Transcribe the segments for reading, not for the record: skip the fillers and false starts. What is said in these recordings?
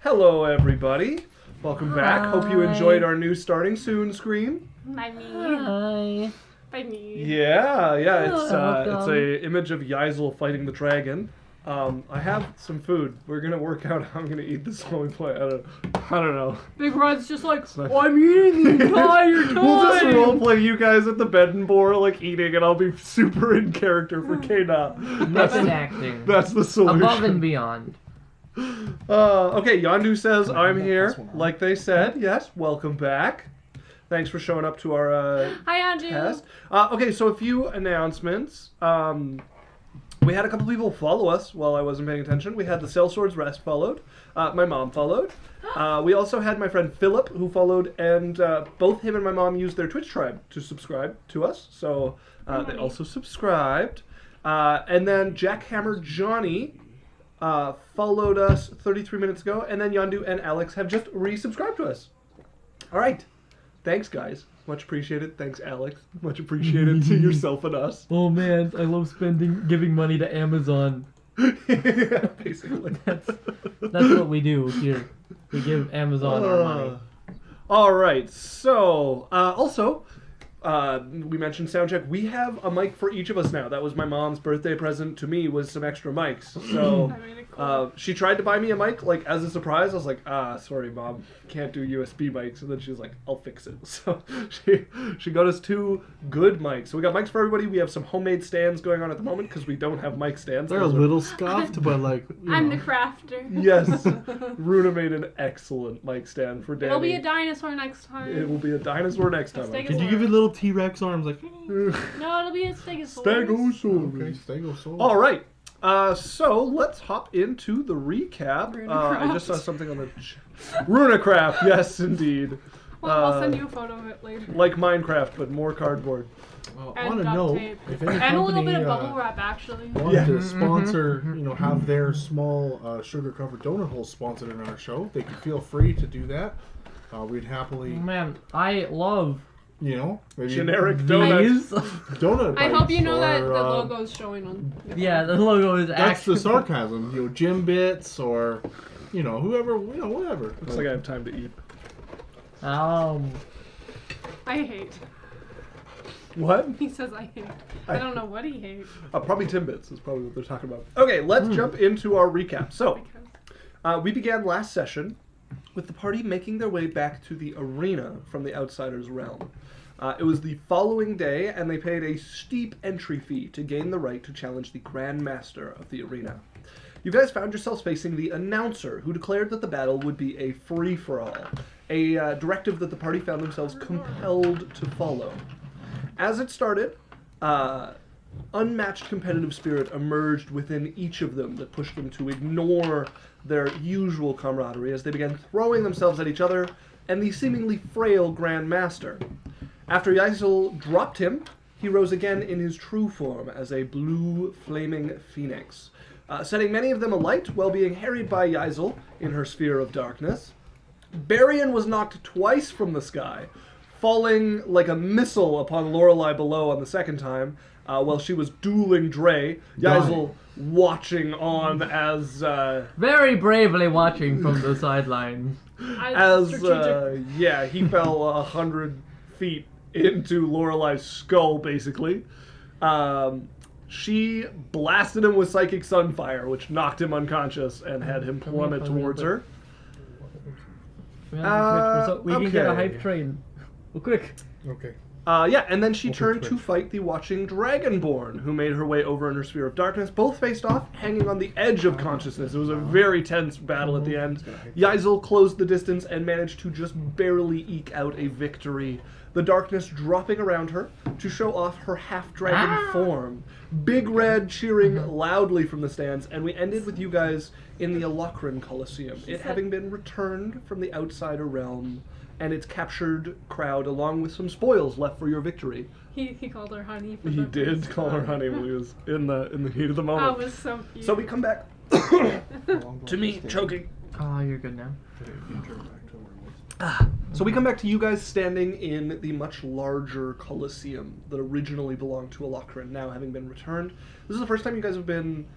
Hello, everybody. Welcome back. Hope you enjoyed our new starting soon screen. By me. Hi. By me. Yeah. It's a image of Yaikzal fighting the dragon. I have some food. We're gonna work out how I'm gonna eat this while we play. I don't know. Big Rod's just like, I'm eating the entire time. We'll just roleplay you guys at the bed and board, like eating, and I'll be super in character for Kea'Na. That's acting. That's the solution. Above and beyond. Okay, Yondu says I'm here. Like they said, yes. Welcome back. Thanks for showing up to our Hi, Andrew. test. Okay, so a few announcements. We had a couple people follow us while I wasn't paying attention. We had the Sellsword's Rest followed. My mom followed. We also had my friend Philip who followed, and both him and my mom used their Twitch tribe to subscribe to us. So they also subscribed. And then Jackhammer Johnny followed us 33 minutes ago, and then Yondu and Alex have just resubscribed to us. All right. Thanks, guys. Much appreciated. Thanks, Alex. Much appreciated to yourself and us. Oh man, I love giving money to Amazon. Yeah, basically. That's what we do here. We give Amazon our money. All right. So, also, we mentioned soundcheck. We have a mic for each of us now. That was my mom's birthday present to me, was some extra mics. So, she tried to buy me a mic, like, as a surprise. I was like, sorry, Mom, can't do USB mics. And then she was like, I'll fix it. So, she got us 2 good mics. So we got mics for everybody. We have some homemade stands going on at the moment because we don't have mic stands. They're a little scuffed, but like, I'm the crafter. Yes. Runa made an excellent mic stand for Danny. It'll be a dinosaur next time. It will be a dinosaur next time. Stegosaurus. Could you give it little T-Rex arms like? No, it'll be a stegosaurus. Stegosaurus. Okay, Stegosaurus. All right. So let's hop into the recap. I just saw something on the Runacraft. Yes, indeed. Well, I'll send you a photo of it later. Like Minecraft, but more cardboard. And On a duct note, tape. if any And a little company bit of bubble wrap, actually. wanted to sponsor, have their small sugar-covered donut holes sponsored in our show, they could feel free to do that. We'd happily, Man, I love maybe Generic donuts. these. donut. I hope you bites know that the or, logo's showing on. Yeah, the logo is That's actually. the sarcasm. Gym bits or, whoever, whatever. Looks like I have time to eat. I hate. What? He says I hate. I don't know what he hates. Probably Timbits is probably what they're talking about. Okay, let's jump into our recap. So, we began last session with the party making their way back to the arena from the Outsider's realm. It was the following day, and they paid a steep entry fee to gain the right to challenge the Grand Master of the arena. You guys found yourselves facing the announcer, who declared that the battle would be a free-for-all, a directive that the party found themselves compelled to follow. As it started, unmatched competitive spirit emerged within each of them that pushed them to ignore their usual camaraderie as they began throwing themselves at each other and the seemingly frail Grand Master. After Yaikzal dropped him, he rose again in his true form as a blue flaming phoenix, setting many of them alight while being harried by Yaikzal in her sphere of darkness. Berrian was knocked twice from the sky, falling like a missile upon Lorelei below on the second time, while she was dueling Drae. Yaikzal watching on as... Very bravely watching from the sidelines. He fell 100 feet into Lorelei's skull, basically. She blasted him with Psychic Sunfire, which knocked him unconscious and had him plummet towards her. We can get a hype train. Well, quick. Okay. And then she turned to fight the watching Dragonborn, who made her way over in her sphere of darkness. Both faced off, hanging on the edge of consciousness. It was a very tense battle at the end. Yaikzal closed the distance and managed to just barely eke out a victory, the darkness dropping around her to show off her half-dragon form. Big Red cheering loudly from the stands, and we ended with you guys in the Alochrin Coliseum, it having been returned from the Outsider realm and its captured crowd, along with some spoils left for your victory. He called her honey. He did call her honey when he was in the heat of the moment. That was so cute. So we come back to me choking. Oh, you're good now. So we come back to you guys standing in the much larger Coliseum that originally belonged to Alochrin, now having been returned. This is the first time you guys have been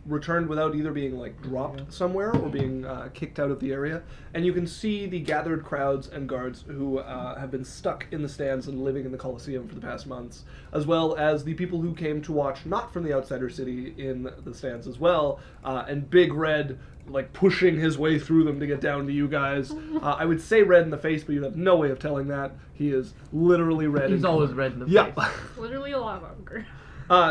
returned without either being like dropped somewhere or being kicked out of the area, and you can see the gathered crowds and guards who have been stuck in the stands and living in the Coliseum for the past months, as well as the people who came to watch not from the outsider city in the stands as well, and Big Red like pushing his way through them to get down to you guys. I would say red in the face, but you have no way of telling that. He is literally red. He's always red in the yeah. face. Literally a lava ogre.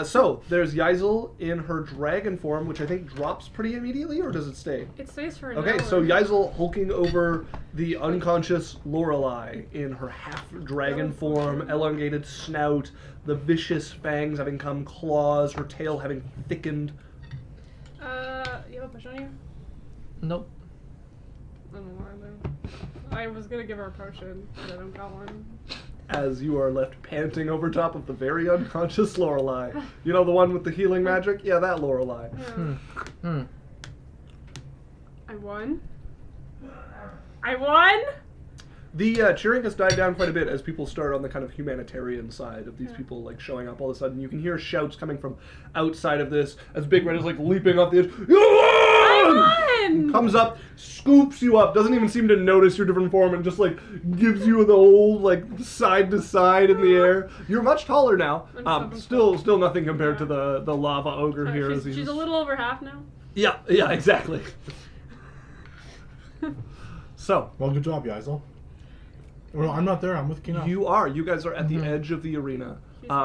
So there's Yaikzal in her dragon form, which I think drops pretty immediately, or does it stay? It stays for an Okay, hour. so Yaikzal hulking over the unconscious Lorelei in her half-dragon form, elongated snout, the vicious fangs having come claws, her tail having thickened. You have a potion on you? Nope. I don't know either. I was gonna give her a potion, but I don't got one. As you are left panting over top of the very unconscious Lorelei. You know the one with the healing magic? Yeah, that Lorelei. Yeah. I won? I won? The cheering has died down quite a bit as people start on the kind of humanitarian side of these people like showing up all of a sudden. You can hear shouts coming from outside of this as Big Red is like leaping off the edge. You won! I won! Comes up, scoops you up, doesn't even seem to notice your different form, and just like gives you the old like side to side in the air. You're much taller now. I'm Still nothing compared to the lava ogre here. as She's he's a little over half now. Yeah, exactly. So Well, good job, Yaikzal. Well, I'm not there. I'm with Kea'Na. you guys are at the edge of the arena.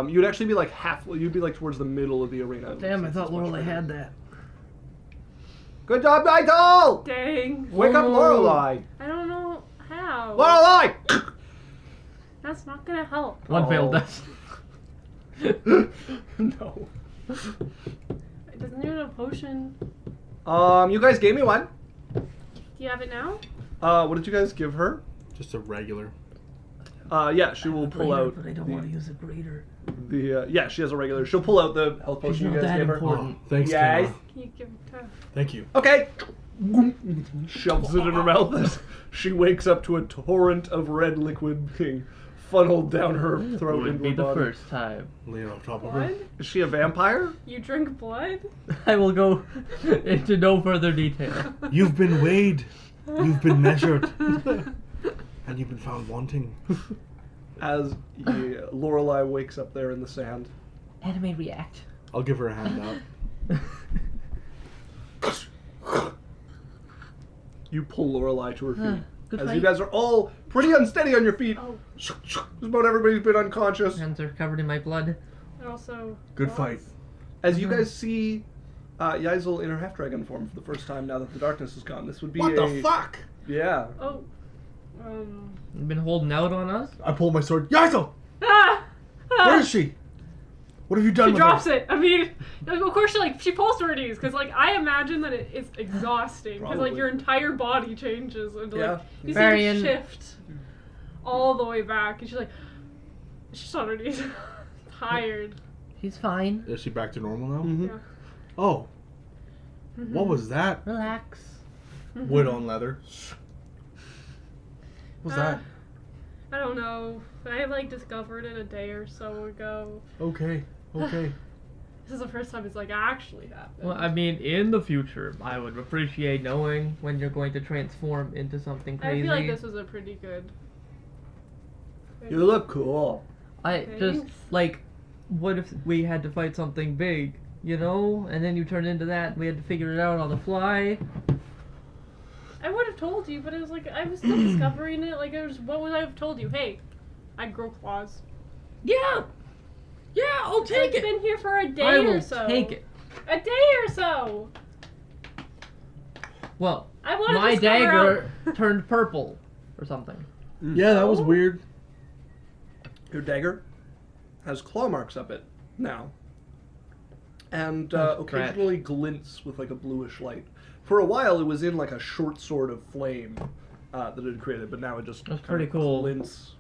You'd actually be like you'd be like towards the middle of the arena. Damn, I thought Lorelei had that. Good job, Yaikzal! Dang. Wake up, Lorelei! I don't know how. Lorelei! That's not gonna help. One Oh. failed test. No. It doesn't even have a potion. You guys gave me one. Do you have it now? What did you guys give her? Just a regular. Yeah, she will pull out. But I don't want to use a greater. Yeah, she has a regular. She'll pull out the health She's potion you not guys that gave her. important. Oh, thanks, Yes. Kea'Na. Can you give it to Thank you. Okay. Shoves it in her mouth as she wakes up to a torrent of red liquid being funneled down her throat Would into be her the body. first time. Lay it on top of her. blood? Is she a vampire? You drink blood? I will go into no further detail. You've been weighed. You've been measured. And you've been found wanting. As Lorelei wakes up there in the sand. Anime react. I'll give her a hand out. You pull Lorelei to her feet. Good As fight. you guys are all pretty unsteady on your feet. Oh, Just about everybody's been unconscious. Hands are covered in my blood. and also. Good claws. fight. As you guys see Yaikzal in her half-dragon form for the first time now that the darkness is gone. This would be What the fuck? Yeah. Oh. You've been holding out on us? I pull my sword. Yaikzal! Ah! Where is she? What have you done She with drops her? it. I mean, of course she pulls swordies because, like, I imagine that it's exhausting because, like, Probably. your entire body changes and like Yeah. you see Berrian. her shift all the way back, and she's on her knees, tired. She's fine. Is she back to normal now? Mm-hmm. Yeah. Oh. What was that? Relax. Wood on leather. What was that? I don't know. I like discovered it a day or so ago. Okay. Okay. This is the first time it's like actually happened. Well, I mean, in the future, I would appreciate knowing when you're going to transform into something I crazy. feel like this was a pretty good. You look cool. I just, Thanks. like, what if we had to fight something big, you know? And then you turned into that, and we had to figure it out on the fly. I would have told you, but it was like I was still discovering it. Like, what would I have told you? Hey, I grow claws. Yeah! Yeah, I'll take It's it! been here for a day I or will so. take it. A day or so. Well, I want to my discover dagger turned purple or something. Yeah, that was weird. Your dagger has claw marks up it now. And That's occasionally glints with like a bluish light. For a while it was in like a short sword of flame that it had created, but now it just That's kind pretty of cool. glints.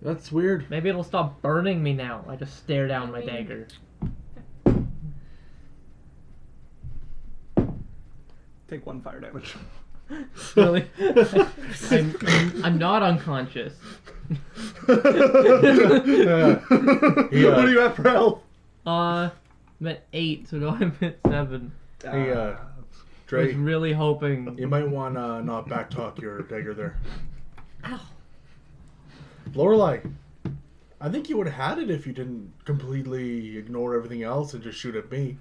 That's weird. Maybe it'll stop burning me now. I just stare down my dagger. Take 1 fire damage. Really? I'm not unconscious. What do you have for health? meant 8, so now I meant 7. Hey, I was Drae, really hoping. you might want to not backtalk your dagger there. Ow. Lorelei, I think you would have had it if you didn't completely ignore everything else and just shoot at me.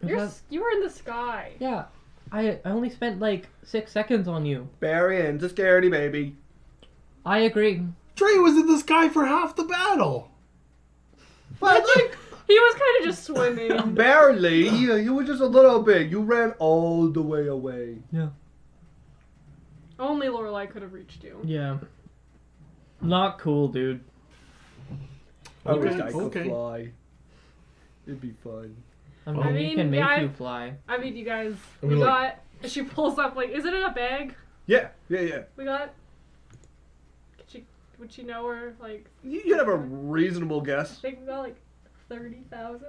You were in the sky. Yeah, I only spent like 6 seconds on you. Berrian, just scaredy baby. I agree. Drae was in the sky for half the battle. But like, He was kind of just swimming. barely. You were just a little bit. You ran all the way away. Yeah. Only Lorelei could have reached you. Yeah. Not cool, dude. I wish Okay, I could okay. fly. It'd be fun. I mean, I we mean, can make yeah, you fly. I mean, you guys, I we mean, got. She pulls up like, is it in a bag? Yeah. We got. Would she know her? Like, You have a reasonable I guess. think we got like 30,000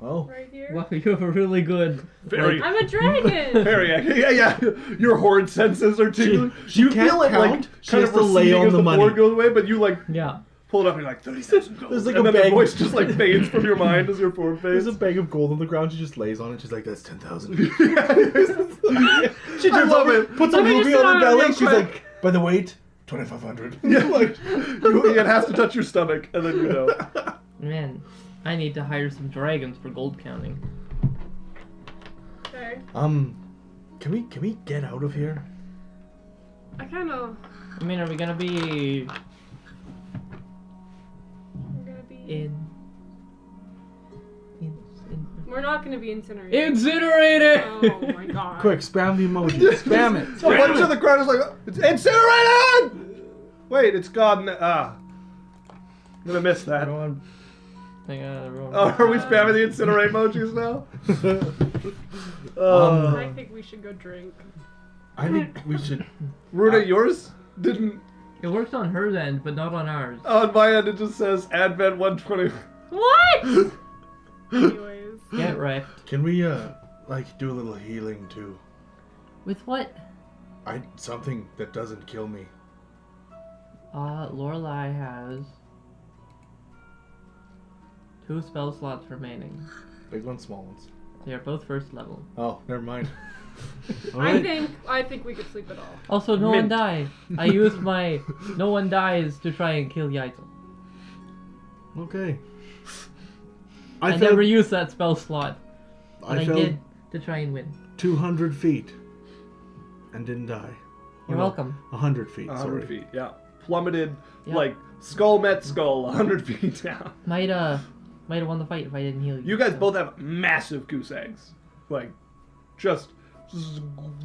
Oh. right here. Wow, you have a really good. Very, I'm a dragon. very. Yeah. Your horde senses are tingling. You can't feel it like count. She kind has of to lay receding on as the the money. board goes away, but you like Yeah. pull it up and you're like 30,000 gold. There's like and a then the bag. voice just like fades from your mind as your form There's fades. a bag of gold on the ground. She just lays on it. She's like, "That's 10,000." She She I love over, it. puts a Let me movie just on her sit on it belly. real She's quick. like, "By the weight, 2,500." Yeah, like it has to touch your stomach, and then you know. Man, I need to hire some dragons for gold counting. Okay. Can we get out of here? I kind of. I mean, are we gonna be We're gonna be. in We're not gonna be incinerated. incinerated? Oh my god. Quick, spam the emoji. Spam it. A bunch of the crowd is like, it's incinerated! Wait, it's gone. I'm gonna miss that. Everyone, hang on, everyone. Oh, are we spamming the incinerate emojis now? I think we should go drink. I think we should. Runa, yours didn't. It worked on her end, but not on ours. On my end, it just says Advent 120. What? Anyways. Get wrecked. Can we like do a little healing too? With what? Something that doesn't kill me. Lorelei has 2 spell slots remaining. Big ones, small ones. They are both first level. Oh, never mind. I think we could sleep it off. Also, no Mint. one died. I used my no one dies to try and kill Yaikzal. Okay. I felt- never used that spell slot, but I fell did to try and win. 200 feet and didn't die. You're welcome. 100 feet. 100 sorry. feet, yeah. Plummeted, Yeah. like, skull met skull, 100 feet down. Might have won the fight if I didn't heal you. You guys so. both have massive goose eggs. Like, just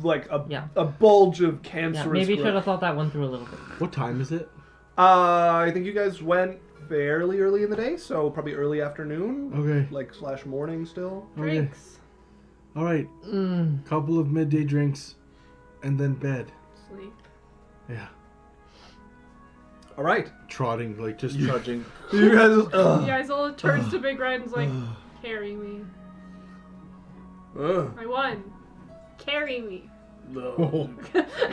like Yeah. a bulge of Yeah, cancerous maybe should growth. have thought that one through a little bit. What time is it? I think you guys went fairly early in the day, so probably early afternoon, Okay. like / morning still. Okay. Drinks. All right. Mm. Couple of midday drinks, and then bed. Sleep. Yeah. All right, Trotting, like just trudging. you guys. You guys all turns to Big Red and's like, carry me. I won. Carry me.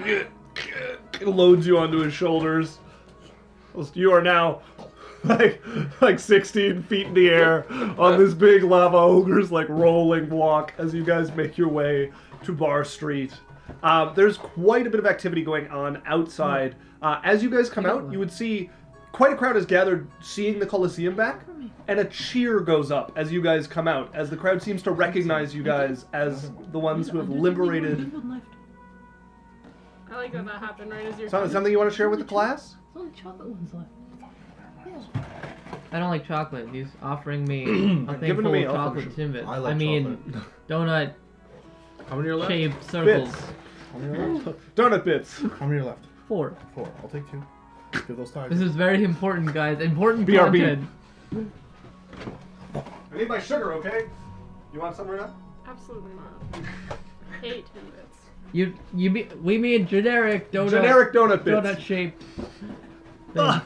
It loads you onto his shoulders. You are now like 16 feet in the air on this big lava ogre's like rolling walk as you guys make your way to Bar Street. There's quite a bit of activity going on outside. As you guys come out, you would see quite a crowd has gathered seeing the Coliseum back, and a cheer goes up as you guys come out, as the crowd seems to recognize you guys as the ones who have liberated. I like that happened right as you're Something you want to share with the class? Only chocolate ones left. I don't like chocolate. He's offering me a Give thing it to full me, of I'll chocolate finish Timbits. I like mean, donut How many are left? shaped circles. Bits. How many are left? Donut bits. How many are left? 4. 4. I'll take 2. Give those ties. This is very important, guys. Important BRB. content. I need my sugar, okay? You want some right now? Absolutely not. I hate Timbits. We mean generic donut. Generic donut bits. Donut shaped. Oh,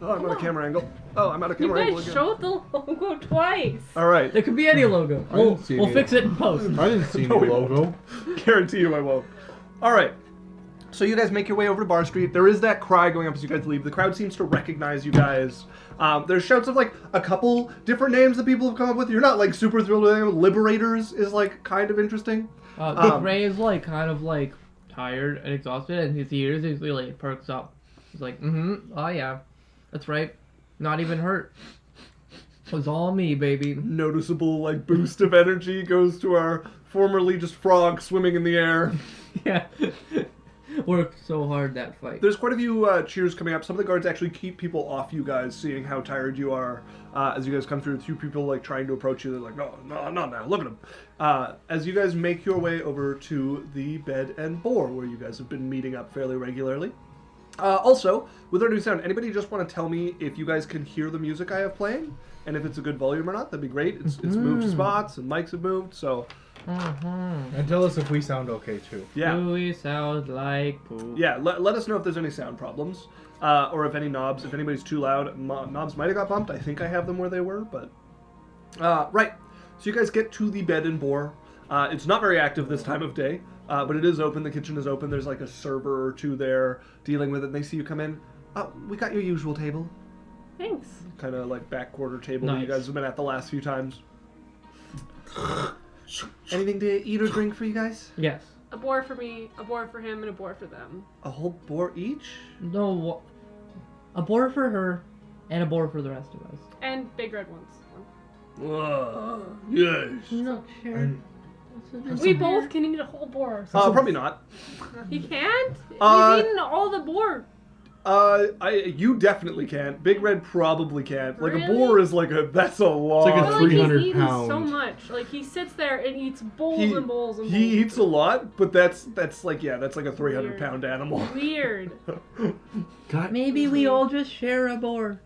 I'm out of camera angle. Oh, I'm out of You camera angle guys again. showed the logo twice. All right. There could be any logo. I didn't We'll, see we'll any. fix it in post. I didn't see No, any we won't. logo. Guarantee you I won't. All right. So you guys make your way over to Bar Street. There is that cry going up as you guys leave. The crowd seems to recognize you guys. There's shouts of like a couple different names that people have come up with. You're not like super thrilled with them. Liberators is like kind of interesting. Ray is like kind of like tired and exhausted, and his ears usually like perks up. He's like, oh yeah, that's right. Not even hurt. It was all me, baby. Noticeable like boost of energy goes to our formerly just frog swimming in the air. Yeah. Worked so hard that fight. There's quite a few cheers coming up. Some of the guards actually keep people off you guys, seeing how tired you are. As you guys come through, a few people like trying to approach you. They're like, no, not now. Look at them. As you guys make your way over to the Bed and Boar, where you guys have been meeting up fairly regularly. Also, with our new sound, anybody just want to tell me if you guys can hear the music I have playing, and if it's a good volume or not? That'd be great. It's moved spots and mics have moved, so. And tell us if we sound okay too. Yeah. Do we sound like poop? Yeah, let us know if there's any sound problems, or if any knobs, if anybody's too loud. Knobs might have got bumped. I think I have them where they were, but... right. So you guys get to the Bed and Boar. It's not very active this time of day, but it is open. The kitchen is open. There's like a server or two there dealing with it. And they see you come in. We got your usual table. Thanks. Kind of like back quarter table that you guys have been at the last few times. Anything to eat or drink for you guys? Yes. A boar for me, a boar for him, and a boar for them. A whole boar each? No, a boar for her, and a boar for the rest of us. And big red ones. Yes. No, sure. We both can eat a whole boar. Probably not. He can't? Uh, He's eaten all the boar. You definitely can't. Big Red probably can't. Like, a Really? boar is like that's a lot. like a I feel like 300 he's eaten pound. so much. Like, he sits there and eats bowls and bowls and bowls. He eats a lot, but that's like, yeah, that's like a 300-pound animal. Weird. God, Maybe we all just share a boar.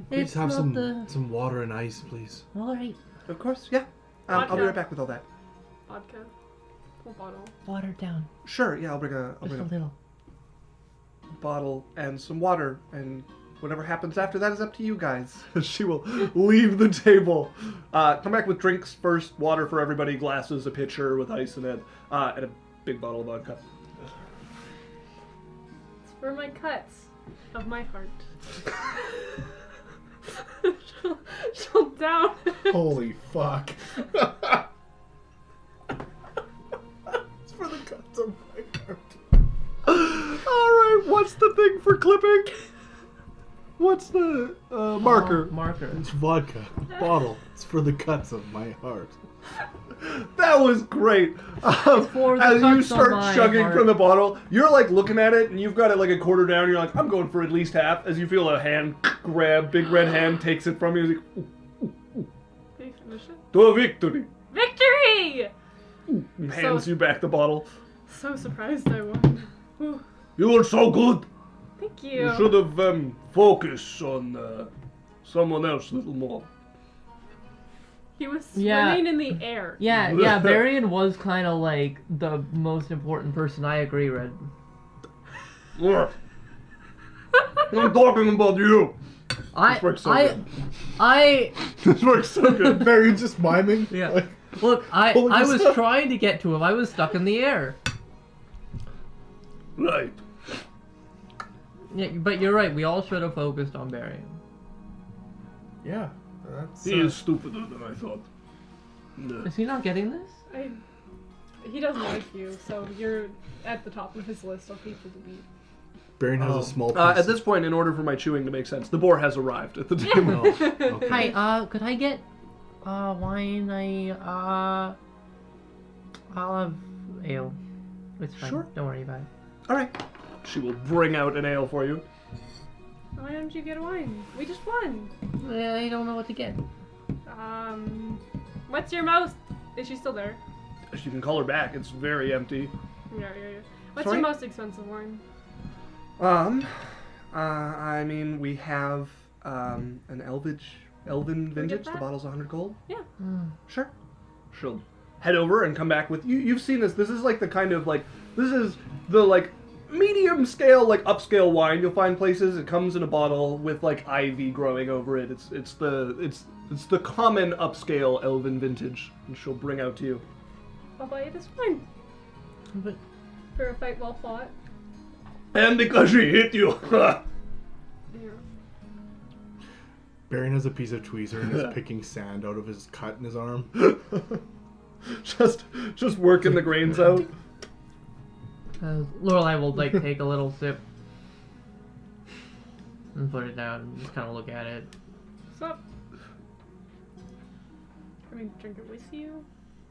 please have some water and ice, please. All right. Of course, yeah. I'll be Vodka. right back with all that. Vodka. Full bottle. Water down. Sure, yeah, I'll bring Just a a little. bottle and some water, and whatever happens after that is up to you guys. She will leave the table. Come back with drinks first, water for everybody, glasses, a pitcher with ice in it, and a big bottle of vodka. It's for my cuts of my heart. she'll down. Holy fuck. It's for the cuts of my heart. Alright, what's the thing for clipping? What's the marker? Marker. It's vodka. Bottle. It's for the cuts of my heart. That was great. for the As you cuts of start my chugging heart. from the bottle, you're like looking at it, and you've got it like a quarter down. And you're like, I'm going for at least half. As you feel a hand grab, big red hand takes it from you. He's like, Did you finish it? to a victory. Victory! And hands you back the bottle. So surprised I won. Whew. You were so good. Thank you. You should have focused on someone else a little more. He was Yeah. swimming in the air. Yeah, Berrian was kind of like the most important person. I agree, Red. I'm talking about you. I, This works so I, good. I, This works so good. Barry just miming. yeah. Like, Look, I Pulling was yourself. trying to get to him. I was stuck in the air. Right. Yeah, but you're right. We all should have focused on Berrian. yeah. That's, He is stupider than I thought. Is he not getting this? He doesn't like you, so you're at the top of his list of people to beat. Baron has a small piece. At this point, in order for my chewing to make sense, the boar has arrived at the table. Oh, okay. Hi, could I get wine? I'll have ale. It's fine. Sure. Don't worry about it. All right. She will bring out an ale for you. Why don't you get a wine? We just won. I don't know what to get. What's your most? Is she still there? You can call her back. It's very empty. Yeah. What's Sorry? your most expensive wine? I mean, we have an elven vintage. The that? bottle's 100 gold. Yeah. Sure. She'll head over and come back with you. You've seen this. This is like the kind of like this is the like medium scale, like upscale wine you'll find places. It comes in a bottle with like ivy growing over it. It's the common upscale elven vintage, and she'll bring out to you. I'll buy you this wine But for a fight well fought. And because she hit you. Yeah. Berrian has a piece of tweezer and is picking sand out of his cut in his arm. just working the grains out. Lorelei will like take a little sip and put it down and just kind of look at it. What's up? Can we drink it with you?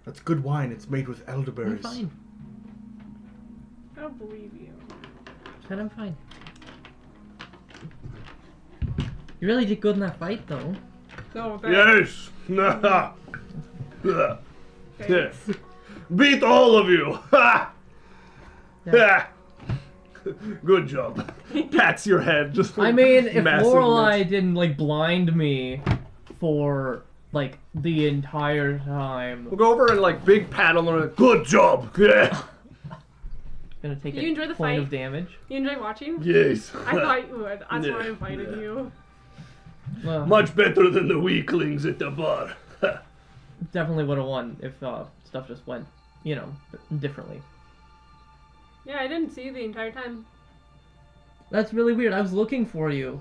That's good wine. It's made with I'm elderberries. fine. I don't believe you. Said I'm fine. You really did good in that fight, though. No, Yes. Thanks. Beat all of you. Yeah. Good job. Pats your head. Just. I mean, if massive Lorelei miss. didn't like blind me for like the entire time, We'll go over and like big pat on the. Good job. Yeah. gonna take Did you a enjoy the point fight? of damage. You enjoy watching? Yes. I thought you would. That's Yeah. why I invited you. Well, Much better than the weaklings at the bar. definitely would have won if stuff just went, differently. Yeah, I didn't see you the entire time. That's really weird. I was looking for you.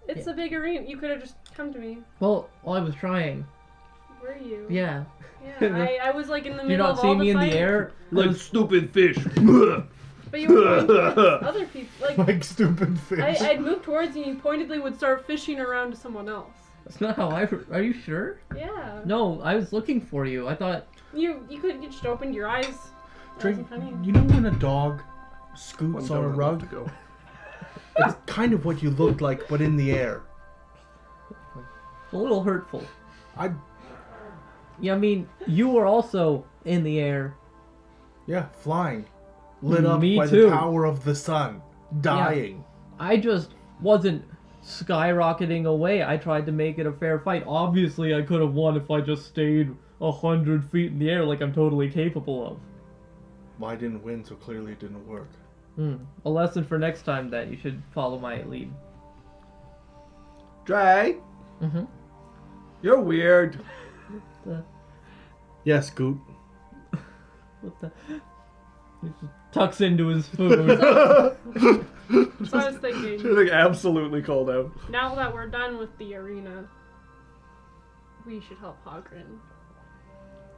It's a big arena. You could have just come to me. Well, I was trying. Were you? Yeah. Yeah, I was like in the Did you middle not of see all me the in fight. the air? I Like was- stupid fish. But you were pointing towards other people. Like, Like stupid fish. I'd move towards you and you pointedly would start fishing around to someone else. That's not how I. Are you sure? Yeah. No, I was looking for you. I thought. You just opened your eyes. That wasn't funny. You know when a dog scoots on a rug? It's kind of what you looked like, but in the air. It's a little hurtful. Yeah, I mean, you were also in the air. flying. Lit up Me by too. the power of the sun. Dying. I just wasn't skyrocketing away. I tried to make it a fair fight. Obviously, I could have won if I just stayed 100 feet in the air like I'm totally capable of. Well, I didn't win, so clearly it didn't work. A lesson for next time that you should follow my lead. Drae, Mm-hmm. you're weird. Yes, Goot. What the? He just tucks into his food. So I was thinking, You're like absolutely called out. now that we're done with the arena, we should help Hagren.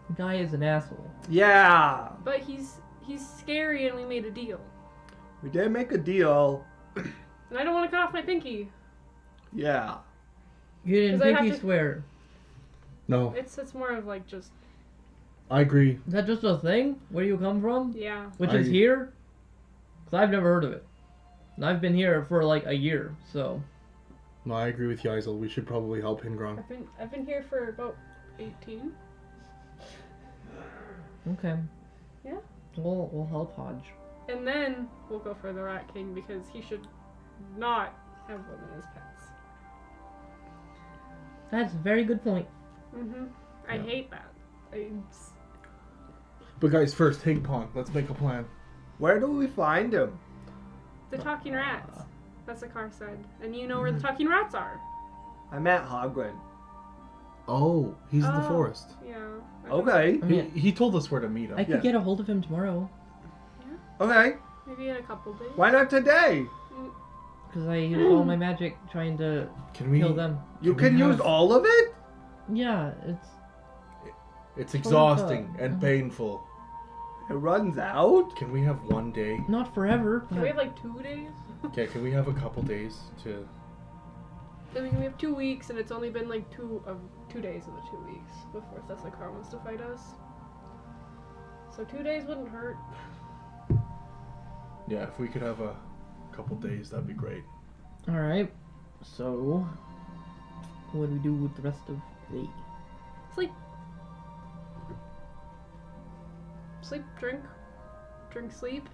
The guy is an asshole. Yeah, But he's scary and we made a deal. we did make a deal. And I don't want to cut off my pinky. Yeah. You didn't 'Cause I have pinky to- swear. No, It's more of like just, I agree. Is that just a thing? Where you come from? yeah. Which I- is here? Because I've never heard of it. And I've been here for like a year, so. No, I agree with Yaikzal. We should probably help Hagren. I've been here for about 18. Okay. Yeah. We'll help Hodge. And then we'll go for the Rat King because he should not have women as pets. That's a very good point. I hate that. But guys, first, Higpon. Let's make a plan. Where do we find him? The talking rats. That's what Car said. And you know where the talking rats are. I met Hagren. Oh, he's in the Oh. forest. Yeah. Okay. I mean, He told us where to meet him. I could Yeah. get a hold of him tomorrow. Okay. Maybe in a couple days. Why not today? Because I used all my magic trying to Can we? kill them. You Can can we use have- all of it? Yeah, it's. It's exhausting and painful. It runs out? Can we have one day? Not forever, Can we but have like 2 days? Okay, can we have a couple days to? I mean, we have 2 weeks, and it's only been like 2 days of the 2 weeks before Car wants to fight us. So 2 days wouldn't hurt. Yeah, if we could have a couple days, that'd be great. alright. So, what do we do with the rest of the day? Sleep. Sleep, drink, sleep.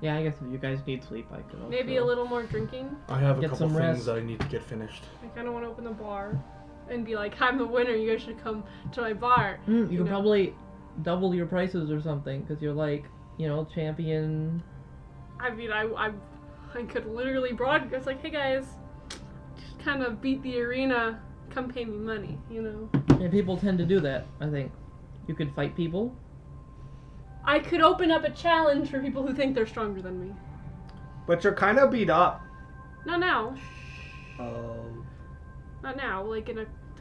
Yeah, I guess if you guys need sleep, I could also. Maybe a little more drinking. I have a Get couple some things rest. that I need to get finished. I kind of want to open the bar and be like, I'm the winner, you guys should come to my bar. You can know? probably double your prices or something, because you're like, champion. I mean, I could literally broadcast like, hey guys, just kind of beat the arena, come pay me money, And people tend to do that, I think. You could fight people. I could open up a challenge for people who think they're stronger than me. But you're kind of beat up. Not now. Oh. Not now. Like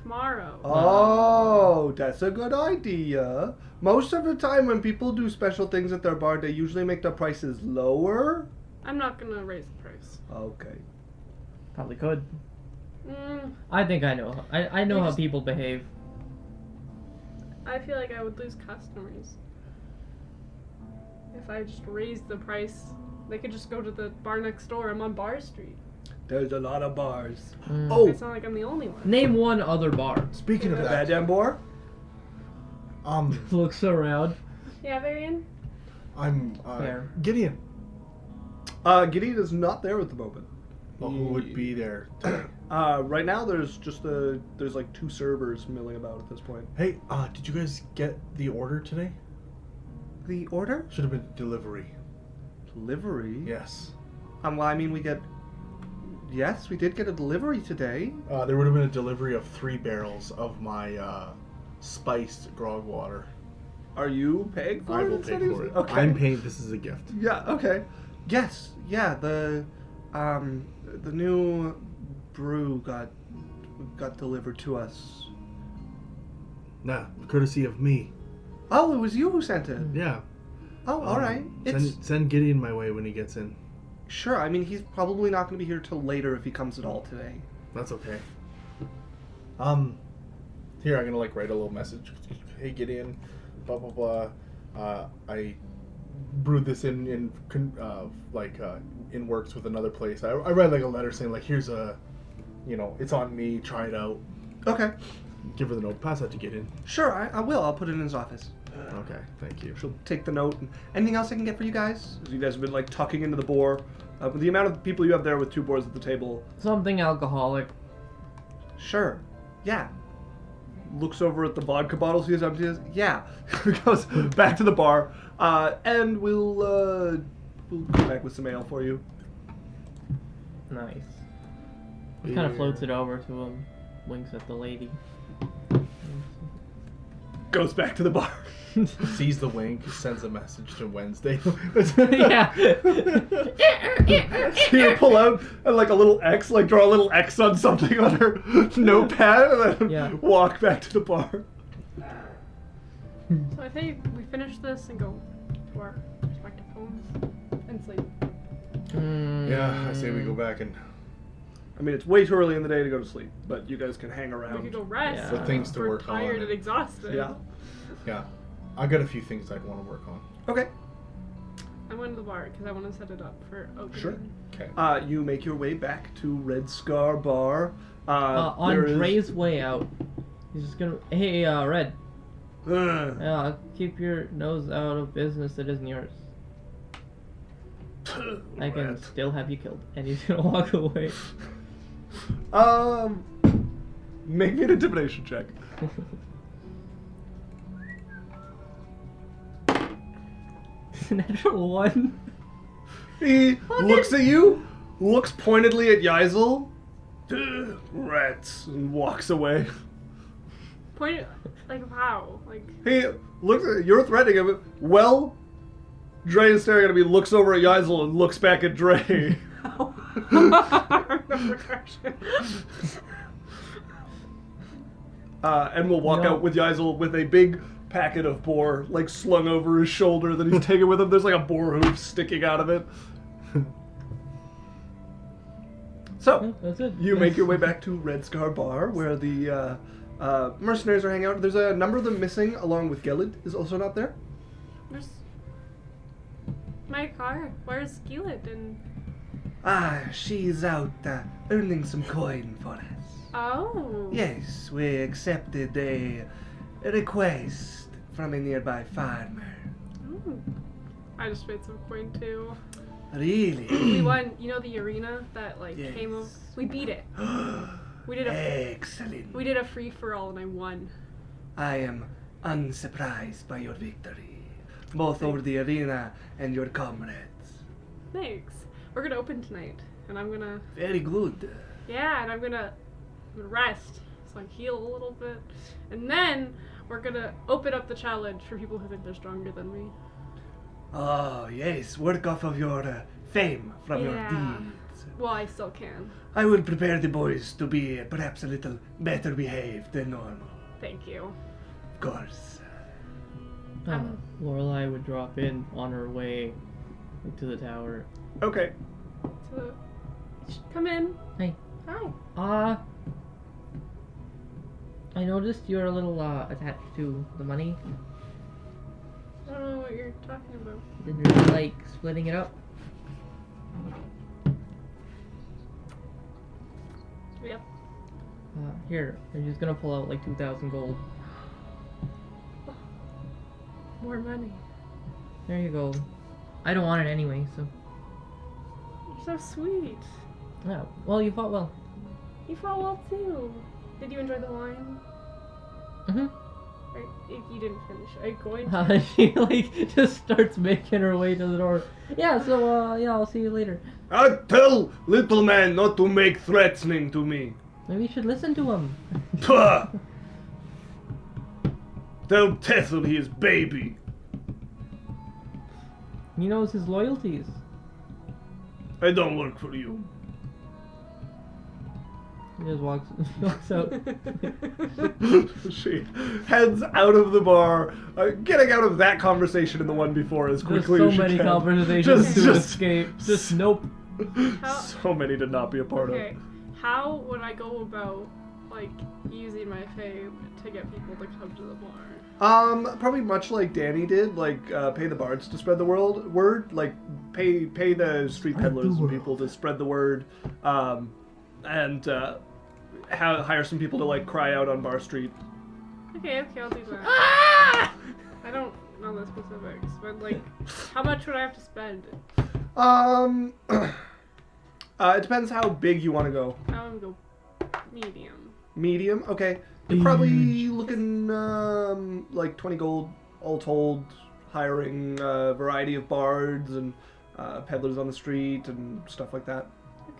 tomorrow. Oh, that's a good idea. Most of the time when people do special things at their bar, they usually make the prices lower. I'm not gonna raise the price. Okay. Probably could. Mm, I think I know. I know You how just- people behave. I feel like I would lose customers if I just raised the price. They could just go to the bar next door. I'm on Bar Street. There's a lot of bars. Mm. Oh, It's not like I'm the only one. Name one other bar. Speaking of the that, Bad Bar? Looks around. Yeah, Berrian? I'm There. Gideon. Gideon is not there at the moment. Well, who would be there today? Right now, there's just there's like 2 servers milling about at this point. Hey, did you guys get the order today? The order? Should have been delivery. Delivery? Yes. Well, I mean, yes, we did get a delivery today. There would have been a delivery of 3 barrels of my spiced grog water. Are you paying for I it? will pay for it. Okay. I'm paying. This is a gift. Yeah. Okay. Yes. Yeah. The new brew got delivered to us. Nah, courtesy of me. Oh, it was you who sent it. Yeah. Oh, all right. It's Send Gideon my way when he gets in. sure. I mean, he's probably not going to be here till later if he comes at all today. That's okay. Here I'm gonna write a little message. Hey Gideon, blah blah blah. I brewed this in works with another place. I write a letter saying here's a, it's on me. Try it out. Okay. Give her the note. Pass that to Gideon. Sure. I will. I'll put it in his office. Okay, thank you. She'll take the note. Anything else I can get for you guys? You guys have been tucking into the boar. With the amount of people you have there with 2 boars at the table. Something alcoholic. Sure. Yeah. Looks over at the vodka bottle, sees how empty it is. Yeah. Goes back to the bar. And we'll come back with some ale for you. Nice. Kind of floats it over to him. Winks at the lady. Goes back to the bar. Sees the wink. Sends a message to Wednesday. Yeah. See her pull out and a little X, draw a little X on something on her notepad, and then Yeah. walk back to the bar. So I think we finish this and go to our respective homes and sleep. Yeah, I say we go back and I mean, it's way too early in the day to go to sleep, but you guys can hang around. We could go rest. Yeah. for things to We're work on. tired and exhausted. Yeah. Yeah, I got a few things I'd want to work on. Okay. I went to the bar because I want to set it up for opening. Sure. Okay. You make your way back to Red Scar Bar. On there is- Drae's way out, he's just gonna. Hey, Red. Ugh. Keep your nose out of business that isn't yours. I can Red. still have you killed, and he's gonna walk away. Make me an intimidation check. Natural 1. He looks at you, looks pointedly at Yaikzal, rats, and walks away. Point how? He looks at you're threatening him. Well, Drae is staring at him. He looks over at Yaikzal and looks back at Drae. And we'll walk No. out with Yaikzal with a big packet of boar, slung over his shoulder that he's taking with him. There's a boar hoof sticking out of it. So, That's it. you make your way back to Red Scar Bar, where the mercenaries are hanging out. There's a number of them missing, along with Gelid is also not there. Where's my car? Where's Skillet? And She's out earning some coin for us. oh, Yes, we accepted a request from a nearby farmer. Ooh. I just made some coin too. Really? We won. You know the arena that Yes. came over. We beat it. We did a Excellent. we did a free for all and I won. I am unsurprised by your victory, both over the arena and your comrades. Thanks. We're gonna open tonight, and I'm gonna Very good. and I'm gonna rest so I can heal a little bit, and then we're gonna open up the challenge for people who think they're stronger than me. Oh, yes, work off of your fame from your Yeah. deeds. Well, I still can. I will prepare the boys to be perhaps a little better behaved than normal. Thank you. Of course. Lorelei would drop in on her way to the tower. Okay. So, come in. Hey. Hi. I noticed you're a little attached to the money. I don't know what you're talking about. Didn't really like splitting it up. Yep. Here, I'm just gonna pull out like 2,000 gold. More money. There you go. I don't want it anyway, so. You're so sweet. Yeah. Well, you fought well. You fought well too. Did you enjoy the wine? Mhm. Or if you didn't finish, are you going to? She like just starts making her way to the door. Yeah. So yeah, I'll see you later. I tell little man not to make threatening to me. Maybe you should listen to him. Puh! Tell Tethel he is baby. He knows his loyalties. I don't work for you. He just walks out. She heads out of the bar, getting out of that conversation and the one before as There's quickly so as she many can. conversations to escape. Just nope. How- So many to not be a part Okay. How would I go about like using my fame to get people to come to the bar? of. Probably much like Danny did, like pay the bards to spread the word, like pay the street peddlers and people to spread the word, and hire some people to like cry out on Bar Street. Okay, I'll do that. I don't know the specifics, but like, how much would I have to spend? It depends how big you want to go. I would go medium. Medium, okay. You're probably looking like 20 gold all told, hiring a variety of bards and peddlers on the street and stuff like that.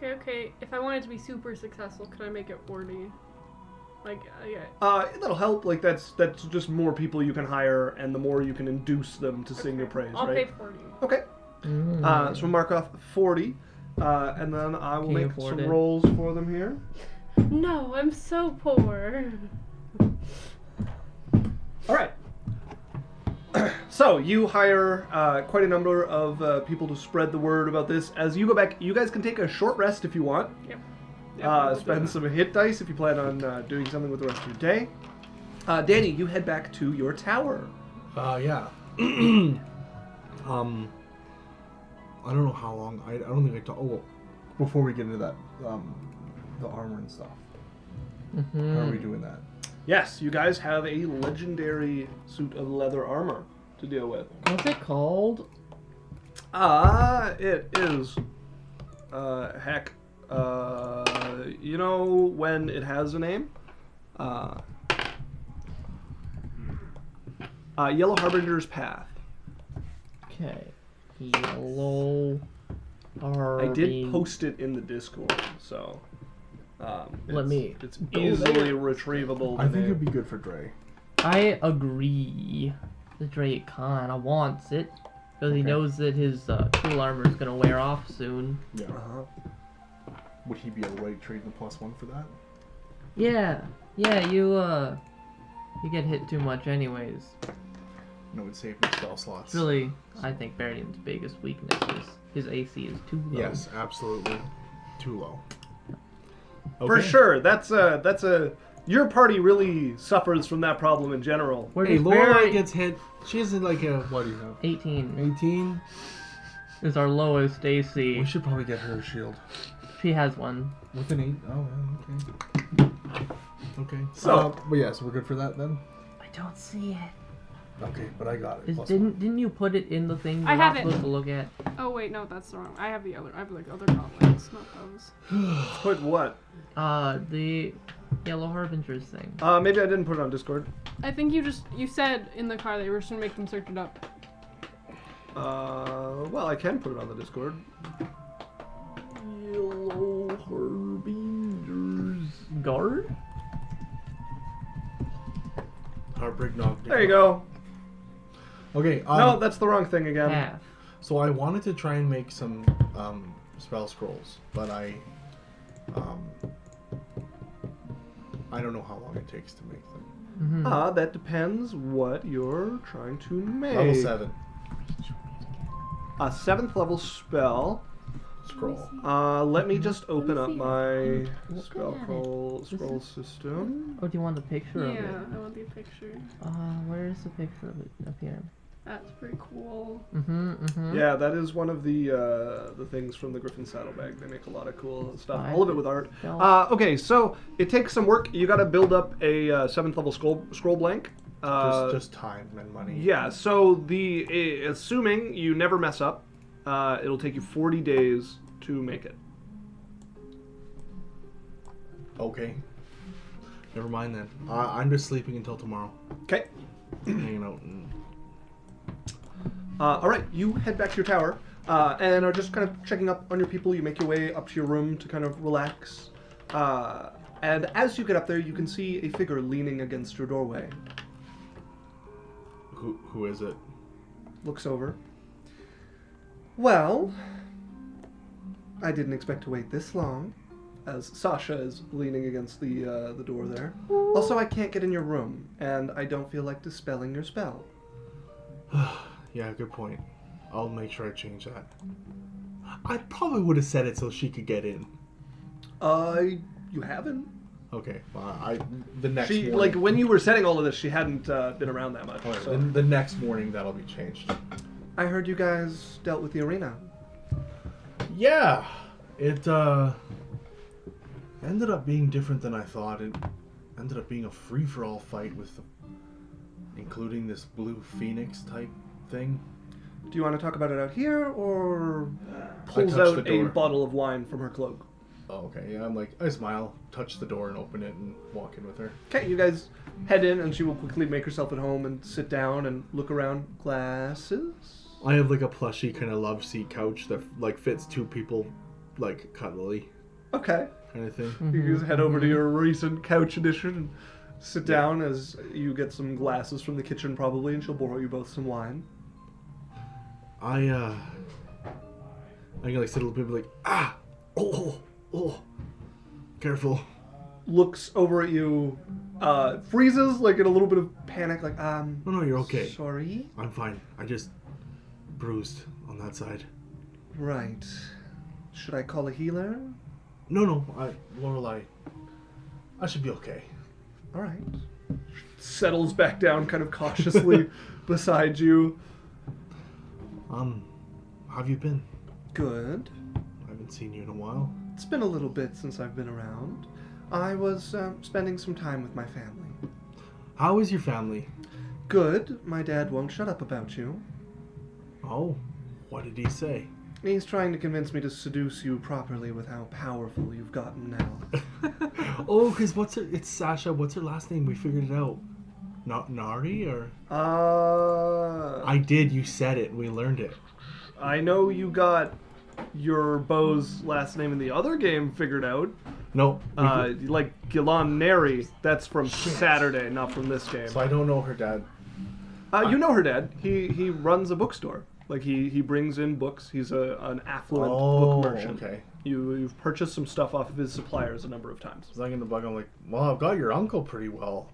Okay. If I wanted to be super successful, could I make it 40? Like, yeah. That'll help. Like that's just more people you can hire, and the more you can induce them to sing your praise, I'll right? pay 40. Okay. So we'll mark off 40, and then I will Can you make afford some it? rolls for them here. No, I'm so poor. All right. So you hire quite a number of people to spread the word about this. As you go back, you guys can take a short rest if you want. Yep. Spend some hit dice if you plan on doing something with the rest of your day. Danny, you head back to your tower. Yeah. I don't know how long. I don't think I talk. Oh, well, before we get into that, the armor and stuff. How are we doing that? Yes, you guys have a legendary suit of leather armor to deal with. What's it called? It is. Heck. You know when it has a name? Yellow Harbinger's Path. Okay. Yellow. I did post it in the Discord, so it's easily retrievable. I think there. it'd be good for Drae. I agree. The Drae kinda wants it. Because he knows that his tool armor is gonna wear off soon. Yeah. Would he be alright trading the +1 for that? Yeah. Yeah, you get hit too much anyways. No, it would save me spell slots. Really, I think Berrian's biggest weakness is his AC is too low. Yes, absolutely. Too low. For Okay. sure. That's a. Your party really suffers from that problem in general. Where Hey, does Lorelei Berrian... gets hit. She's in like a, what do you have? 18 18? is our lowest AC. We should probably get her a shield. She has one. With an 8? Oh, okay. Okay. So- But yeah, so we're good for that then? I don't see it. Okay, but I got it. +1. Didn't you put it in the thing we're I not have it. supposed to look at? Oh wait, no, that's wrong. I have the other. I have like other gauntlets, not those. Put what? The Yellow Harbinger's thing. Maybe I didn't put it on Discord. I think you said in the car that you were just gonna make them search it up. Well, I can put it on the Discord. Yellow Harbinger's Guard? Our Brignog. There you go. Okay. No, that's the wrong thing again. Half. So I wanted to try and make some spell scrolls, but I don't know how long it takes to make them. Mm-hmm. That depends what you're trying to make. Level 7 A 7th level spell. scroll. Let me just open up my Look spell at it. scroll system. Oh, do you want the picture of it? Yeah, I want the picture. Where's the picture of it up here? That's pretty cool. Yeah, that is one of the things from the Griffin Saddlebag. They make a lot of cool stuff. I All of it with art. don't- Okay, so it takes some work. You got to build up a 7th level scroll blank. Just time and money. Yeah. So assuming you never mess up, it'll take you 40 days to make it. Okay. Never mind then. I'm just sleeping until tomorrow. Okay. Hanging out. And... All right, you head back to your tower and are just kind of checking up on your people. You make your way up to your room to kind of relax. And as you get up there, you can see a figure leaning against your doorway. Who is it? Looks over. Well, I didn't expect to wait this long, as Sasha is leaning against the door there. Also, I can't get in your room, and I don't feel like dispelling your spell. Yeah, good point. I'll make sure I change that. I probably would have said it so she could get in. You haven't. Okay, well, the next She morning. like when you were setting all of this, she hadn't been around that much. Alright, So. then the next morning that'll be changed. I heard you guys dealt with the arena. Yeah, it ended up being different than I thought. It ended up being a free-for-all fight with, including this blue phoenix type thing. Do you want to talk about it out here, or pulls touched out the a door. bottle of wine from her cloak? Oh, okay. Yeah, I'm like, I smile, touch the door, and open it, and walk in with her. Okay, you guys head in, and she will quickly make herself at home and sit down and look around. Glasses? I have like a plushy kind of love seat couch that like fits 2 people, like cuddly Okay. kind of thing. You guys head over to your recent couch edition and sit down as you get some glasses from the kitchen probably, and she'll borrow you both some wine. I can like sit a little bit like oh, careful. Looks over at you, freezes like in a little bit of panic, like No, you're okay. Sorry. I'm fine. I just bruised on that side. Right. Should I call a healer? No, Lorelei. I should be okay. All right. Settles back down kind of cautiously beside you. How have you been? Good. I haven't seen you in a while. It's been a little bit since I've been around. I was spending some time with my family. How is your family? Good. My dad won't shut up about you. Oh, what did he say? He's trying to convince me to seduce you properly with how powerful you've gotten now. Oh, because it's Sasha. What's her last name? We figured it out. Not Nari or? I did. You said it. We learned it. I know you got your beau's last name in the other game figured out. No. Like Gilan Neri. That's from Saturday, not from this game. So I don't know her dad. You know her dad. He runs a bookstore. Like he brings in books. He's an affluent book merchant. Okay. You've purchased some stuff off of his suppliers a number of times. So I'm in the bug. I'm like, well, I've got your uncle pretty well.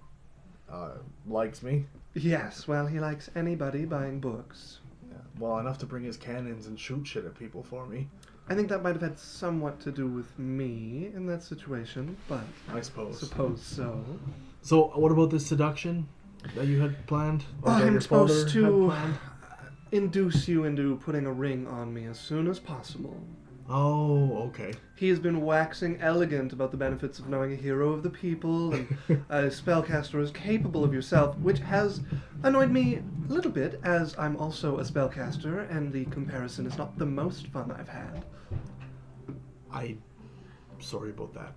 Likes me. Yes, well, he likes anybody buying books. Yeah. Well, enough to bring his cannons and shoot shit at people for me. I think that might have had somewhat to do with me in that situation, but I suppose. suppose so. So, what about this seduction that you had planned? Or that I'm your father supposed had to planned? induce you into putting a ring on me as soon as possible. Oh, okay. He has been waxing elegant about the benefits of knowing a hero of the people and a spellcaster as capable of yourself, which has annoyed me a little bit, as I'm also a spellcaster, and the comparison is not the most fun I've had. I'm sorry about that.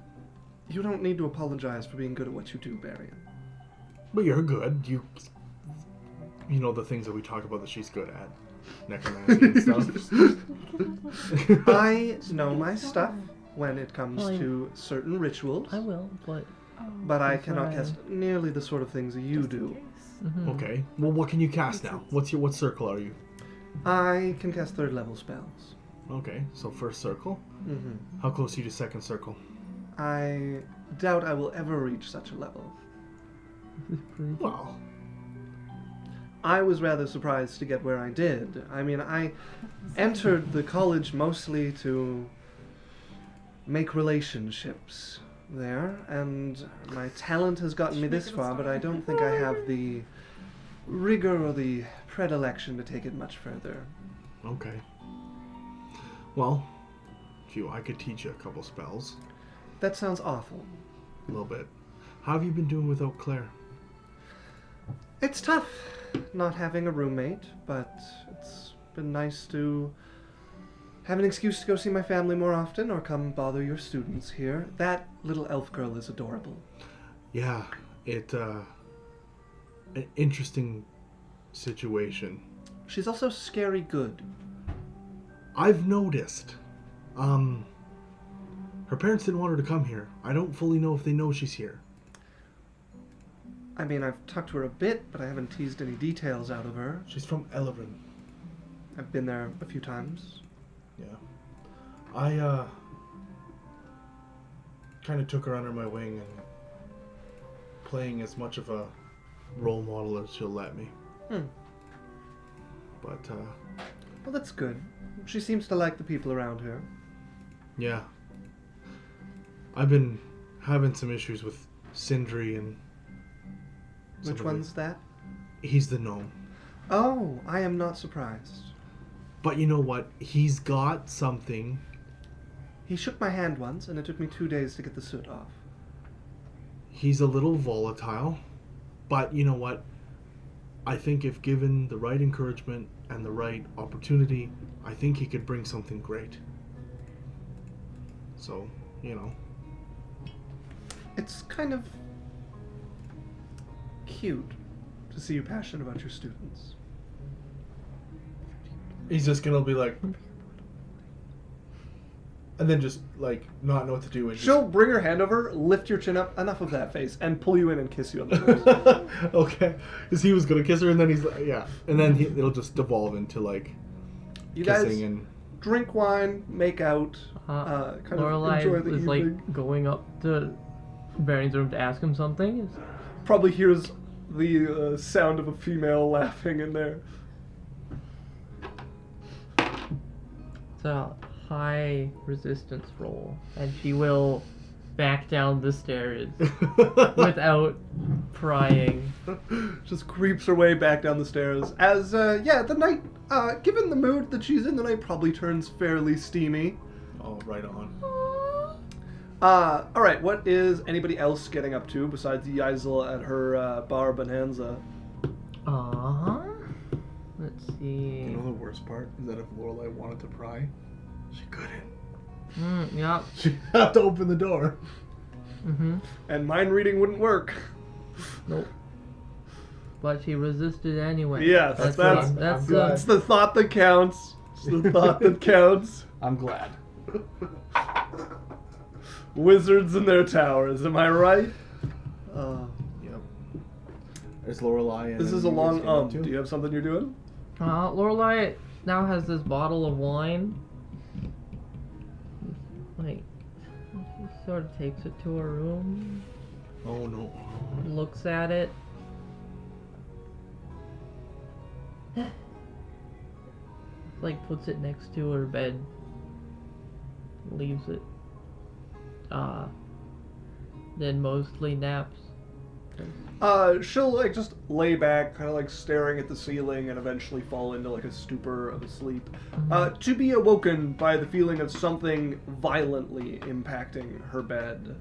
You don't need to apologize for being good at what you do, Berrian. But you're good. You know the things that we talk about that she's good at. Necromancy and stuff. I know my stuff when it comes Well, to certain rituals, I will, but but I That's cannot right. cast nearly the sort of things that you do. Okay. Well, what can you cast now? What circle are you? I can cast third level spells. Okay, so first circle. Mm-hmm. How close are you to second circle? I doubt I will ever reach such a level. Well, I was rather surprised to get where I did. I mean, I entered the college mostly to make relationships there, and my talent has gotten me this far, but I don't think I have the rigor or the predilection to take it much further. okay. Well, I could teach you a couple spells. That sounds awful. A little bit. How have you been doing without Claire? It's tough not having a roommate, but it's been nice to have an excuse to go see my family more often or come bother your students here. That little elf girl is adorable. Yeah, an interesting situation. She's also scary good. I've noticed. Her parents didn't want her to come here. I don't fully know if they know she's here. I mean, I've talked to her a bit, but I haven't teased any details out of her. She's from Alochrin. I've been there a few times. Yeah. I, kind of took her under my wing and playing as much of a role model as she'll let me. But, Well, that's good. She seems to like the people around her. yeah. I've been having some issues with Sindry and... Which one's that? He's the gnome. Oh, I am not surprised. But you know what? He's got something. He shook my hand once, and it took me 2 days to get the soot off. He's a little volatile. But you know what? I think if given the right encouragement and the right opportunity, I think he could bring something great. So, you know. It's kind of cute to see you passionate about your students. He's just gonna be like, and then just like not know what to do. And She'll bring her hand over, lift your chin up, enough of that face, and pull you in and kiss you on the lips. Okay, because he was gonna kiss her, and then he's like, yeah, and then it'll just devolve into like You kissing guys and drink wine, make out, kind of Lorelei enjoy the is evening. like going up to Berrian's room to ask him something. Probably hears the sound of a female laughing in there. It's a high resistance roll, and she will back down the stairs without prying. Just creeps her way back down the stairs. As, the night, given the mood that she's in, the night probably turns fairly steamy. oh, right on. Alright, what is anybody else getting up to besides Yaikzal at her, bar bonanza? Let's see. you know the worst part is that if Lorelei wanted to pry, she couldn't. Yep. She'd have to open the door. And mind reading wouldn't work. Nope. But she resisted anyway. Yes, that's that's the thought that counts. It's the thought that counts. I'm glad. Wizards in their towers, am I right? Yep. There's Lorelei. And This then is a you guys long came up to. Do you have something you're doing? Lorelei now has this bottle of wine. Like, she sort of takes it to her room, Oh no. looks at it. Like, puts it next to her bed. Leaves it. Then mostly naps. She'll like just lay back, kind of like staring at the ceiling, and eventually fall into like a stupor of a sleep. To be awoken by the feeling of something violently impacting her bed.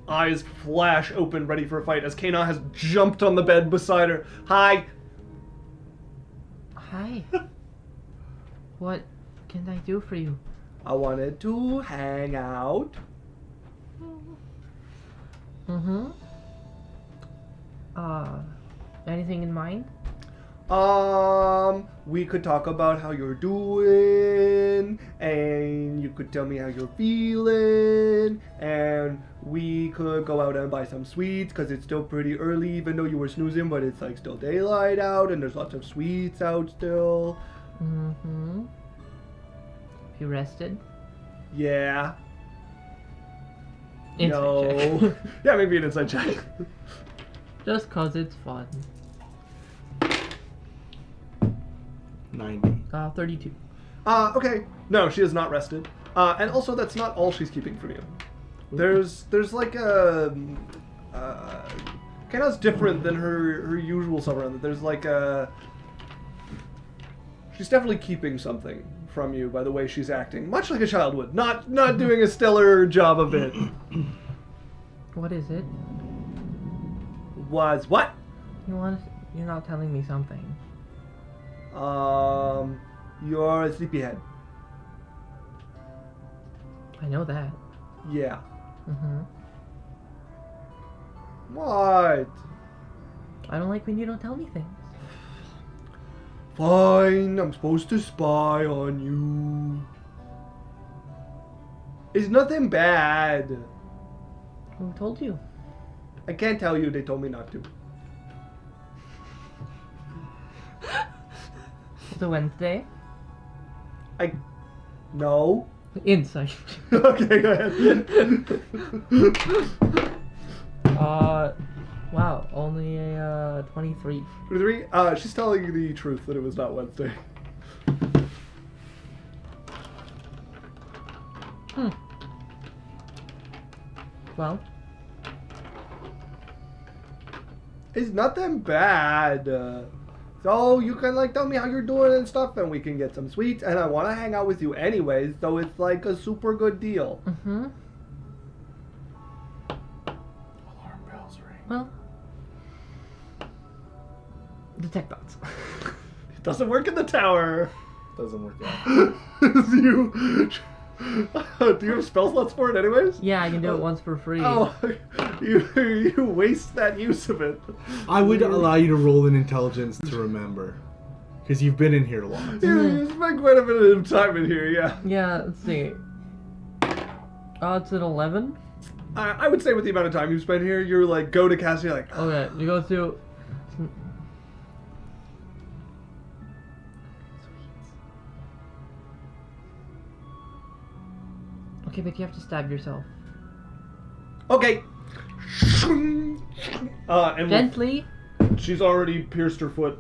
Eyes flash open, ready for a fight, as Kea'Na has jumped on the bed beside her. Hi! Hi. What can I do for you? I wanted to hang out. Anything in mind? We could talk about how you're doing, and you could tell me how you're feeling, and we could go out and buy some sweets, because it's still pretty early, even though you were snoozing, but it's like still daylight out, and there's lots of sweets out still. Mm-hmm. You rested? Yeah. Insight No. check. Yeah, maybe an insight check. Just cause it's fun. 90. 32. Okay. No, she is not rested. And also, that's not all she's keeping from you. There's like a... Kea'Na's different than her usual self around that. There's like a... She's definitely keeping something from you by the way she's acting. Much like a child would. Not doing a stellar job of it. What is it? Was what? You're not telling me something. You're a sleepyhead. I know that. Yeah. Mm-hmm. What? I don't like when you don't tell me things. Fine, I'm supposed to spy on you. It's nothing bad. Who told you? I can't tell you, they told me not to. It's a Wednesday. No. Insight. Okay, go ahead. Wow, only a 23. 23? She's telling you the truth that it was not Wednesday. Well, It's nothing bad. So you can like tell me how you're doing and stuff, and we can get some sweets. And I want to hang out with you anyways, so it's like a super good deal. mm-hmm. Alarm bells ring. Well, detect thoughts. It doesn't work in the tower. Doesn't work out. Do you have spell slots for it anyways? Yeah, I can do it once for free. Oh, you waste that use of it. I would allow you to roll an intelligence to remember. Because you've been in here long. You spent quite a bit of time in here, yeah. Yeah, let's see. It's an 11. I would say with the amount of time you spent here, you're like, go to cast, you're like, Okay, you go through. Okay, but you have to stab yourself. okay. And Gently. she's already pierced her foot.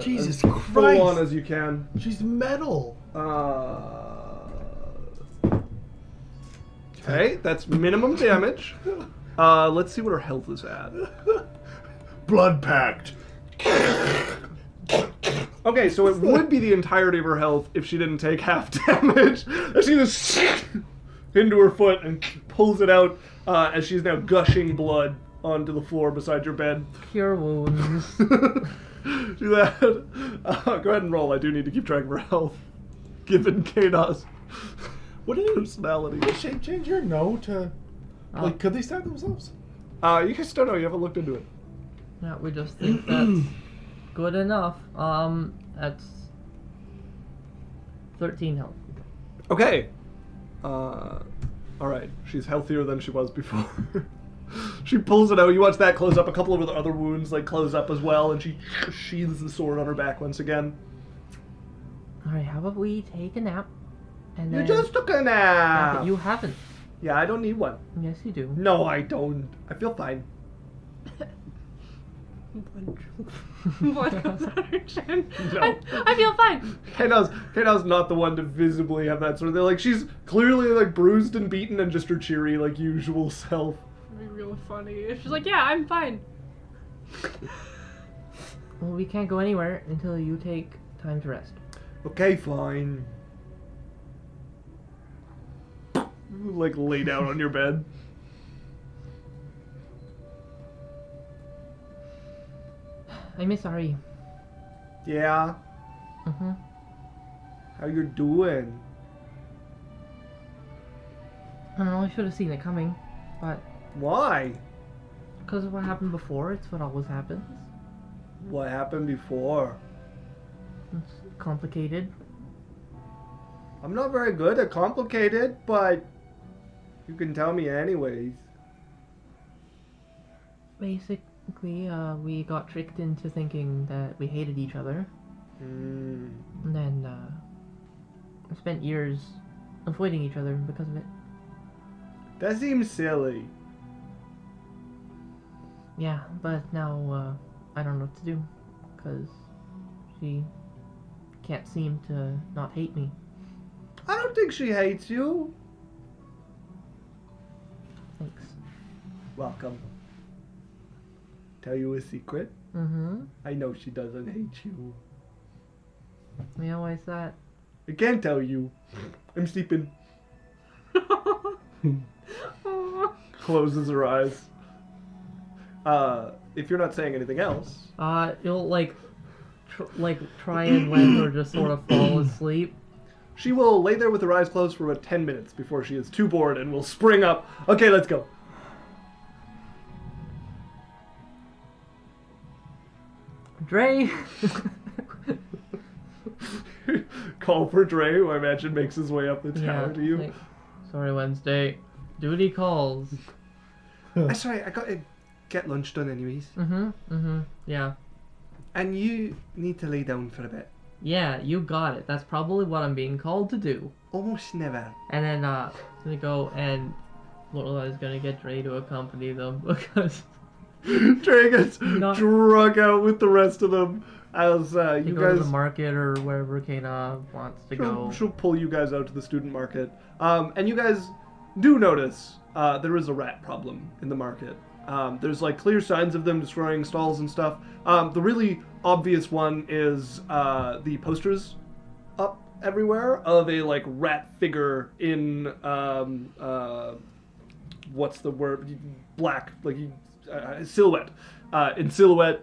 Jesus as Christ. Full on as you can. She's metal. Okay, that's minimum damage. Let's see what her health is at. Blood pact. Okay, so it would be the entirety of her health if she didn't take half damage. She just into her foot and pulls it out as she's now gushing blood onto the floor beside your bed. Cure wounds. Do that. Go ahead and roll. I do need to keep track of her health, given Kea'Na's What did personality. you shape change your no to? Like, could they stab themselves? You guys don't know. You haven't looked into it. Yeah, we just think that's good enough. That's 13 health. Okay. Alright. She's healthier than she was before. She pulls it out. You watch that close up. A couple of her other wounds like close up as well, and she sheathes the sword on her back once again. Alright, how about we take a nap? And You then... just took a Yeah, nap. but you haven't. Yeah, I don't need one. Yes, you do. No, I don't. I feel fine. What comes out her chin? No. I feel fine. Kea'Na's not the one to visibly have that sort of thing. Like, she's clearly, like, bruised and beaten and just her cheery, like, usual self. It'd be real funny. She's like, yeah, I'm fine. Well, we can't go anywhere until you take time to rest. Okay, fine. Like, lay down on your bed. I miss Ari. Yeah? Mm-hmm. How you doing? I don't know, I should have seen it coming. But Why? because of what happened before, it's what always happens. What happened before? It's complicated. I'm not very good at complicated, but you can tell me anyways. Basically, we got tricked into thinking that we hated each other. Mm. And then, I spent years avoiding each other because of it. That seems silly. Yeah, but now, I don't know what to do. Because she can't seem to not hate me. I don't think she hates you. Thanks. Welcome. Tell you a secret? Mm-hmm. I know she doesn't hate you. Yeah, why is that? I can't tell you. I'm sleeping. Closes her eyes. If you're not saying anything else. You'll, try and let her just sort of fall asleep. She will lay there with her eyes closed for about 10 minutes before she is too bored and will spring up. Okay, let's go. Drae! Call for Drae, who I imagine makes his way up the tower to you. Sorry, Wednesday. Duty calls. Sorry, I got to get lunch done anyways. Yeah. And you need to lay down for a bit. Yeah, you got it. That's probably what I'm being called to do. Almost never. And then, gonna go and Lorelei's gonna get Drae to accompany them because Drae gets drug out with the rest of them as you go guys to the market or wherever Kea'Na wants to go. She'll pull you guys out to the student market. And you guys do notice there is a rat problem in the market. There's like clear signs of them destroying stalls and stuff. The really obvious one is the posters up everywhere of a like rat figure in what's the word? Black, like silhouette. In silhouette,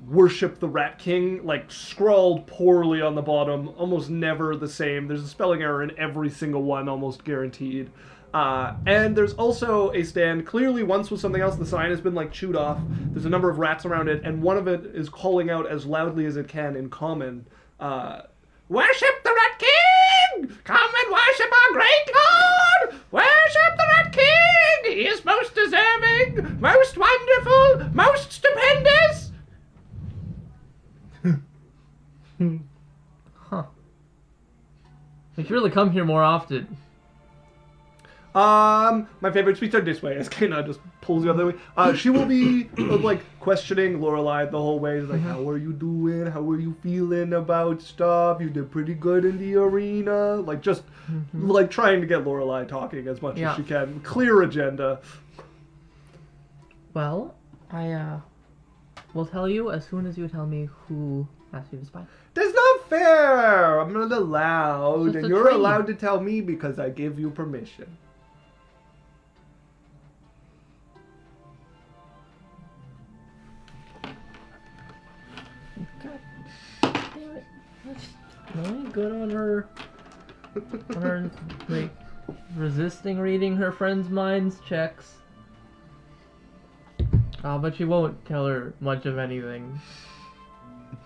worship the Rat King, like scrawled poorly on the bottom, almost never the same. There's a spelling error in every single one, almost guaranteed. And there's also a stand, clearly once was something else, the sign has been like chewed off. There's a number of rats around it, and one of it is calling out as loudly as it can in common, worship the Rat King! Come and worship our great lord! Worship the Rat King! He is most deserving, most wonderful, most stupendous! Huh. We should really come here more often. My favorite sweets are this way, as Kea'Na just pulls the other way. She will be, like, questioning Lorelei the whole way. She's like, how are you doing? How are you feeling about stuff? You did pretty good in the arena. Like, just, like, trying to get Lorelei talking as much as she can. Clear agenda. Well, I, will tell you as soon as you tell me who asked you to spy. That's not fair! I'm not allowed, Just and a you're trade. allowed to tell me because I give you permission. God damn it. That's really good on her. On her, like, resisting reading her friend's minds checks. Oh, but she won't tell her much of anything.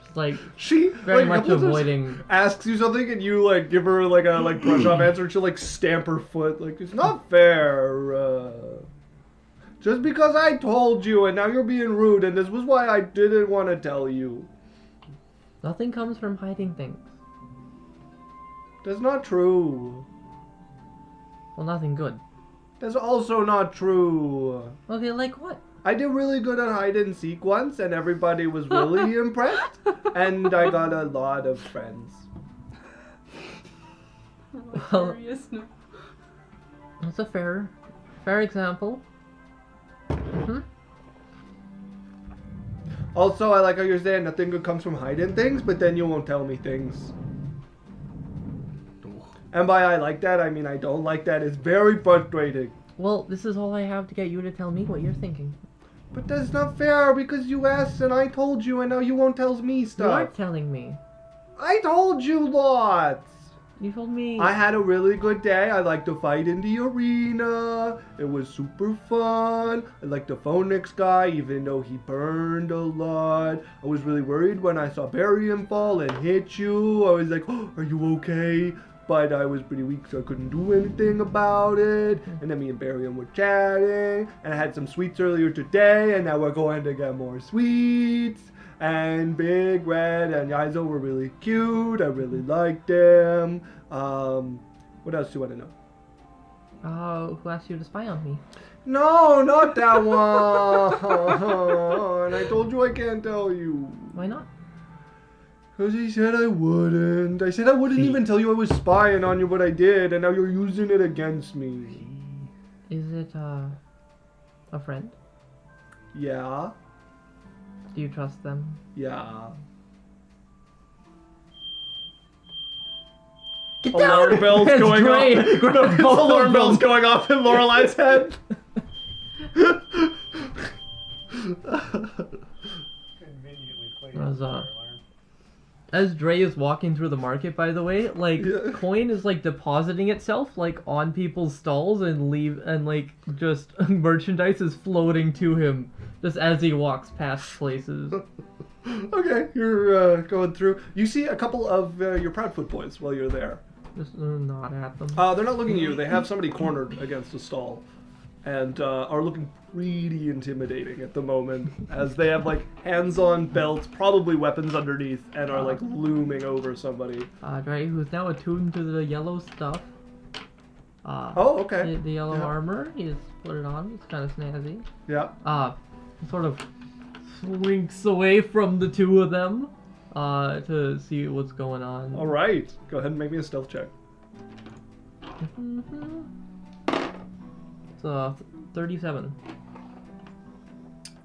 It's like, She very like, much a couple times avoiding. asks you something and you like give her like a like brush off answer and she'll like stamp her foot like it's not fair. Just because I told you and now you're being rude and this was why I didn't want to tell you. Nothing comes from hiding things. That's not true. Well, nothing good. That's also not true. Okay, like what? I did really good at hide and seek once and everybody was really impressed and I got a lot of friends. Well, Curious, no. that's a fair example. Also, I like how you're saying nothing good comes from hiding things, but then you won't tell me things. And by I like that, I mean I don't like that. It's very frustrating. Well, this is all I have to get you to tell me what you're thinking. But that's not fair because you asked and I told you and now you won't tell me You stuff. are telling me. I told you lots. You told me. I had a really good day. I liked to fight in the arena. It was super fun. I liked the Phoenix guy even though he burned a lot. I was really worried when I saw Berrian fall and hit you. I was like, oh, are you okay? But I was pretty weak, so I couldn't do anything about it. And then me and Berrian were chatting. And I had some sweets earlier today, and now we're going to get more sweets. and Big Red and Yaikzal were really cute. I really liked them. What else do you want to know? Who asked you to spy on me? No, not that one. I told you I can't tell you. Why not? Because he said I wouldn't. I said I wouldn't even tell you I was spying on you, but I did, and now you're using it against me. Is it, a friend? Yeah. Do you trust them? Yeah. Get Alarm down! bells It's going Drae. off. Grab No, both alarm of bells them. going off in Lorelei's head. Conveniently played As, fire alarm. As Drae is walking through the market, by the way, like, Yeah. coin is, like, depositing itself, like, on people's stalls and, like, just merchandise is floating to him just as he walks past places. Okay, you're going through. You see a couple of your Proudfoot boys while you're there. Just nod at them. They're not looking at you. They have somebody cornered against a stall, and are looking pretty intimidating at the moment, as they have like hands-on belts, probably weapons underneath, and are like looming over somebody. Drae, who's now attuned to the yellow stuff. Oh, okay. The yellow Yeah. armor, he's put it on. It's kind of snazzy. Yeah. Sort of slinks away from the two of them, to see what's going on. All right. Go ahead and make me a stealth check. It's 37.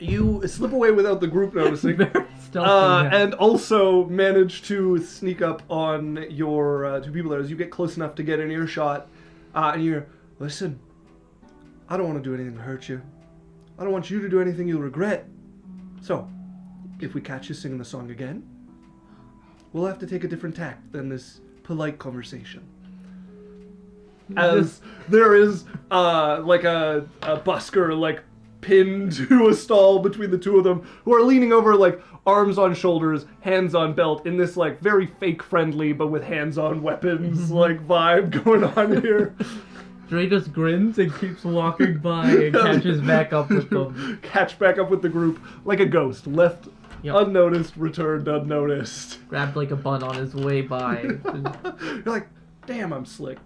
You slip away without the group noticing. Very stealthy. Yeah. And also manage to sneak up on your two people there as you get close enough to get an earshot. And you're, listen, I don't want to do anything to hurt you. I don't want you to do anything you'll regret. So, if we catch you singing the song again, we'll have to take a different tack than this polite conversation. As there is like a busker like pinned to a stall between the two of them, who are leaning over like arms on shoulders, hands on belt, in this like very fake friendly but with hands on weapons like vibe going on here. Drae just grins and keeps walking by and catches back up with them. Catch back up with the group like a ghost, left Yep. unnoticed, returned unnoticed. Grabbed like a bun on his way by. You're like, damn, I'm slick.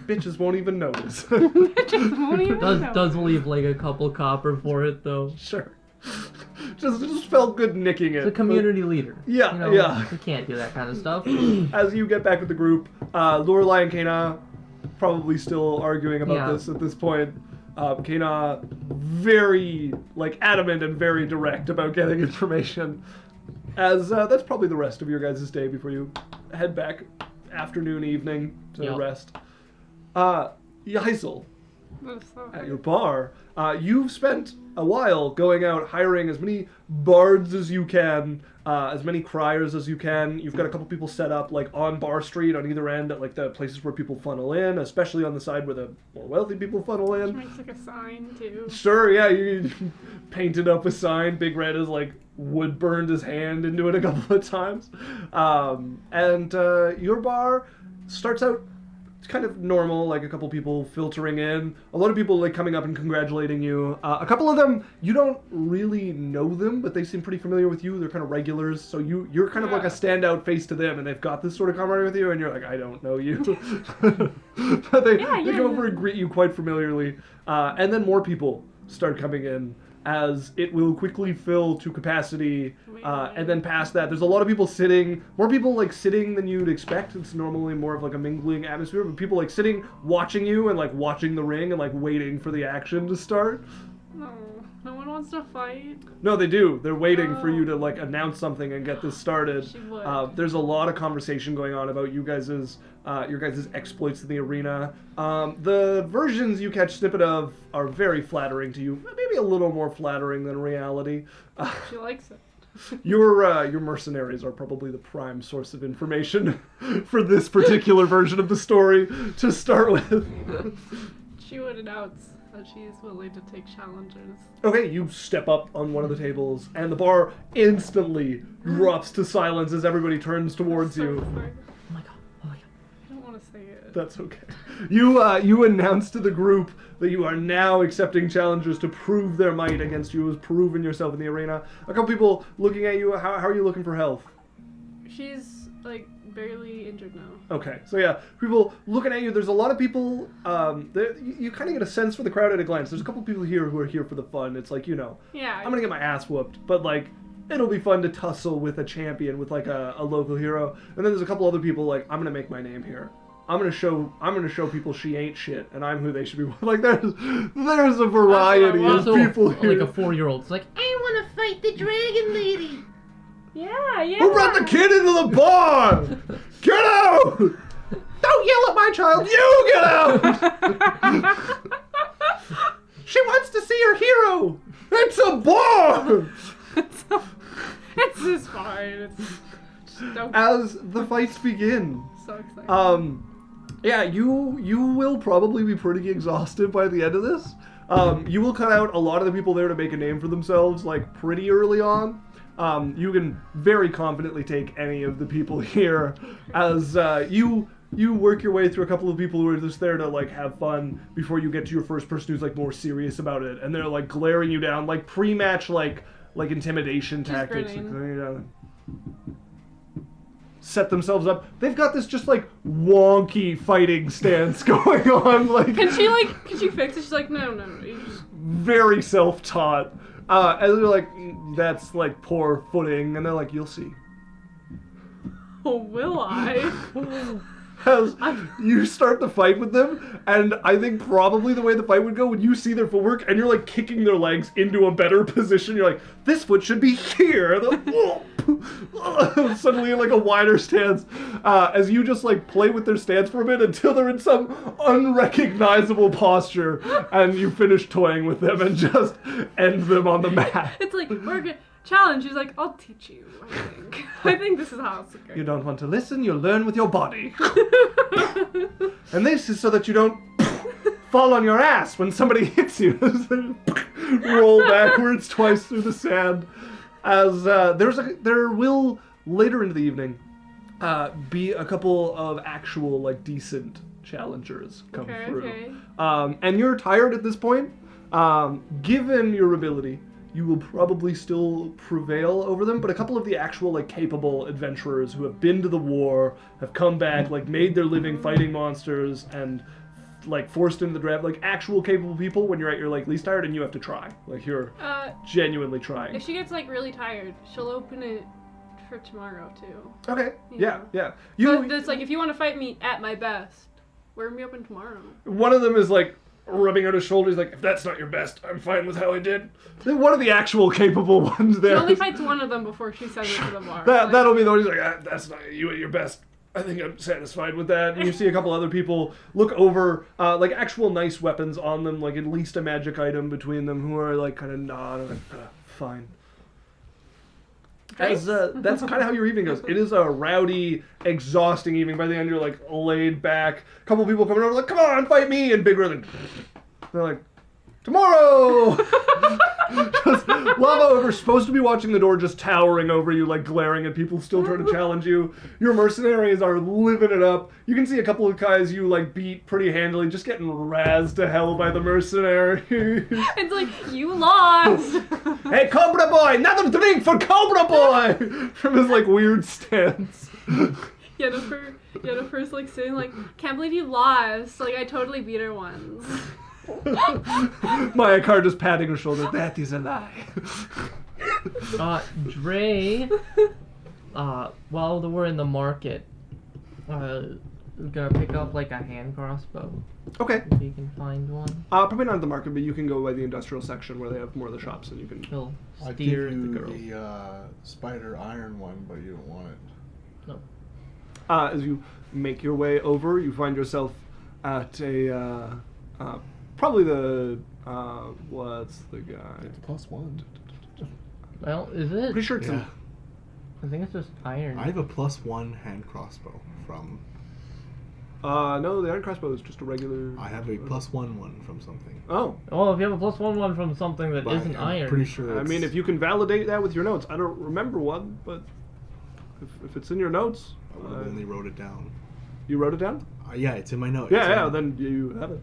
Bitches won't even notice. Just won't even know. does leave like a couple copper for it though. Sure. Just felt good nicking it. He's a community leader. Yeah, you know, yeah. He can't do that kind of stuff. As you get back with the group, Lorelei and Kea'Na probably still arguing about Yeah. this at this point. Kea'Na very like adamant and very direct about getting information. As that's probably the rest of your guys' day before you head back afternoon, evening to Yep. rest. Yaikzal, That's so at your bar, you've spent a while going out hiring as many bards as you can, as many criers as you can. You've got a couple people set up like on Bar Street on either end at like the places where people funnel in, especially on the side where the more wealthy people funnel Which in. makes like a sign too. Sure, yeah, you painted up a sign. Big Red has like wood burned his hand into it a couple of times. And your bar starts out kind of normal, like a couple people filtering in, a lot of people like coming up and congratulating you. A couple of them, you don't really know them, but they seem pretty familiar with you. They're kind of regulars, so you're kind of like a standout face to them, and they've got this sort of camaraderie with you, and you're like, I don't know you. But they come over and greet you quite familiarly. And then more people start coming in, as it will quickly fill to capacity, and then past that, there's a lot of people sitting, more people like sitting than you'd expect. It's normally more of like a mingling atmosphere, but people like sitting, watching you, and like watching the ring, and like waiting for the action to start. No one wants to fight. No, they do. They're waiting for you to like announce something and get this started. She would. There's a lot of conversation going on about you guys' your guys' exploits in the arena. The versions you catch snippet of are very flattering to you. Maybe a little more flattering than reality. She likes it. Your mercenaries are probably the prime source of information for this particular version of the story to start with. She would announce that she is willing to take challengers. Okay, you step up on one of the tables, and the bar instantly drops to silence as everybody turns towards So you. excited. Oh my god. I don't want to say it. That's okay. You announce to the group that you are now accepting challengers to prove their might against you as proven yourself in the arena. A couple people looking at you. How are you looking for health? She's like barely injured now. Okay, so yeah, people looking at you. There's a lot of people. You kind of get a sense for the crowd at a glance. There's a couple people here who are here for the fun. It's like, Yeah. I'm gonna get my ass whooped, but like, it'll be fun to tussle with a champion, with like a local hero. And then there's a couple other people like, I'm gonna make my name here. I'm gonna show people she ain't shit, and I'm who they should be. Like there's a variety of Also, people here. like a 4-year-old. It's like, I want to fight the dragon lady. Yeah. Who brought the kid into the bar? Get out! Don't yell at my child. You get out! She wants to see her hero. It's a bar. It's just fine. It's just don't. As the fights begin, So exciting. yeah, you will probably be pretty exhausted by the end of this. You will cut out a lot of the people there to make a name for themselves, like pretty early on. You can very confidently take any of the people here, as you work your way through a couple of people who are just there to like have fun before you get to your first person who's like more serious about it, and they're like glaring you down, like pre-match like intimidation tactics. Like, set themselves up. They've got this just like wonky fighting stance going on. Like, Can she fix it? She's like, no. You just... very self-taught. And they're like, that's like poor footing, and they're like, you'll see. Oh, will I? As you start the fight with them, and I think probably the way the fight would go when you see their footwork and you're like kicking their legs into a better position, you're like, this foot should be here. And they're like, suddenly in like a wider stance, as you just like play with their stance for a bit until they're in some unrecognizable posture, and you finish toying with them and just end them on the mat. It's like, we're good. Challenge. She's like, I'll teach you, I think. I think this is how it's going. You don't want to listen, you'll learn with your body. And this is so that you don't fall on your ass when somebody hits you. Roll backwards twice through the sand. As there will, later into the evening, be a couple of actual, like, decent challengers come through. Okay. And you're tired at this point. Given your ability, you will probably still prevail over them, but a couple of the actual, like, capable adventurers who have been to the war, have come back, like, made their living fighting monsters, and, like, forced into the draft, like, actual capable people when you're at your, like, least tired and you have to try. Like, you're genuinely trying. If she gets, like, really tired, she'll open it for tomorrow, too. Okay, Yeah. yeah. So it's like, if you want to fight me at my best, we're gonna be open tomorrow. One of them is, like, rubbing out his shoulders, like, if that's not your best, I'm fine with how I did. Then one of the actual capable ones there. She only fights one of them before she sends it to the bar. That'll be the one who's like, that's not you at your best. I think I'm satisfied with that. And you see a couple other people look over, like, actual nice weapons on them, like, at least a magic item between them, who are, like, kind of nod, like, fine. As that's kind of how your evening goes. It is a rowdy, exhausting evening. By the end, you're like laid back. A couple people coming over, like, "Come on, fight me!" And big brother, they're like, "Tomorrow." Just Lava Ogre's supposed to be watching the door, just towering over you, like glaring at people still trying to challenge you. Your mercenaries are living it up. You can see a couple of guys you like beat pretty handily, just getting razzed to hell by the mercenaries. It's like, you lost. Hey, Cobra Boy, another drink for Cobra Boy! From his, like, weird stance. Yennefer's, like, sitting, like, can't believe you lost. Like, I totally beat her once. Mayakar just patting her shoulder. That is a lie. Drae, while we're in the market, we're gonna pick up, like, a hand crossbow. Okay. If you can find one. Probably not at the market, but you can go by the industrial section where they have more of the shops, and you can... He'll I give steer you the girl. the spider iron one, but you don't want it. No. As you make your way over, you find yourself at a, probably the, what's the guy? It's +1. Well, is it? Pretty sure it's Yeah. I think it's just iron. I have a +1 hand crossbow from. no, the iron crossbow is just a regular... I have a +1 one from something. Oh. Oh, if you have a +1 from something that But isn't I'm iron. pretty sure. I mean, if you can validate that with your notes. I don't remember one, but if it's in your notes... I would have only wrote it down. You wrote it down? Yeah, it's in my notes. Yeah, then you have it.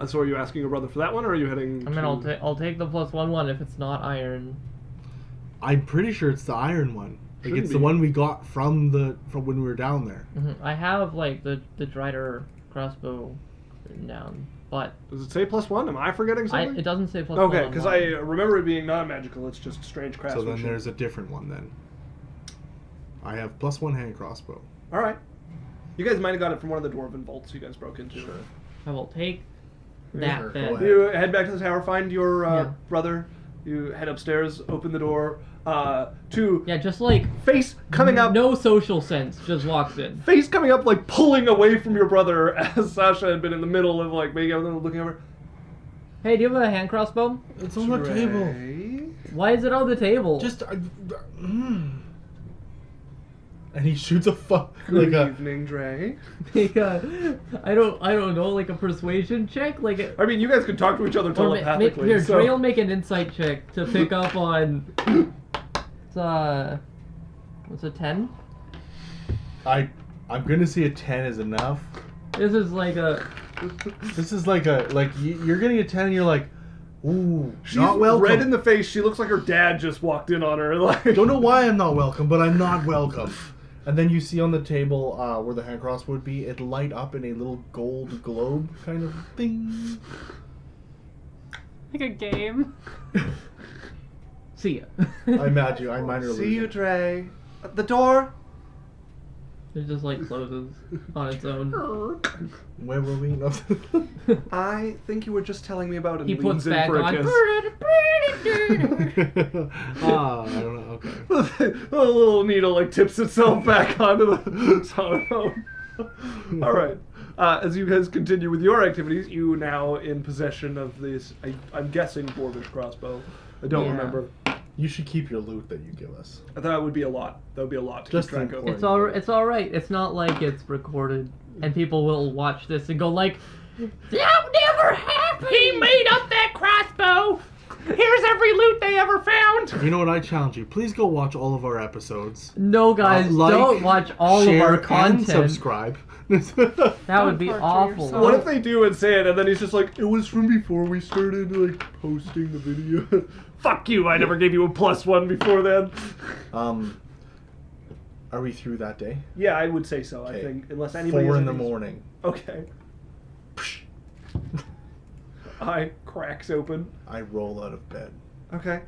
So are you asking your brother for that one, or are you heading? I mean, I'll take the +1 if it's not iron. I'm pretty sure it's the iron one. Like Shouldn't it's the be. one we got from when we were down there. I have like the Drae crossbow written down, but Does it say +1? Am I forgetting something? it doesn't say +1. Okay, on because mine. I remember it being non-magical. It's just strange So craftsmanship. then there's a different one then. I have +1 hand crossbow. All right. You guys might have got it from one of the dwarven vaults you guys broke into. Sure. I will take Sure, that go then. ahead. You head back to the tower, find your Yeah. brother. You head upstairs, open the door. To Yeah, just like face coming up. no social sense, just walks in. Face coming up, like pulling away from your brother as Sasha had been in the middle of like making everything, looking over. Hey, do you have a hand crossbow? It's on the table. Drae? Why is it on the table? Just. And he shoots a Good like a. evening, Drae. Like I don't know, like a persuasion check, like a, I mean, you guys could talk to each other or telepathically. here, so. Drae will make an insight check to pick up on. What's a 10? I'm gonna say a 10 is enough. This is like a. This is like you're getting a 10 and you're like, ooh, She's not welcome. red in the face. She looks like her dad just walked in on her. Like, Don't know why I'm not welcome, but I'm not welcome. And then you see on the table where the hand cross would be, it light up in a little gold globe kind of thing. Like a game. See ya. I imagine I minor see you, illusion. Drae. The door. It just like closes on its own. Where were we? No. I think you were just telling me about it. He and puts leans in back for a on. kiss. I don't know. Okay. The little needle like tips itself back onto the telephone. All right. As you guys continue with your activities, you now in possession of this. I'm guessing dwarvish crossbow. I don't Yeah. remember. You should keep your loot that you give us. I thought it would be a lot. That would be a lot to Just keep track of. important. It's all right. It's not like it's recorded and people will watch this and go like, "That never happened. He made up that crossbow. Here's every loot they ever found." You know what? I challenge you. Please go watch all of our episodes. No, guys, Like, don't watch all of share, our and content. subscribe. That would be torture awful. yourself. What if they do and say it, and then he's just like, "It was from before we started like posting the video." Fuck you! I never gave you a +1 before then. Are we through that day? Yeah, I would say so. I Okay. think unless anybody 4 has in the any- morning. Okay. Eye cracks open. I roll out of bed. Okay.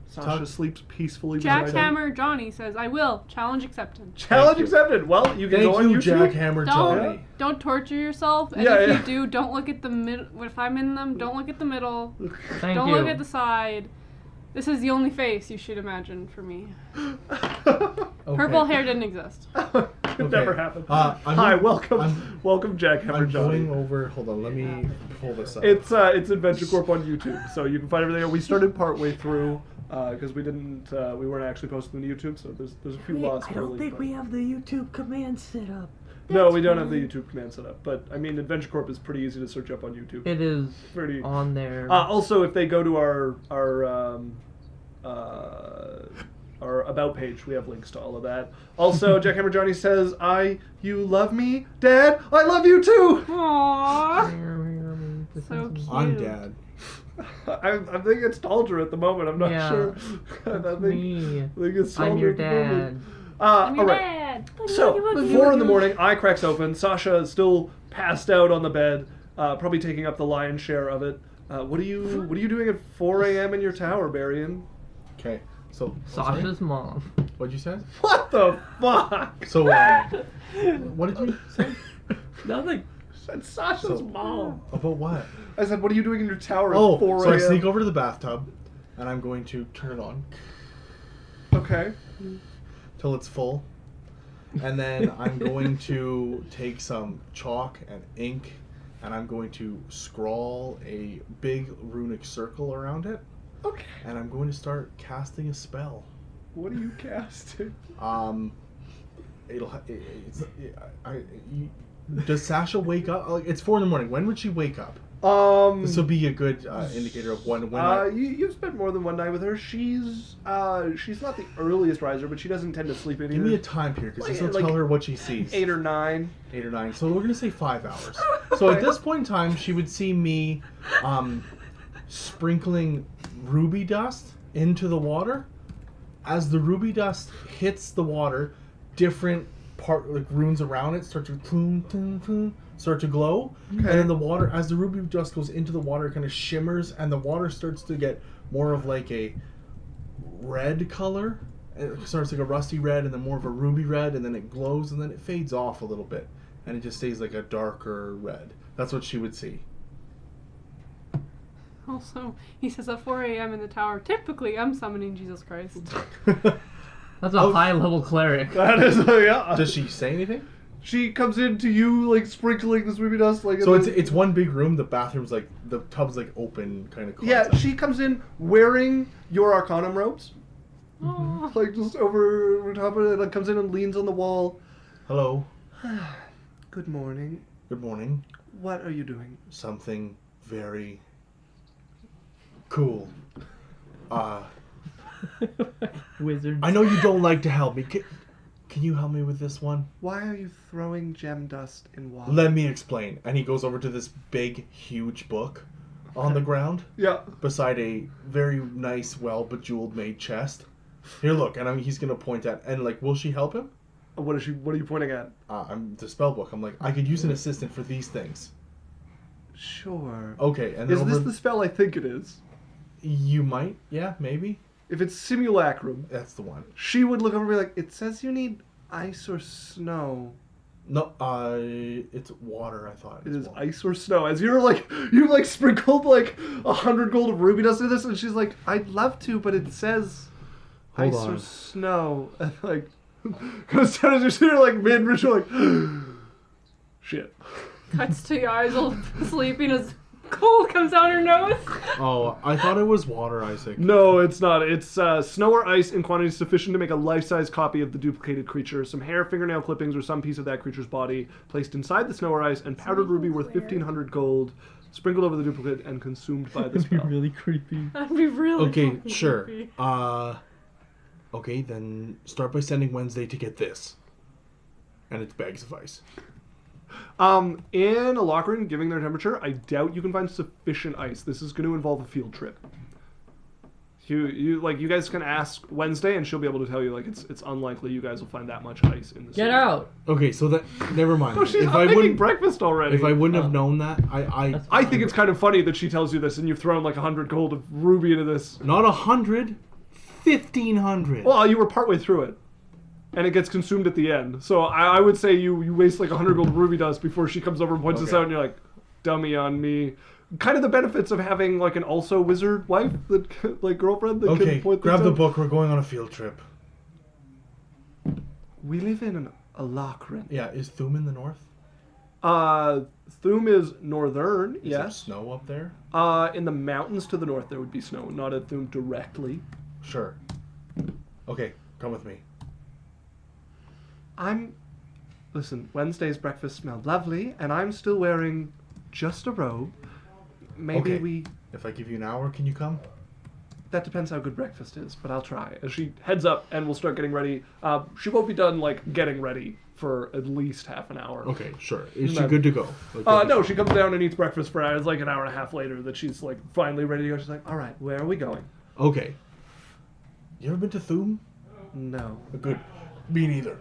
Sasha Talk- sleeps peacefully. beside him. Jackhammer Johnny says, "I will. Challenge accepted." Challenge Thank you. accepted. Well, you can Thank go on you, YouTube. Jackhammer Don't Johnny. don't torture yourself. And Yeah, if yeah. you do, don't look at the middle. If I'm in them, don't look at the middle. Thank Don't you. look at the side. This is the only face you should imagine for me. Okay. Purple hair didn't exist. Could never happen. I'm Hi, going- welcome, welcome, Jackhammer I'm Johnny. going over. Hold on, let me pull this up. It's Adventure Corp on YouTube, so you can find everything. We started partway through because we weren't actually posting to YouTube, so there's a few lost. I don't early, think but- we have the YouTube command set up. No, we don't have the YouTube command set up, but I mean, Adventure Corp is pretty easy to search up on YouTube. It is Pretty. on there. Also, if they go to our about page, we have links to all of that. Also, Jackhammer Johnny says, "You love me, Dad? I love you too." Aww. So cute. I'm Dad. I think it's Talger at the moment. I'm not Yeah. sure. I think Me. it's I'm your Talger at the moment. dad. I'm your all right. dad. So, 4 in the morning, eye cracks open. Sasha is still passed out on the bed, probably taking up the lion's share of it. What are you doing at 4 a.m. in your tower, Berrian? Okay, so Sasha's mom. What'd you say? What the fuck? So, what did you say? Nothing. Said Sasha's So- mom. About what? I said, what are you doing in your tower at Oh, 4 so I a.m.? sneak over to the bathtub, and I'm going to turn it on Okay. till it's full, and then I'm going to take some chalk and ink, and I'm going to scrawl a big runic circle around it, Okay. and I'm going to start casting a spell. What are you casting? Does Sasha wake up? Like, it's 4 a.m. When would she wake up? This will be a good indicator of when. You've spent more than one night with her. She's not the earliest riser, but she doesn't tend to sleep in. Give me a time period, because this will tell her what she sees. 8 or 9. 8 or 9. So we're gonna say 5 hours. So at this point in time, she would see me sprinkling ruby dust into the water. As the ruby dust hits the water, different runes around it start to start to glow, and then the water, as the ruby dust goes into the water, it kind of shimmers, and the water starts to get more of like a red color. It starts like a rusty red, and then more of a ruby red, and then it glows, and then it fades off a little bit, and it just stays like a darker red. That's what she would see. Also, he says at 4 a.m. in the tower, typically I'm summoning Jesus Christ. That's a high-level cleric. That is, yeah. Does she say anything? She comes in to you, like, sprinkling this ruby dust. Like, so it's one big room, the bathroom's like, the tub's like open kind of closet. Yeah, she comes in wearing your Arcanum robes. Oh. Like, just over top of it, like, comes in and leans on the wall. Hello. Good morning. Good morning. What are you doing? Something very cool. Wizard. I know you don't like to help me. Can you help me with this one? Why are you throwing gem dust in water? Let me explain. And he goes over to this big, huge book on the ground. Yeah. Beside a very nice, well-bejeweled made chest. Here, look. And he's going to point at... And, like, will she help him? What are you pointing at? I'm the spell book. I'm like, I could use an assistant for these things. Sure. Okay. And then is this the spell I think it is? You might. Yeah, maybe. If it's simulacrum, That's the one. she would look over and be like, it says you need ice or snow. No, it's water, I thought. It is water. ice or snow. As you're like, you like sprinkled like 100 gold of ruby dust in this, and she's like, I'd love to, but it says Hold ice on. or snow. And like, goes down as you're like mid-ritual, like, shit. Cuts to Yaikzal sleeping as cold comes out her nose. Oh, I thought it was water, Isaac. No, it's not. It's snow or ice in quantity sufficient to make a life-size copy of the duplicated creature. Some hair, fingernail clippings, or some piece of that creature's body placed inside the snow or ice, and powdered ruby worth 1,500 gold, sprinkled over the duplicate and consumed by the That'd be spell. really creepy. That'd be really Okay, fucking sure. creepy. Okay, then start by sending Wednesday to get this. And it's bags of ice. In Alochrin, giving their temperature, I doubt you can find sufficient ice. This is going to involve a field trip. You guys can ask Wednesday, and she'll be able to tell you. Like, it's unlikely you guys will find that much ice in the city. Get out! Okay, so that never mind. No, she's not making breakfast already. If I wouldn't have known that, I think it's kind of funny that she tells you this, and you've thrown like 100 gold of ruby into this. not 100, 1,500. Well, you were partway through it, and it gets consumed at the end. So I would say you waste like 100 gold of ruby dust before she comes over and points this Okay. out, and you're like, dummy on me. Kind of the benefits of having like an also wizard wife, that like girlfriend that Okay, can point grab this the out. book. We're going on a field trip. We live in Alochrin. Yeah, is Thume in the north? Thume is northern, Is there yes. snow up there? In the mountains to the north there would be snow, not at Thume directly. Sure. Okay, come with me. Listen, Wednesday's breakfast smelled lovely, and I'm still wearing just a robe. Maybe Okay. If I give you an hour, can you come? That depends how good breakfast is, but I'll try. As she heads up and will start getting ready, she won't be done, like, getting ready for at least half an hour. Okay, sure. Is she No. good to go? Like, No, she comes down and eats breakfast for it's like an hour and a half later that she's, like, finally ready to go. She's like, all right, where are we going? Okay. You ever been to Thume? No. Good. Me neither.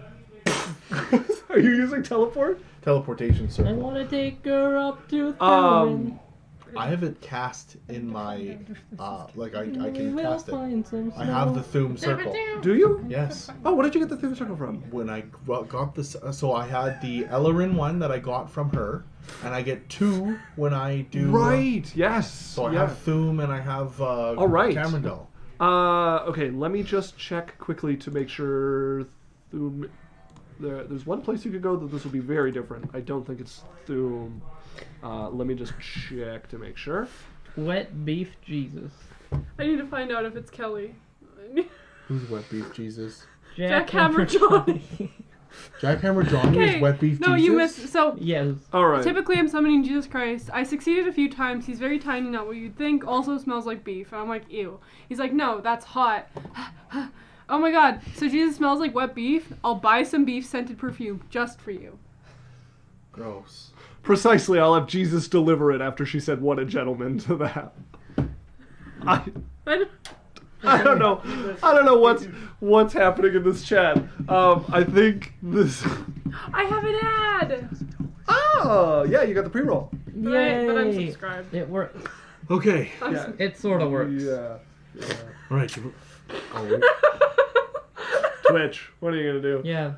Are you using teleport? Teleportation I circle. want to take her up to Thume. I have it cast in my, like I can We'll cast it. find some I have the Thume circle. Do you? Yes. Oh, where did you get the Thume circle from? When I got this, so I had the Alochrin one that I got from her, and I get 2 when I do. Right, yes. So I yeah. have Thume and I have All right. Camerandel. Okay, let me just check quickly to make sure Thume... There's one place you could go that this will be very different. I don't think it's Thume. Let me just check to make sure. Wet beef Jesus. I need to find out if it's Kelly. Who's wet beef Jesus? Jack Hammer Johnny. Jackhammer Johnny Okay. is wet beef No, Jesus? you missed. So Yes. All right. typically I'm summoning Jesus Christ. I succeeded a few times. He's very tiny, not what you'd think. Also smells like beef. And I'm like, ew. He's like, no, that's hot. Oh my god. So Jesus smells like wet beef. I'll buy some beef scented perfume just for you. Gross. Precisely, I'll have Jesus deliver it after she said, "What a gentleman" to that. I don't know. I don't know what's happening in this chat. I think this. I have an ad. Oh, yeah, you got the pre-roll. But I'm Yay. subscribed. It works. Okay. Yeah. It sort of works. Yeah. All right. Twitch, what are you gonna do? Yeah.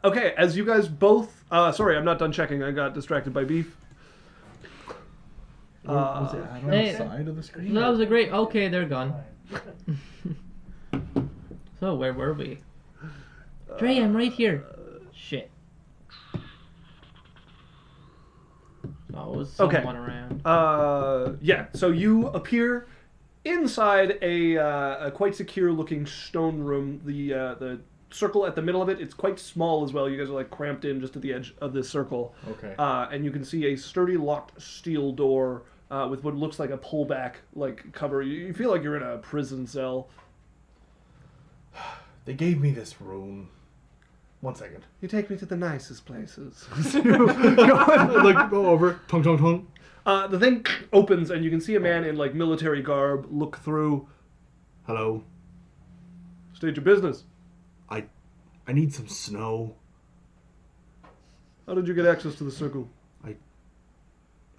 Okay, as you guys both. Sorry, I'm not done checking. I got distracted by beef. Was it on Hey, the side of the screen? That was a great. Okay, they're gone. So where were we? Drae, I'm right here. Shit. Oh, it was Okay. someone around. Yeah. So you appear inside a quite secure-looking stone room. The circle at the middle of it. It's quite small as well. You guys are like cramped in just at the edge of this circle. Okay. And you can see a sturdy locked steel door with what looks like a pullback like cover. You feel like you're in a prison cell. They gave me this room. 1 second. You take me to the nicest places. Like, go over. Tongue, tongue, tongue. The thing opens and you can see a man in like military garb look through. Hello. State your business. I need some snow. How did you get access to the circle?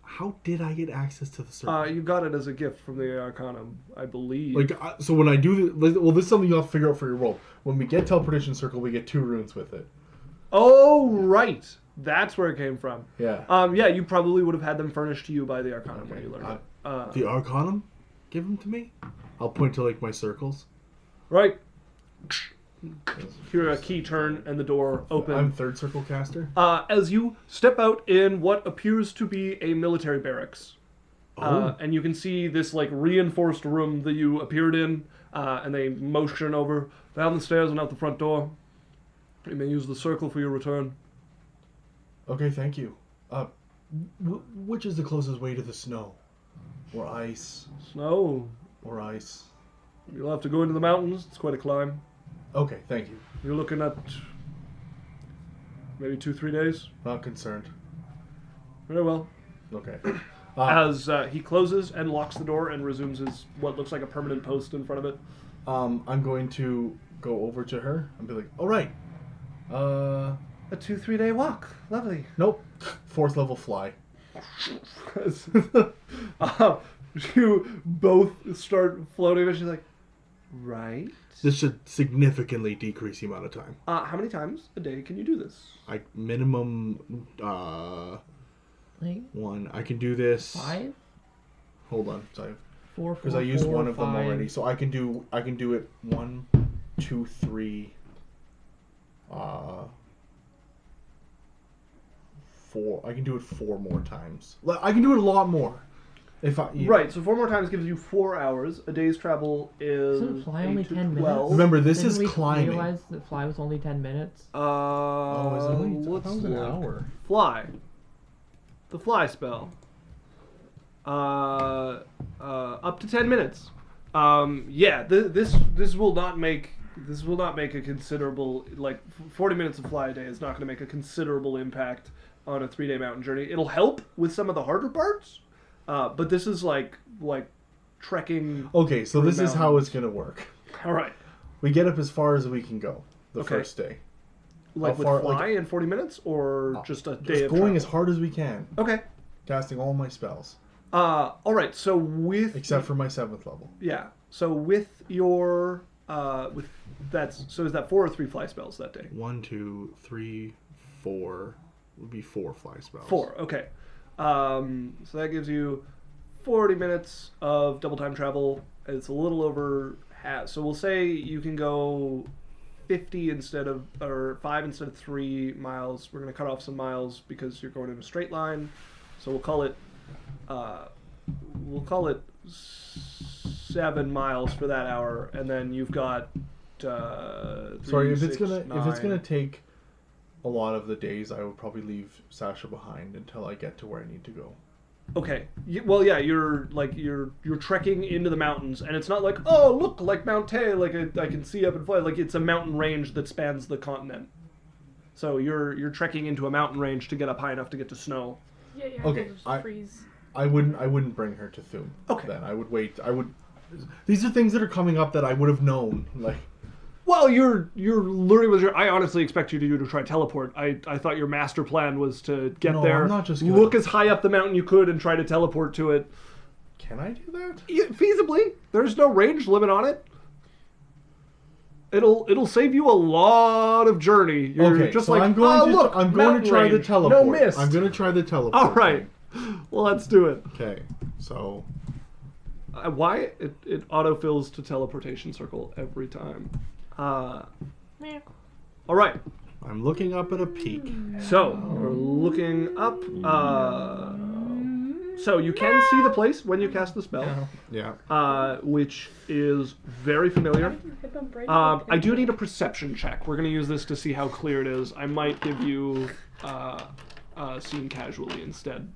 How did I get access to the circle? You got it as a gift from the Arcanum, I believe. Like, so when I do the... Well, this is something you'll have to figure out for your role. When we get Teleportation Circle, we get 2 runes with it. Oh, right. That's where it came from. Yeah. Yeah, you probably would have had them furnished to you by the Arcanum when you learned it. The Arcanum? Give them to me? I'll point to, like, my circles. Right. Hear a key turn and the door open. I'm 3rd circle caster. As you step out in what appears to be a military barracks. And you can see this like reinforced room that you appeared in, and they motion over down the stairs and out the front door. You may use the circle for your return. Okay, thank you. Which is the closest way to the snow? Or ice? Snow. Or ice? You'll have to go into the mountains. It's quite a climb. Okay, thank you. You're looking at maybe 2-3 days. Not concerned. Very well. Okay. As he closes and locks the door and resumes his what looks like a permanent post in front of it. I'm going to go over to her and be like, all right. A 2-3 day walk. Lovely. Nope. 4th level fly. You both start floating and she's like, right. This should significantly decrease the amount of time. How many times a day can you do this? Minimum Like 1. I can do this. 5, Hold on, sorry. 4, Because I used 4, one of them 5. already. So I can do it 1, 2, 3 4. I can do it 4 more times. I can do it a lot more. If I Right, so 4 more times gives you 4 hours. A day's travel is Isn't fly only 8 to 10 12. minutes? Remember, this Didn't is we climbing. realize that fly was only 10 minutes? Oh, is it only? Let's That was an look. hour. Fly. The fly spell. Up to 10 minutes. Yeah, this will not make a considerable 40 minutes of fly a day is not going to make a considerable impact on a 3-day mountain journey. It'll help with some of the harder parts, but this is like trekking. Okay, so through this is how it's gonna work. All right, We get up as far as we can go the Okay. first day. like How with far- fly in 40 minutes or just a day Just of going travel? as hard as we can, Okay. casting all my spells All right. So with except for my 7th level. yeah. So with your is that 4 or 3 fly spells that day? 1, 2, 3, 4 would be 4 fly spells. 4. Okay. So that gives you 40 minutes of double time travel. It's a little over half. So we'll say you can go 50 or 5 instead of 3 miles. We're going to cut off some miles because you're going in a straight line. So we'll call it 7 miles for that hour, and then you've got 3, Sorry, if 6, it's gonna 9. take a lot of the days I would probably leave Sasha behind until I get to where I need to go. Okay. Well, yeah, you're trekking into the mountains, and it's not like, oh, look, like Mount Tay, like I can see up and fly. Like, it's a mountain range that spans the continent. So you're trekking into a mountain range to get up high enough to get to snow. Yeah, Okay, freeze. I wouldn't bring her to Thume. Okay. Then I would wait. These are things that are coming up that I would have known. Like, Well, you're learning with I honestly expect you to try teleport. I thought your master plan was to get No, there, I'm not just gonna- look as high up the mountain you could, and try to teleport to it. can I do that? Yeah, feasibly. There's no range limit on it. It'll save you a lot of journey. You're Okay, just so like, I'm going to mountain try the range. teleport. No mist. I'm going to try the teleport. All right. Well, let's do it. Okay, so Why it autofills to teleportation circle every time. All right. I'm looking up at a peak. So we're looking up. So you can see the place when you cast the spell, Yeah. which is very familiar. I do need a perception check. We're going to use this to see how clear it is. I might give you seen casually instead.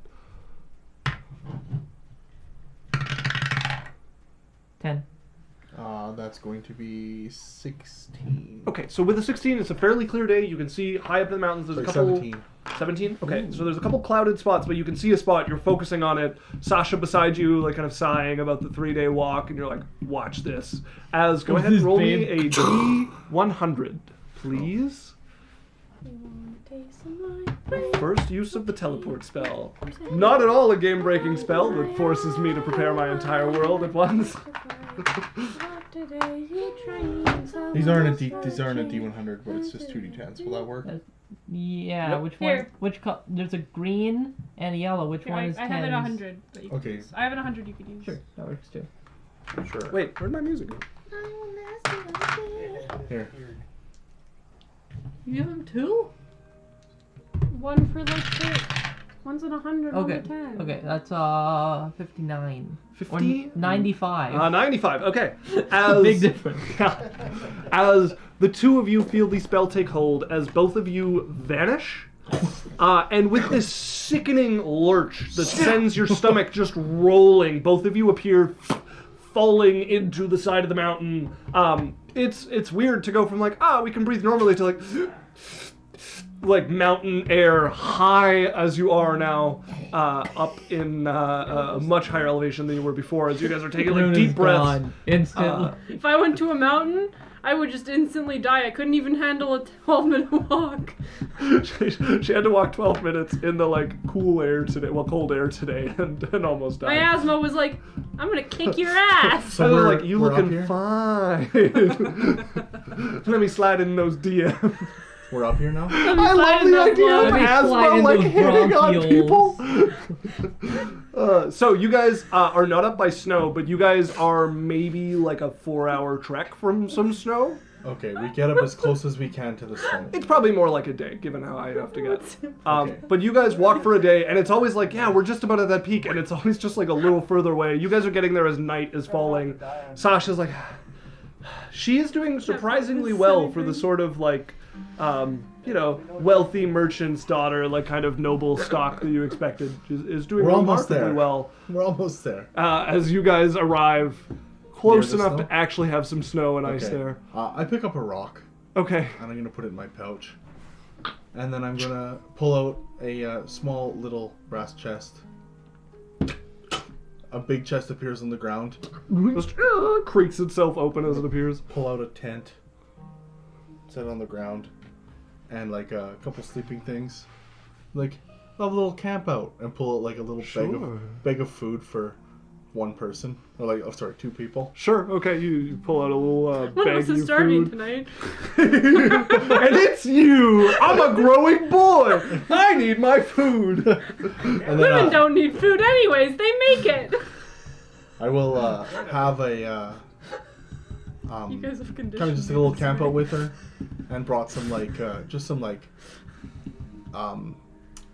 10. That's going to be 16. Okay, so with a 16, it's a fairly clear day. You can see high up in the mountains. There's a couple. 17. 17? Okay, so there's a couple clouded spots, but you can see a spot. You're focusing on it. Sasha beside you, like kind of sighing about the 3-day walk, and you're like, watch this. Go ahead and roll me a D100, please. First use of the teleport spell. Not at all a game-breaking spell that forces me to prepare my entire world at once. These aren't a D100, but it's just 2D10s. Will that work? Yeah, Yep. which Here. one? There's a green and a yellow. Which one is 10s? I have it 100. That you can Okay. use. I have it 100 you could use. Sure, that works too. Sure. Wait, where'd my music go? Here. You have them too? One for like 2. One's at 100, Okay. one's at 10. Okay, that's 59. 50? Or 95. 95, okay. Big difference. As the two of you feel the spell take hold, as both of you vanish, and with this sickening lurch that sends your stomach just rolling, both of you appear falling into the side of the mountain. It's weird to go from like, we can breathe normally to like mountain air high as you are now, up in a much higher elevation than you were before, as you guys are taking like Rune deep is breaths. gone instantly. If I went to a mountain, I would just instantly die. I couldn't even handle a 12-minute walk. She had to walk 12 minutes in the like cool air today, cold air today, and almost died. My asthma was like, I'm gonna kick your ass. I was like, you we're up looking here? fine. Let me slide in those DMs. We're up here now? I love the idea of Let me slide asthma in like those hitting on bronchioles. people. So you guys are not up by snow, but you guys are maybe like a 4-hour trek from some snow. Okay, we get up as close as we can to the snow. It's probably more like a day, given how high you have to get. Okay. But you guys walk for a day, and it's always like, yeah, we're just about at that peak, and it's always just like a little further away. You guys are getting there as night is falling. Sasha's like, she is doing surprisingly well for the sort of like, wealthy merchant's daughter, like kind of noble stock that you expected. Is doing We're almost remarkably there. well. We're almost there. As you guys arrive close Near the enough snow? to actually have some snow and ice Okay. there. I pick up a rock, Okay. and I'm going to put it in my pouch. And then I'm going to pull out a small little brass chest. A big chest appears on the ground. Just creaks itself open as it appears. Pull out a tent. Set it on the ground. And like a couple sleeping things. Like a little camp out. And pull out like a little bag of food for one person. Or like, 2 people. Sure, okay, you pull out a little One of bag us of is starving food. tonight. And it's you! I'm a growing boy! I need my food! And then Women don't need food anyways. They make it. I will have a You guys have conditions. kind of just a little camp out with her, and brought some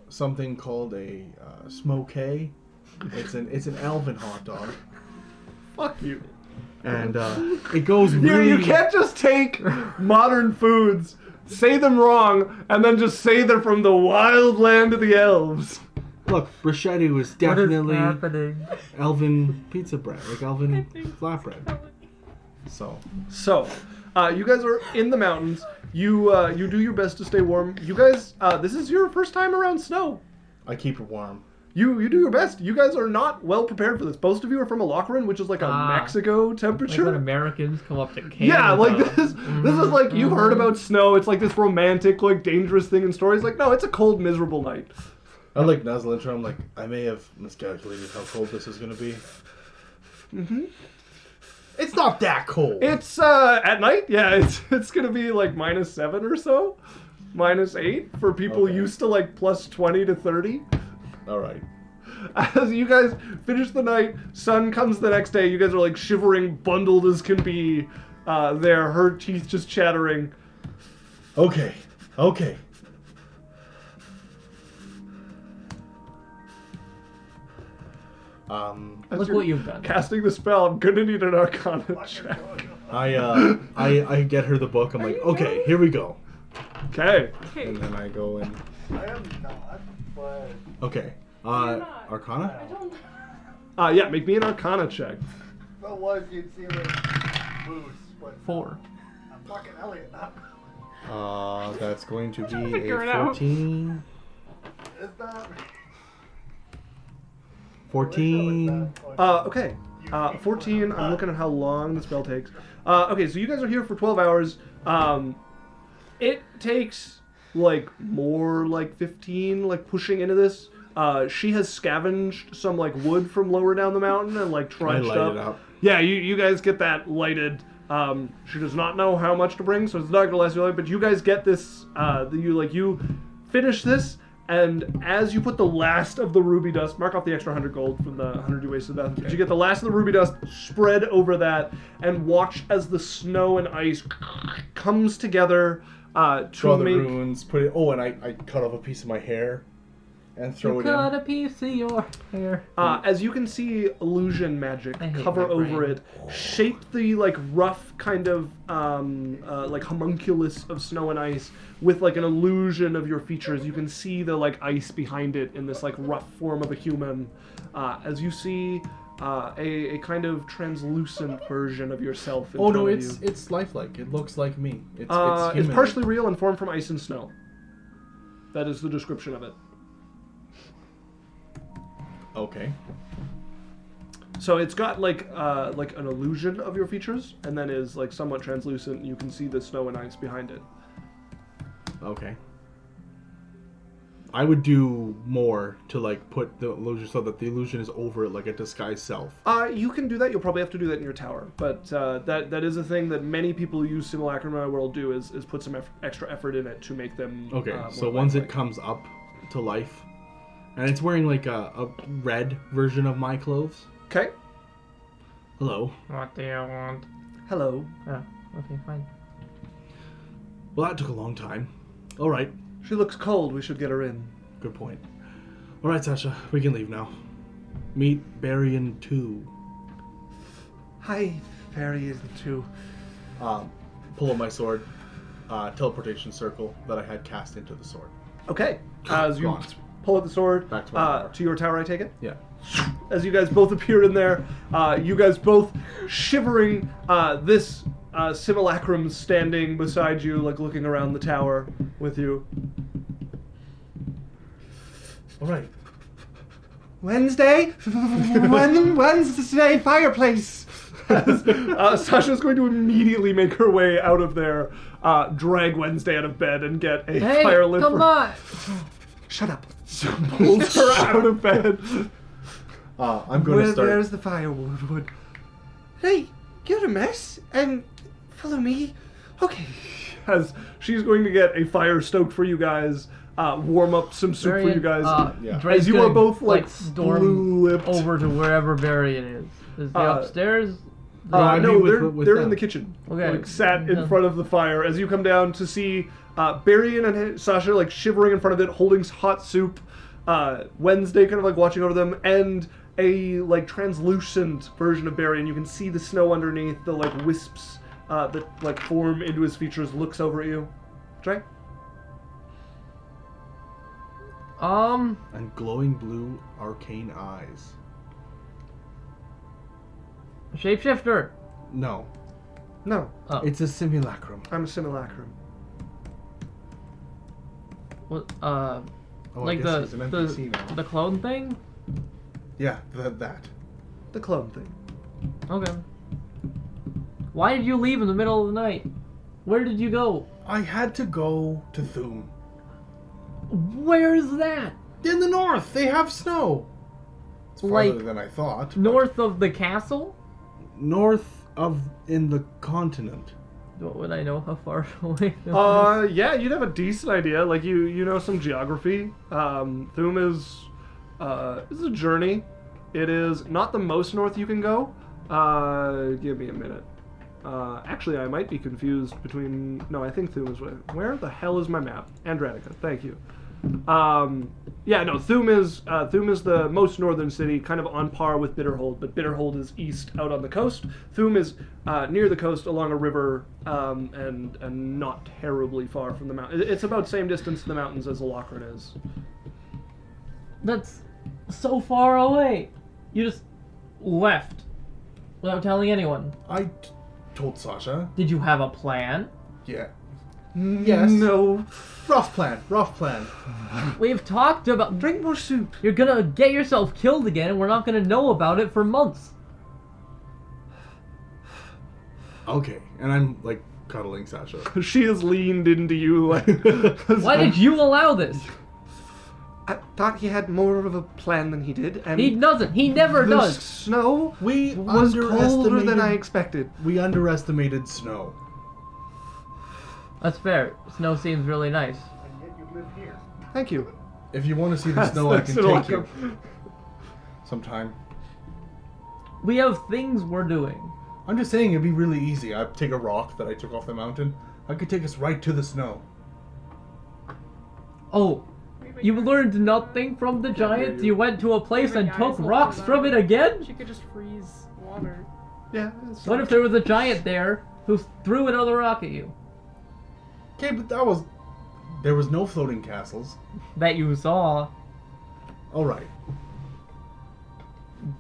something called a smokey. It's an elven hot dog, Fuck you. and it goes really. You can't just take modern foods say them wrong, and then just say they're from the wild land of the elves. Look, bruschetta was What is definitely happening? elven pizza bread, like elven flatbread. So, you guys are in the mountains. You do your best to stay warm. You guys, this is your first time around snow. I keep it warm. You do your best. You guys are not well prepared for this. Most of you are from Alochrin, which is like a Mexico Like temperature. when Americans come up to Canada. Yeah, like this is like you've heard about snow. It's like this romantic, like dangerous thing in stories. Like no, it's a cold, miserable night. I like nuzzle into him, like, I may have miscalculated how cold this is going to be. Mm-hmm. It's not that cold. It's at night. Yeah, it's gonna be like -7 or so, -8 for people Okay. used to like +20 to 30. All right. As you guys finish the night, sun comes the next day. You guys are like shivering, bundled as can be. There, her teeth just chattering. Okay. As Look you're what you've done. Casting the spell, I'm gonna need an Arcana check. I get her the book. I'm like, okay, here we go. Okay. Okay. And then I go and I am not, but okay. not. Arcana. Yeah, make me an Arcana check. if it was, you'd see me boost. But 4. I'm fucking Elliot. That's going to be figure it a out. 14. It's not. 14. Okay. 14. I'm looking at how long the spell takes. Okay, so you guys are here for 12 hours. It takes like more like 15, like pushing into this. She has scavenged some like wood from lower down the mountain and like trudged light it up. Yeah, you guys get that lighted. She does not know how much to bring, so it's not gonna last you long. But you guys get this. You finish this. And as you put the last of the ruby dust, mark off the extra 100 gold from the 100 you wasted that. But you get the last of the ruby dust, spread over that, and watch as the snow and ice comes together to Draw the make. runes. Put it. Oh, and I cut off a piece of my hair and throw You it cut in. a piece of your hair. As you can see, illusion magic I hate cover my brain. over it, shape the like rough kind of like homunculus of snow and ice with like an illusion of your features. You can see the like ice behind it in this like rough form of a human. As you see a kind of translucent version of yourself. In Oh front no, of you. it's lifelike. It looks like me. It's It's human. partially real and formed from ice and snow. That is the description of it. Okay. So it's got like an illusion of your features, and then is like somewhat translucent. You can see the snow and ice behind it. Okay. I would do more to like put the illusion so that the illusion is over it, like a disguised self. You can do that. You'll probably have to do that in your tower, but that is a thing that many people who use simulacrum in my world do is put some extra effort in it to make them. Okay, more so once it lifelike. comes up to life, and it's wearing like a red version of my clothes. Okay. What do you want? Hello. Oh, okay, fine. Well, that took a long time. All right, She looks cold. We should get her in. good point. All right, Sasha, we can leave now. Meet Berrian 2. Hi, Berrian too. Pull up my sword. Teleportation circle that I had cast into the sword. Okay. As you Gone. pull out the sword Back to my tower. to your tower, I take it. Yeah. As you guys both appear in there, you guys both shivering. This simulacrum standing beside you, like looking around the tower with you. All right. Wednesday? Wednesday fireplace! Sasha's going to immediely make her way out of there, drag Wednesday out of bed, and get a Hey, fire lit come for on! Shut up. Pulls her out of bed. I'm going to start. Where's the firewood? Hey, get a mess and follow me. Okay. As she's going to get a fire stoked for you guys, warm up some soup for you guys. Yeah. Drae's As you gonna, are both like storm blue-lipped. over to wherever Berrian is. Is he upstairs? I'd be No, with they're them. in the kitchen. Okay. Like sat in Okay. front of the fire. As you come down to see Berrian and Sasha like shivering in front of it, holding hot soup. Wednesday kind of like watching over them, and a like translucent version of Berrian. You can see the snow underneath, the like wisps that like form into his features. Looks over at you, Drae? And glowing blue arcane eyes. Shapeshifter. No, No, Oh. it's a simulacrum. I'm a simulacrum. What, Oh, like I guess he's an NPC now. the clone thing? Yeah, that. The clone thing. Okay. Why did you leave in the middle of the night? Where did you go? I had to go to Thume. Where is that? In the north, they have snow. It's farther Like, than I thought. but North of the castle? north of in the continent. What would I know how far away? that is? Yeah, you'd have a decent idea. Like you know some geography. Thume is a journey. It is not the most north you can go. Give me a minute. Actually, I might be confused between. No, I think Thume is where the hell is my map? Andranica, thank you. Yeah, no, Thume is the most northern city, kind of on par with Bitterhold, but Bitterhold is east out on the coast. Thume is near the coast along a river, and not terribly far from the mountain. It's about same distance to the mountains as Alochrin is. That's so far away. You just left without telling anyone. I told Sasha. Did you have a plan? Yeah. Yes. No. Rough plan. We've talked about. Drink more soup. You're gonna get yourself killed again, and we're not gonna know about it for months. Okay, and I'm like cuddling Sasha. She has leaned into you like. Why did you allow this? I thought he had more of a plan than he did, and He doesn't. He never the does. snow We was colder underestimated. than I expected. We underestimated snow. That's fair. Snow seems really nice. And yet you live here. Thank you. If you want to see the snow, I can take you sometime. We have things we're doing. I'm just saying it'd be really easy. I'd take a rock that I took off the mountain. I could take us right to the snow. Oh, you learned nothing from the giants? You went to a place and took rocks from it again? She could just freeze water. Yeah. What if there was a giant there who threw another rock at you? Okay, but there was no floating castles. That you saw. All right.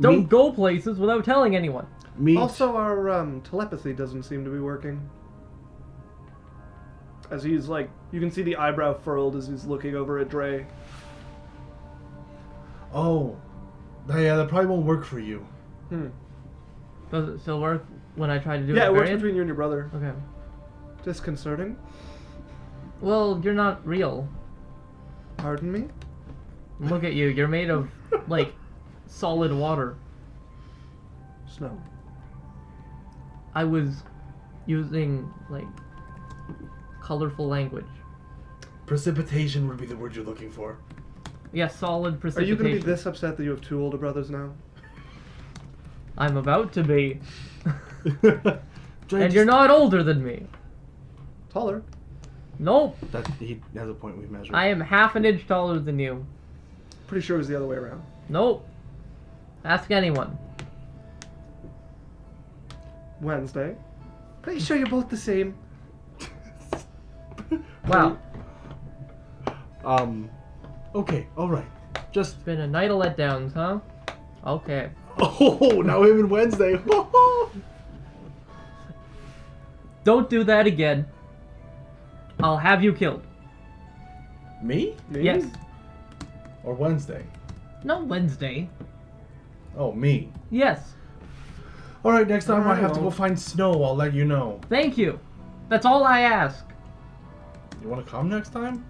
Don't go places without telling anyone. Me. Also, our telepathy doesn't seem to be working. As he's like, you can see the eyebrow furled as he's looking over at Drae. Oh, yeah, that probably won't work for you. Does it still work when I try to do Yeah, it? it works Berrian? between you and your brother. Okay. Disconcerting. Well, you're not real. Pardon me? Look at you. You're made of, like, solid water. Snow. I was using, like, colorful language. Precipitation would be the word you're looking for. Yeah, solid Are precipitation. you going to be this upset that you have two older brothers now? I'm about to be. Drae, And you're not older than me. Taller. Nope. That he has a point we've measured. I am half an inch taller than you. Pretty sure it was the other way around. Nope. Ask anyone. Wednesday. Pretty sure you're both the same. Wow. Okay, all right. Just. It's been a night of letdowns, huh? Okay. Oh, now him and Wednesday. Don't do that again. I'll have you killed. Me? Me? Yes. Or Wednesday? Not Wednesday. Oh, me. Yes. All right, next time I Alright, have to go well. find snow, I'll let you know. Thank you. That's all I ask. You want to come next time?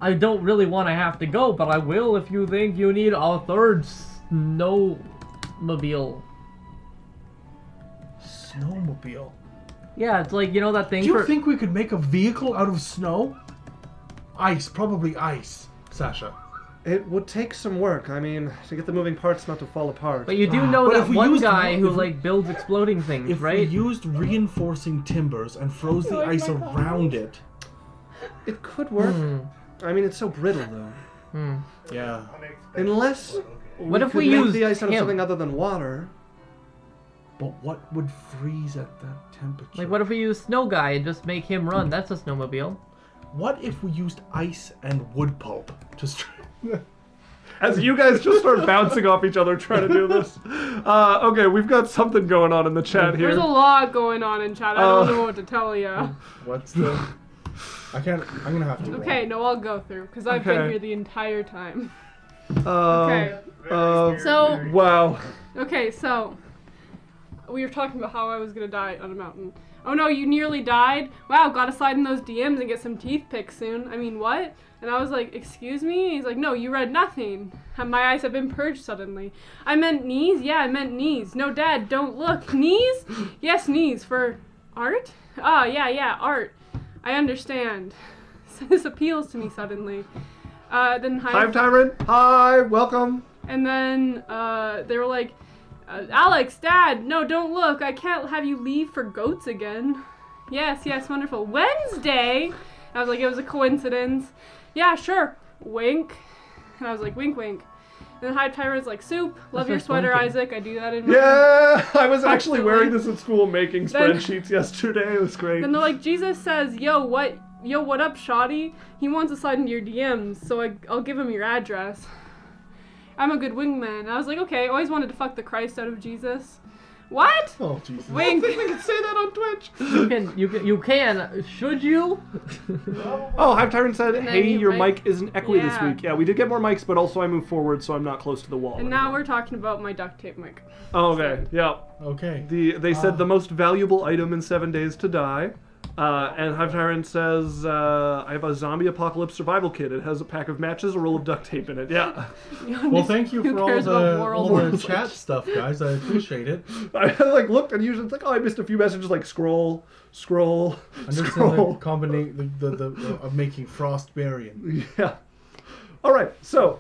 I don't really want to have to go, but I will if you think you need a third snowmobile. Snowmobile. Yeah, it's like, you know that thing Do you for... think we could make a vehicle out of snow? Ice, probably ice, Sasha. It would take some work. I mean, to get the moving parts not to fall apart. But you do know But that if we one used guy one- who, if we- like, builds exploding things, If right? we used reinforcing timbers and froze the ice around it. It could work. I mean, it's so brittle, though. Yeah. Unless What if could we make used the ice out of him? something other than water. But what would freeze at that temperature? Like, what if we use Snow Guy and just make him run? That's a snowmobile. What if we used ice and wood pulp to As you guys just start bouncing off each other trying to do this. Okay, we've got something going on in the chat here. There's a lot going on in chat. I don't know what to tell you. What's the... I'm gonna have to Okay, no, I'll go through, because I've been here the entire time. Okay. So... Wow. Okay, so... We were talking about how I was gonna die on a mountain. Oh no, you nearly died? Wow, gotta slide in those DMs and get some teeth picked soon. I mean, what? And I was like, excuse me? He's like, no, you read nothing. My eyes have been purged suddenly. I meant knees? Yeah, I meant knees. No, Dad, don't look. Knees? Yes, knees. For art? Ah, yeah, art. I understand. So this appeals to me suddenly. Then Hi, Tyrant. Hi, welcome. And then they were like, Alex, Dad, no, don't look. I can't have you leave for goats again. Yes, wonderful. Wednesday? I was like, it was a coincidence. Yeah, sure. Wink. And I was like, wink, wink. And then High Tyrant's like, soup. Love your sweater, winking. Isaac. I do that in my... Yeah, I was actually Absolutely. wearing this at school making Then- spreadsheets yesterday. It was great. Then they're like, Jesus says, yo, what up, shoddy? He wants to slide into your DMs, so I'll give him your address. I'm a good wingman. I was like, okay, I always wanted to fuck the Christ out of Jesus. What? Oh, Jesus. Wink. I can say that on Twitch. You can. Should you? Oh, Hive Tyrant said, And then hey, you your might- mic isn't echoey this Yeah. week. Yeah, we did get more mics, but also I moved forward so I'm not close to the wall. And now we're talking about my duct tape mic. Oh, okay, yeah. Okay. They said the most valuable item in 7 Days to Die. And Hive Tyrant says, I have a zombie apocalypse survival kit. It has a pack of matches, a roll of duct tape in it. Yeah. Well, thank you Who for all cares about the world? chat stuff, guys. I appreciate it. I like looked and usually it's like, oh, I missed a few messages. Like scroll. Understand the combination of making frost Berrian. Yeah. All right. So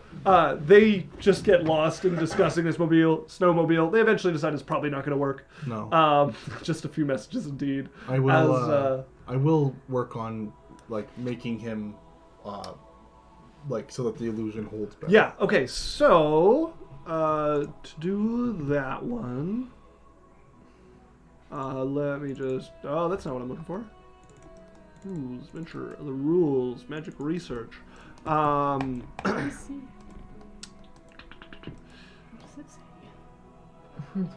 they just get lost in discussing this snowmobile. They eventually decide it's probably not going to work. No. Just a few messages indeed. I will. I will work on like making him, like so that the illusion holds better. Yeah. Okay. So to do that one, let me just. Oh, that's not what I'm looking for. Rules, venture, the rules, magic research.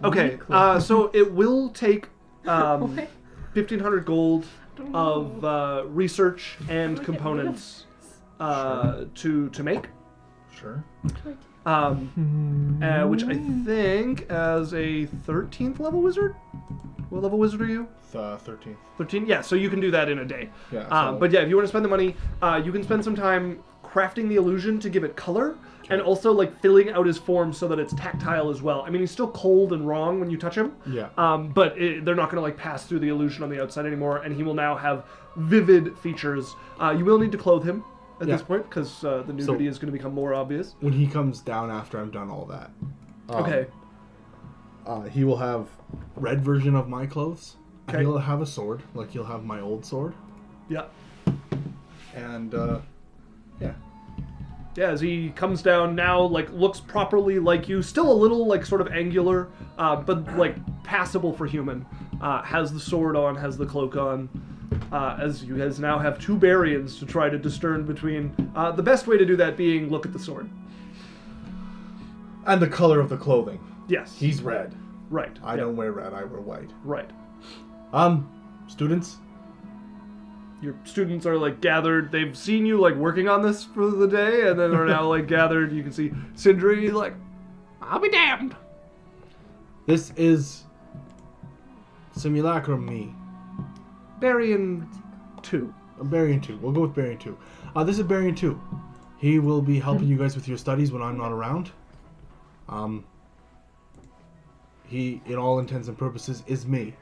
Okay, so it will take 1,500 gold of research and components to make. Sure. Which I think as a 13th level wizard. What level wizard are you? 13th. 13? Yeah, so you can do that in a day. Yeah. But yeah, if you want to spend the money, you can spend some time crafting the illusion to give it color, and also like filling out his form so that it's tactile as well. I mean, he's still cold and wrong when you touch him. Yeah. But they're not going to like pass through the illusion on the outside anymore, and he will now have vivid features. You will need to clothe him at this point because the nudity is going to become more obvious. When he comes down after I'm done all that. Okay. He will have red version of my clothes. Okay. He'll have a sword, like he'll have my old sword. Yeah. And yeah. Yeah, as he comes down now, like, looks properly like you. Still a little, like, sort of angular, but, like, passable for human. Has the sword on, has the cloak on. As you guys now have two Berrians to try to discern between. The best way to do that being look at the sword. And the color of the clothing. Yes. He's red. Right. I don't wear red, I wear white. Right. Students? Your students are, like, gathered. They've seen you, like, working on this for the day, and then are now, like, gathered. You can see Sindry, like, I'll be damned. This is simulacrum me. Berrian 2. Berrian 2. We'll go with Berrian 2. This is Berrian 2. He will be helping you guys with your studies when I'm not around. He, in all intents and purposes, is me.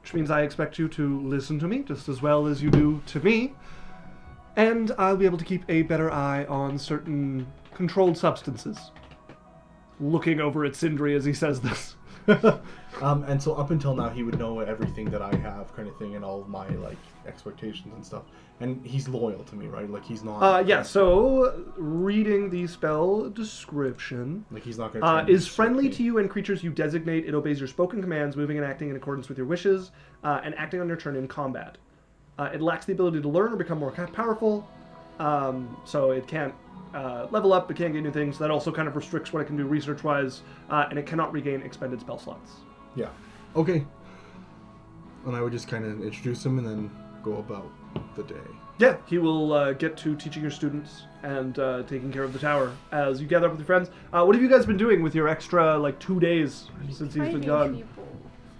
Which means I expect you to listen to me just as well as you do to me. And I'll be able to keep a better eye on certain controlled substances. Looking over at Sindry as he says this. And so up until now, he would know everything that I have, kind of thing, and all of my like expectations and stuff. And he's loyal to me, right? Like he's not. Yeah. So reading the spell description. Like he's not going to. Is friendly to you and creatures you designate. It obeys your spoken commands, moving and acting in accordance with your wishes, and acting on your turn in combat. It lacks the ability to learn or become more powerful, so it can't level up, it can't get new things. That also kind of restricts what it can do research-wise, and it cannot regain expended spell slots. Yeah. Okay. And I would just kind of introduce him and then go about the day. Yeah, he will get to teaching your students and taking care of the tower as you gather up with your friends. What have you guys been doing with your extra 2 days since he's been gone?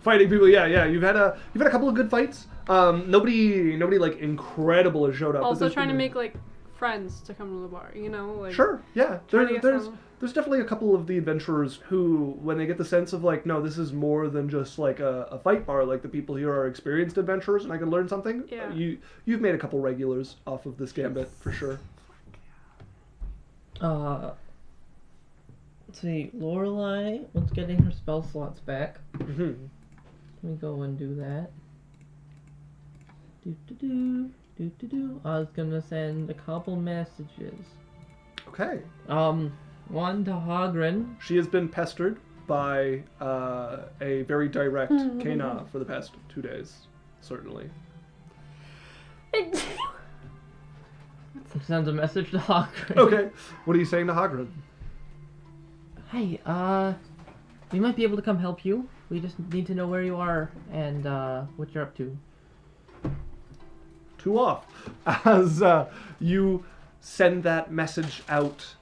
Fighting people, yeah. You've had a couple of good fights. Nobody like incredible has showed up. Also trying to make friends to come to the bar, Sure, yeah. trying to get some- There's definitely a couple of the adventurers who, when they get the sense of no, this is more than just a fight bar. Like the people here are experienced adventurers, and I can learn something. Yeah. You've made a couple regulars off of this gambit for sure. Let's see, Lorelei was getting her spell slots back. Mm-hmm. Let me go and do that. I was gonna send a couple messages. Okay. One to Hagren. She has been pestered by a very direct Kea'Na for the past 2 days, certainly. Sends a message to Hagren. Okay. What are you saying to Hagren? Hey, we might be able to come help you. We just need to know where you are and what you're up to. 2 off. As you send that message out,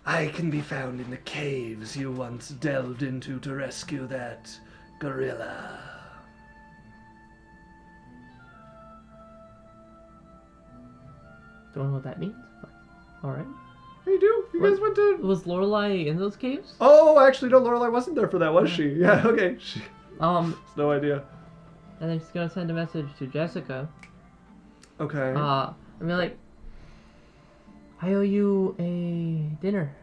I can be found in the caves you once delved into to rescue that gorilla. Don't know what that means, but alright. You do? You guys went to... Was Lorelei in those caves? Oh, actually, no, Lorelei wasn't there for that, was she? Yeah, okay. She has no idea. And then she's gonna send a message to Jessica. Okay. I mean, I owe you a dinner.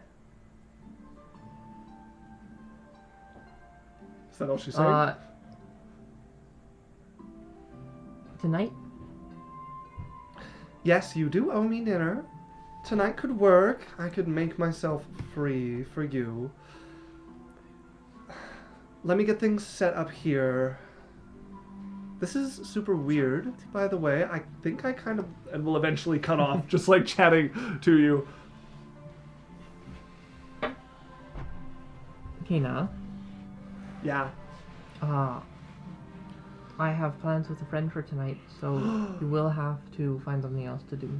Is that all she's saying? Tonight? Yes, you do owe me dinner. Tonight could work. I could make myself free for you. Let me get things set up here. This is super weird, by the way. I think I kind of... And will eventually cut off, just chatting to you. Kea'Na. Yeah. I have plans with a friend for tonight, so you will have to find something else to do.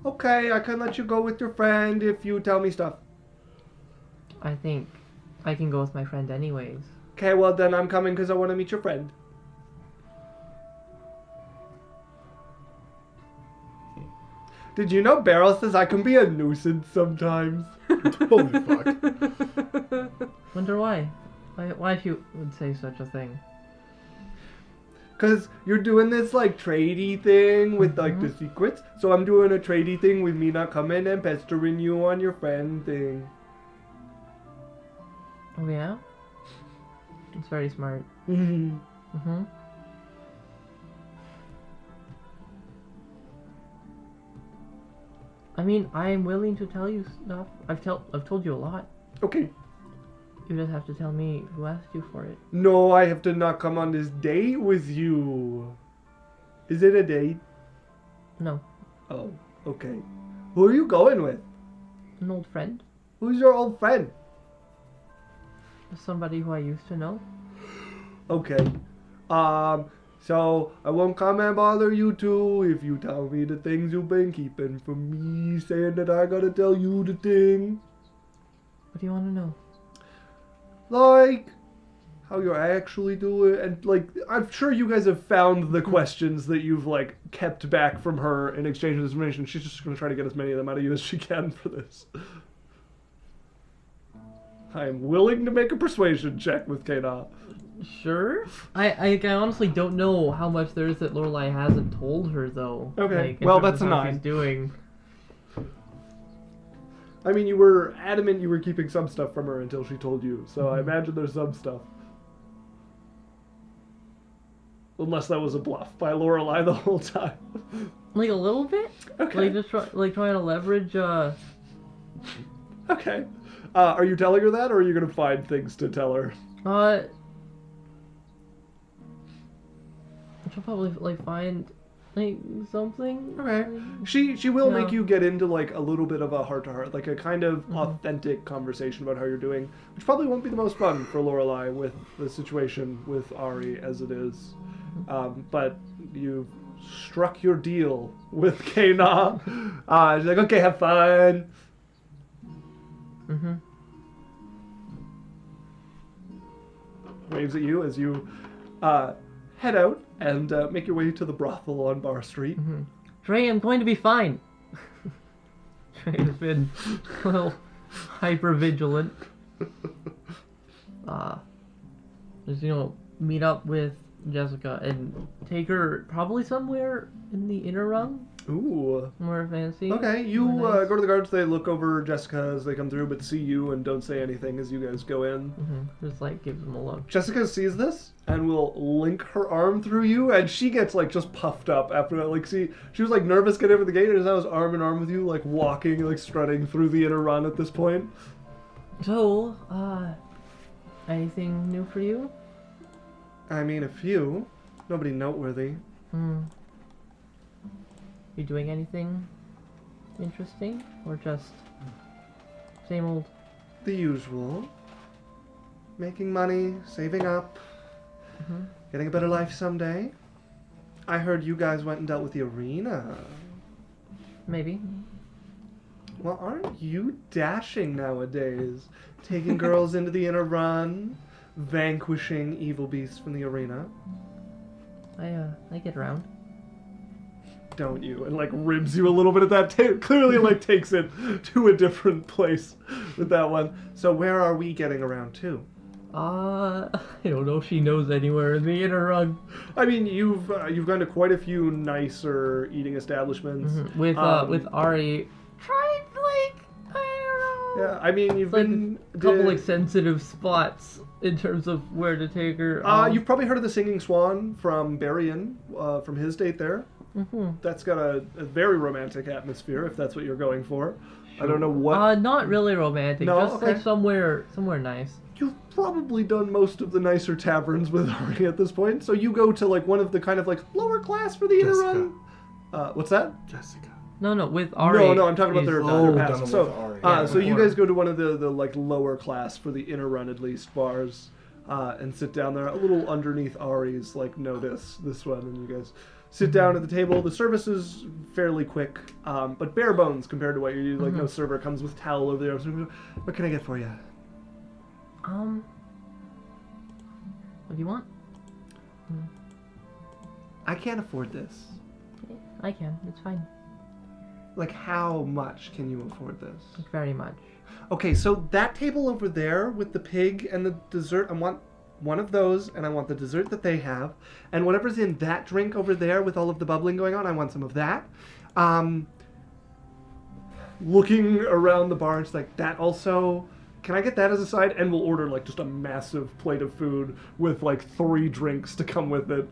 Okay, I can let you go with your friend if you tell me stuff. I think I can go with my friend anyways. Okay, well then I'm coming because I want to meet your friend. Did you know Beryl says I can be a nuisance sometimes? Holy fuck. Wonder why? Why if you would say such a thing? Because you're doing this tradey thing with the secrets. So I'm doing a tradey thing with me not coming and pestering you on your friend thing. Oh yeah? It's very smart. Mm-hmm. Mm-hmm. I mean, I am willing to tell you stuff. I've told you a lot. Okay. You just have to tell me who asked you for it. No, I have to not come on this date with you. Is it a date? No. Oh, okay. Who are you going with? An old friend. Who's your old friend? Somebody who I used to know. Okay. So I won't come and bother you two if you tell me the things you've been keeping from me, saying that I gotta tell you the thing. What do you want to know? Like, how you're actually doing, and I'm sure you guys have found the questions that you've kept back from her in exchange for this information. She's just gonna try to get as many of them out of you as she can for this. I am willing to make a persuasion check with Kea'Na. Sure. I honestly don't know how much there is that Lorelei hasn't told her though. Okay, In well, terms that's of a how 9. she's doing. I mean, you were adamant you were keeping some stuff from her until she told you, so I imagine there's some stuff. Unless that was a bluff by Lorelei the whole time. Like a little bit. Okay. Like just trying to leverage. Okay. Are you telling her that, or are you gonna find things to tell her? She'll probably like find like something. Okay. She will Yeah. make you get into like a little bit of a heart-to-heart, like a kind of authentic conversation about how you're doing, which probably won't be the most fun for Lorelei with the situation with Ari as it is. But you've struck your deal with Kea'Na. She's like, okay, have fun. Mm-hmm. Waves at you as you head out and make your way to the brothel on Bar Street. Drae, I'm going to be fine. Drae has been a little hyper vigilant. Just meet up with Jessica and take her probably somewhere in the inner rung, Ooh. more fancy. Okay, you more nice. go to the guards, they look over Jessica as they come through, but see you and don't say anything as you guys go in. Just like gives them a look. Jessica sees this and will link her arm through you, and she gets like just puffed up after that. Like, she was like nervous getting over the gate, and now is arm in arm with you, like walking, like strutting through the inner run at this point. So, anything new for you? I mean, a few. Nobody noteworthy. You doing anything interesting, or just same old? The usual. Making money, saving up, getting a better life someday. I heard you guys went and dealt with the arena. Maybe. Well, aren't you dashing nowadays? Taking girls into the inner run, vanquishing evil beasts from the arena. I get around. Don't you? And like ribs you a little bit at that. Clearly like takes it to a different place with that one. So where are we getting around to? I don't know if she knows anywhere in the inner run. I mean, you've gone to quite a few nicer eating establishments. With Ari. Tried like I don't know. Yeah, I mean you've Like been a couple like sensitive spots in terms of where to take her. You've probably heard of the Singing Swan from Berrian, from his date there. That's got a very romantic atmosphere, if that's what you're going for. I don't know what. Not really romantic. No? Just Okay. like somewhere nice. You've probably done most of the nicer taverns with Ari at this point, so you go to like one of the kind of like lower class for the inner Jessica. run. What's that? Jessica. No, with Ari. No, I'm talking about their done past. with So, Ari. Yeah, so you before. guys go to one of the like lower class for the inner run at least bars, and sit down there a little underneath Ari's like notice this one, and you guys sit down at the table. The service is fairly quick, but bare bones compared to what you do. Like no server comes with towel over there. What can I get for you? What do you want? I can't afford this. I can. It's fine. Like, how much can you afford this? Like, very much. Okay, so that table over there with the pig and the dessert, I want one of those, and I want the dessert that they have, and whatever's in that drink over there with all of the bubbling going on, I want some of that. Looking around the bar, it's like, that also... Can I get that as a side? And we'll order, like, just a massive plate of food with, like, 3 drinks to come with it.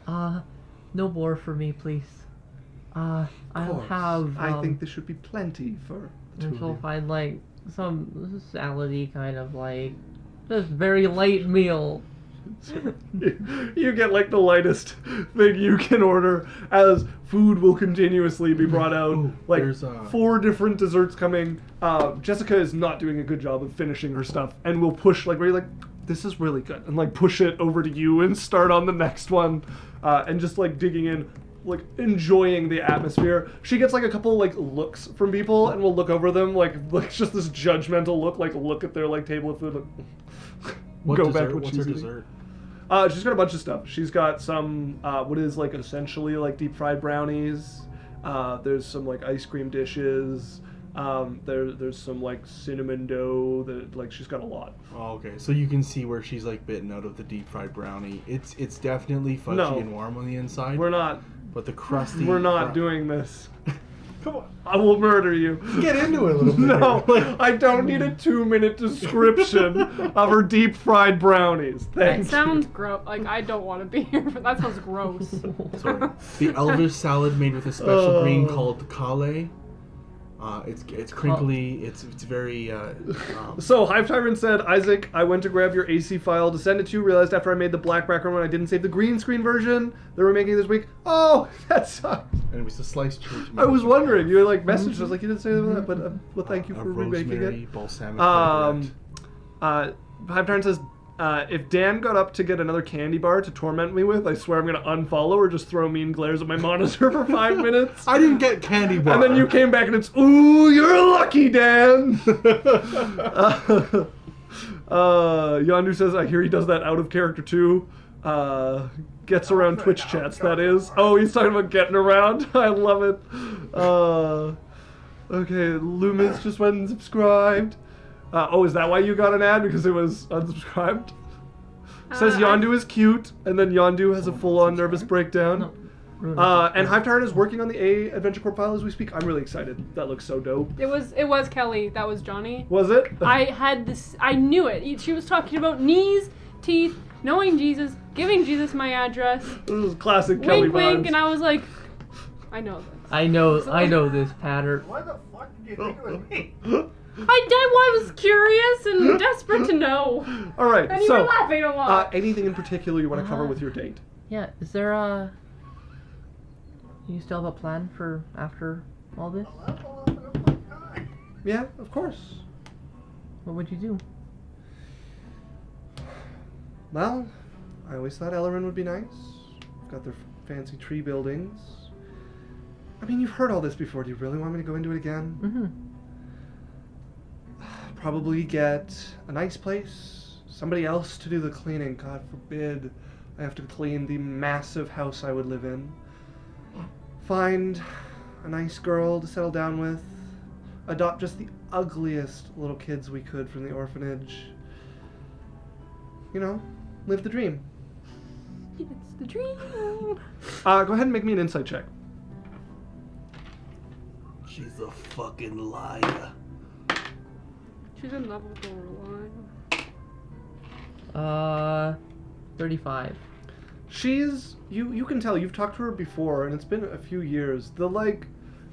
No more for me, please. I'll Course. have. I think there should be plenty for the two And of she'll you. find like some salady kind of like just very light meal. You get like the lightest thing you can order, as food will continuously be brought out. Ooh, Like there's, 4 different desserts coming. Jessica is not doing a good job of finishing her stuff, and will push like where you're like, this is really good, and like push it over to you and start on the next one, and just like digging in, like enjoying the atmosphere. She gets like a couple like looks from people, and will look over them like just this judgmental look at their like table of food. Like, What go dessert? back to what What's she's her eating. dessert? She's got a bunch of stuff. She's got some what is like essentially like deep fried brownies. There's some like ice cream dishes. There's some like cinnamon dough that like she's got a lot. Oh, okay. So you can see where she's like bitten out of the deep fried brownie. It's definitely fudgy No. and warm on the inside. We're not But the crusty. doing this. Come on. I will murder you. Get into it a little bit. No, here. I don't need a 2-minute description of her deep fried brownies. Thank That sounds gross. Like, I don't want to be here, but that sounds gross. Sorry. The elvish salad made with a special green called Kale. It's crinkly. It's very. So, Hive Tyrant said, Isaac, I went to grab your AC file to send it to you. Realized after I made the black background one, I didn't save the green screen version that we're making this week. Oh, that sucks. And it was a sliced cherry I was wondering. You like messaged us like you didn't say that, but well, thank you a for remaking rosemary it. balsamic. Hive Tyrant says, if Dan got up to get another candy bar to torment me with, I swear I'm gonna unfollow or just throw mean glares at my monitor for 5 minutes. I didn't get candy bar. And then you came back and it's, ooh, you're lucky, Dan. Yondu says, I hear he does that out of character too. Gets around Twitch chats, that is. Oh, he's talking about getting around. I love it. Okay, Loomis just went and subscribed. Oh, is that why you got an ad? Because it was unsubscribed? Says Yondu is cute, and then Yondu has a full-on nervous breakdown. And Hive Tyrant is working on the Adventure Corp file as we speak. I'm really excited. That looks so dope. It was Kelly. That was Johnny. Was it? I had this. I knew it. She was talking about knees, teeth, knowing Jesus, giving Jesus my address. This is classic Kelly Wink, wink, vibes. and I was like, I know this. I know this pattern. Why the fuck did you think it was me? I was curious and desperate to know. All right, And you so were laughing a lot. anything in particular you want to cover with your date? Yeah, is there a... You still have a plan for after all this? Yeah, of course. What would you do? Well, I always thought Alochrin would be nice. Got their fancy tree buildings. I mean, you've heard all this before. Do you really want me to go into it again? Mm-hmm. Probably get a nice place, somebody else to do the cleaning. God forbid I have to clean the massive house I would live in. Find a nice girl to settle down with. Adopt just the ugliest little kids we could from the orphanage. You know, live the dream. It's the dream. Go ahead and make me an insight check. She's a fucking liar. She's in love with Lorelei. 35. She's you can tell you've talked to her before, and it's been a few years. The like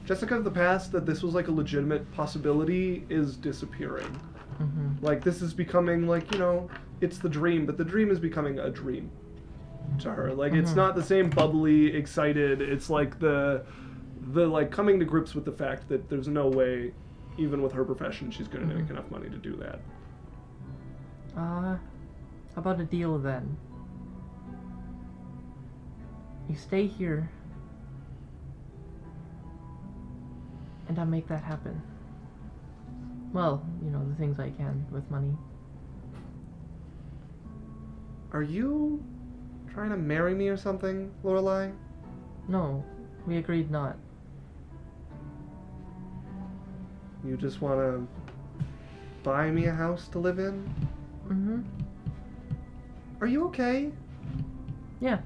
Jessica of the past that this was like a legitimate possibility is disappearing. Mm-hmm. Like this is becoming like, you know, it's the dream, but the dream is becoming a dream to her. Like it's not the same bubbly, excited. It's like the like coming to grips with the fact that there's no way, even with her profession, she's going to make enough money to do that. How about a deal then? You stay here, and I make that happen. Well, you know, the things I can with money. Are you trying to marry me or something, Lorelei? No, we agreed not. You just want to buy me a house to live in? Mm-hmm. Are you okay? Yeah.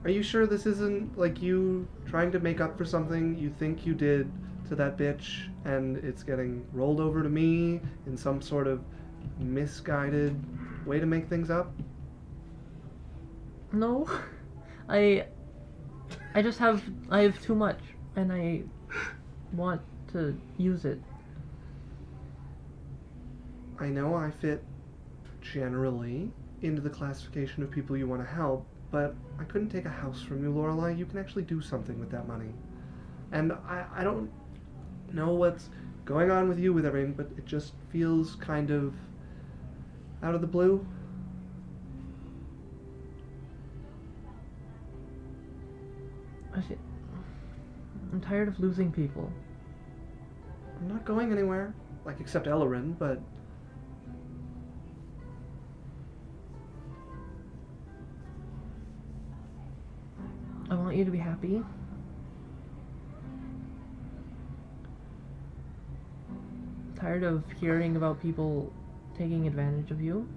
Are you sure this isn't like you trying to make up for something you think you did to that bitch and it's getting rolled over to me in some sort of misguided way to make things up? No. I have too much and I want to use it. I know I fit generally into the classification of people you want to help, but I couldn't take a house from you, Lorelei. You can actually do something with that money. And I don't know what's going on with you with everything, but it just feels kind of out of the blue. I'm tired of losing people. I'm not going anywhere, like except Alochrin, but I want you to be happy. Tired of hearing about people taking advantage of you.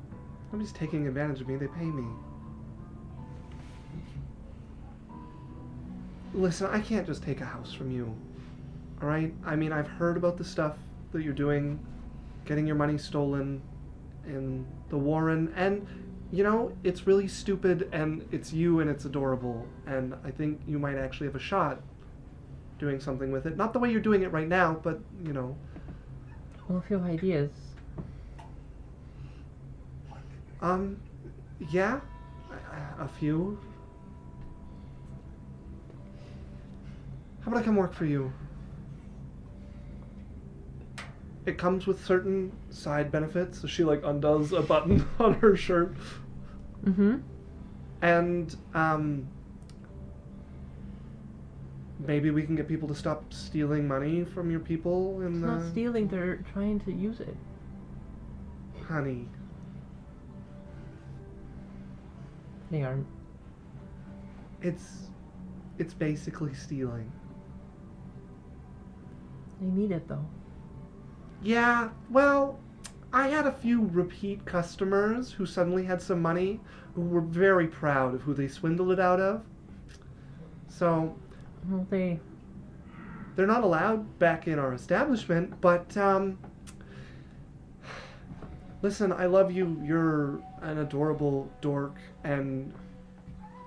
nobody's taking advantage of me. They pay me. Listen, I can't just take a house from you. All right? I mean, I've heard about the stuff that you're doing, getting your money stolen in the Warren, and, you know, it's really stupid, and it's you, and it's adorable, and I think you might actually have a shot doing something with it. Not the way you're doing it right now, but, you know. Well, a few ideas. Yeah, a few. How about I come work for you? It comes with certain side benefits. So she like undoes a button on her shirt. Mm-hmm. And maybe we can get people to stop stealing money from your people It's in not stealing, they're trying to use it. Honey. They aren't. It's basically stealing. They need it, though. Yeah, well, I had a few repeat customers who suddenly had some money who were very proud of who they swindled it out of. So, Well, they're not allowed back in our establishment, but, listen, I love you. You're an adorable dork, and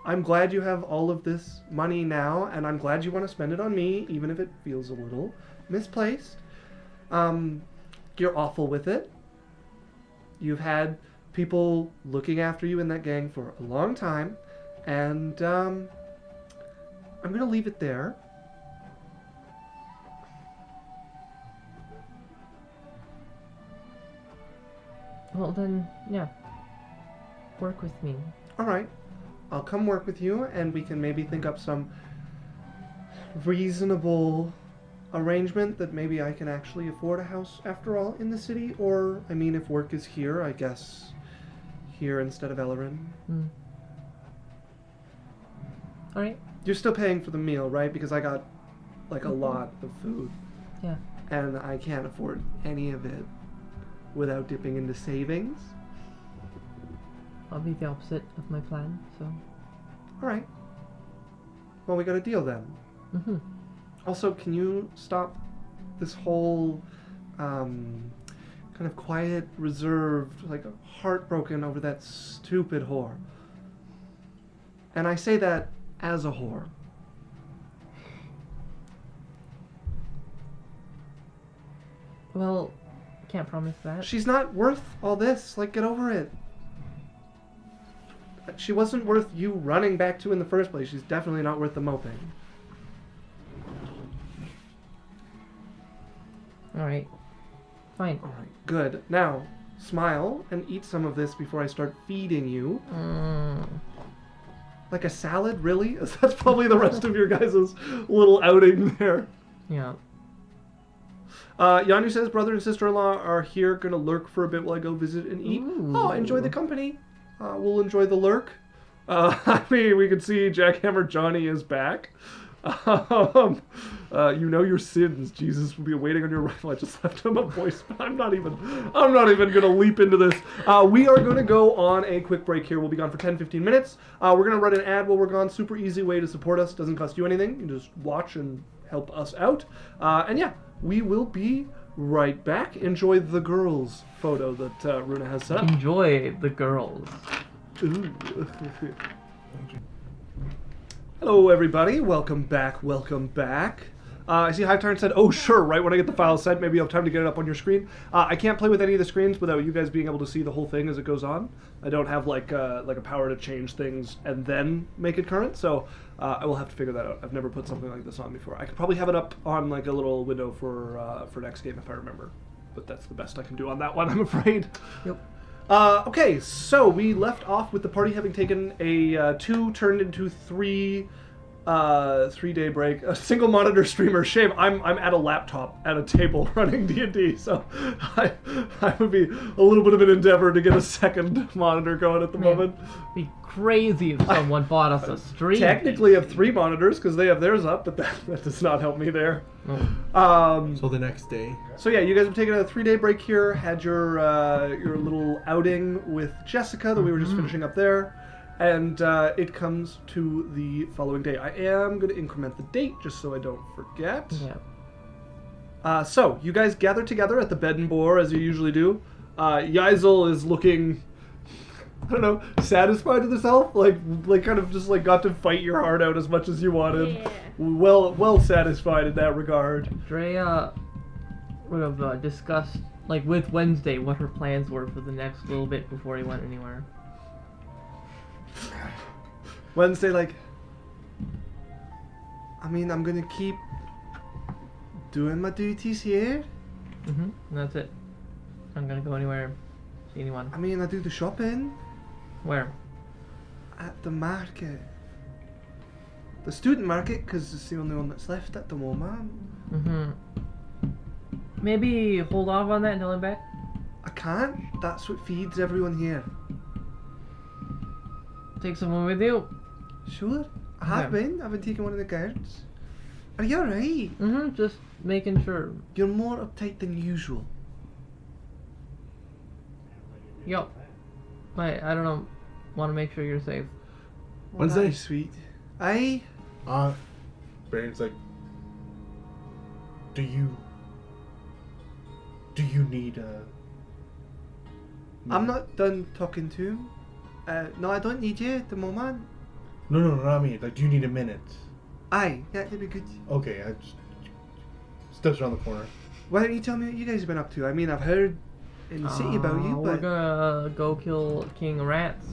I'm glad you have all of this money now, and I'm glad you want to spend it on me, even if it feels a little misplaced. You're awful with it. You've had people looking after you in that gang for a long time, and I'm going to leave it there. Well, then, yeah. Work with me. All right. I'll come work with you, and we can maybe think up some reasonable arrangement that maybe I can actually afford a house after all in the city. Or, I mean, if work is here, I guess here instead of Alochrin. Alright. You're still paying for the meal, right? Because I got, like, a lot of food. Yeah. And I can't afford any of it without dipping into savings. I'll be the opposite of my plan, so. Alright. Well, we got a deal then. Mm-hmm. Also, can you stop this whole kind of quiet, reserved, like heartbroken over that stupid whore? And I say that as a whore. Well, can't promise that. She's not worth all this. Like, get over it. She wasn't worth you running back to in the first place. She's definitely not worth the moping. Alright. Fine. Alright, good. Now, smile and eat some of this before I start feeding you. Like a salad, really? That's probably the rest of your guys' little outing there. Yeah. Yanu says brother and sister-in-law are here, gonna lurk for a bit while I go visit and eat. Ooh. Oh, enjoy the company. We'll enjoy the lurk. I mean, we can see Jackhammer Johnny is back. You know your sins. Jesus will be waiting on your rifle. I just left him a voice, but I'm not even gonna leap into this. We are gonna go on a quick break here. We'll be gone for 10-15 minutes. We're gonna run an ad while we're gone. Super easy way to support us. Doesn't cost you anything. You just watch and help us out. And yeah, we will be right back. Enjoy the girls photo that Runa has set up. Enjoy the girls. Ooh. Hello, everybody. Welcome back. Welcome back. I see Hive Tyrant said, oh, sure, right when I get the file sent, maybe you'll have time to get it up on your screen. I can't play with any of the screens without you guys being able to see the whole thing as it goes on. I don't have, like a power to change things and then make it current, so I will have to figure that out. I've never put something like this on before. I could probably have it up on, like, a little window for next game if I remember. But that's the best I can do on that one, I'm afraid. Yep. Okay, so we left off with the party having taken a 2 turned into 3 3-day break. A single monitor streamer. Shame, I'm at a laptop at a table running D&D, so I would be a little bit of an endeavor to get a second monitor going at the moment. It'd be crazy if someone bought us a stream. Technically have 3 monitors because they have theirs up, but that does not help me there. So the next day. So yeah, you guys have taken a 3-day break here, had your little outing with Jessica that we were just finishing up there, and it comes to the following day. I am going to increment the date just so I don't forget. Yeah. So, you guys gather together at the bed and boar as you usually do. Yaikzal is looking, I don't know, satisfied with herself. Like kind of just like got to fight your heart out as much as you wanted. Yeah. Well satisfied in that regard. Drae would have discussed, like, with Wednesday what her plans were for the next little bit before he went anywhere. Wednesday, like, I mean, I'm gonna keep doing my duties here. And that's it. I'm gonna go anywhere, see anyone. I mean, I do the shopping Where? at the market. The student market, because it's the only one that's left at the moment. Maybe hold off on that until I'm back? I can't. That's what feeds everyone here. Take someone with you. Sure. I have been. I've been taking one of the guards. Are you alright? Just making sure. You're more uptight than usual. Yo. Wait, I don't know. Want to make sure you're safe. Wednesday? That is sweet. Aye. Berrian's like, do you need I'm not done talking to him. No, I don't need you at the moment. No, not me. Like, do you need a minute? Aye, yeah, that'd be good. Okay, I just steps around the corner. Why don't you tell me what you guys have been up to? I mean, I've heard in the city about you, We're but gonna go kill King of Rats.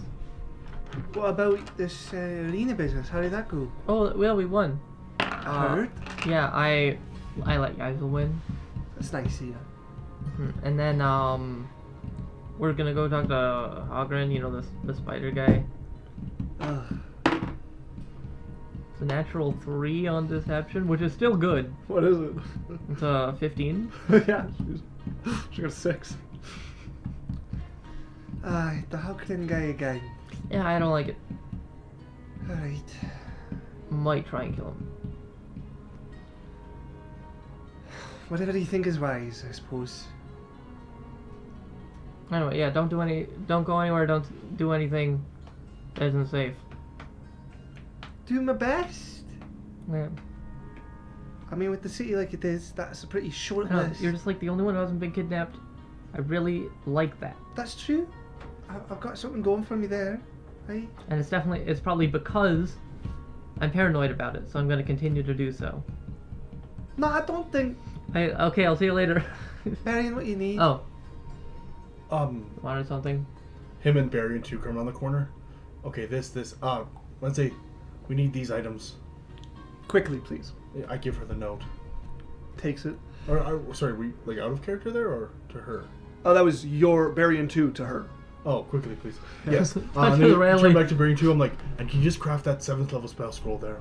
what about this arena business? How did that go? Oh, well, we won. I heard. Yeah, I let Yaikzal win. That's nice of you. And then, we're gonna go talk to Hagren, you know, the spider guy. Ugh. It's a natural 3 on deception, which is still good. What is it? It's a 15. Yeah, she got a 6. Aye, the Hagren guy again. Yeah, I don't like it. Alright. Might try and kill him. Whatever you think is wise, I suppose. Anyway, yeah, don't go anywhere, don't do anything that isn't safe. Do my best. Yeah. I mean, with the city like it is, that's a pretty short No, list. you're just like the only one who hasn't been kidnapped. I really like that. That's true. I've got something going for me there. Right? And it's probably because I'm paranoid about it, so I'm gonna continue to do so. No, I don't think. Okay, I'll see you later. Berrian, what you need? Oh, wanted something? Him and Berrian too come around the corner. Okay, Wednesday, we need these items. Quickly, please. I give her the note. Takes it. Sorry, we like out of character there or to her? Oh, that was your Berrian 2 to her. Oh, quickly, please. Yes. Touch And the then railing. turn back to Berrian 2. I'm like, and can you just craft that 7th level spell scroll there?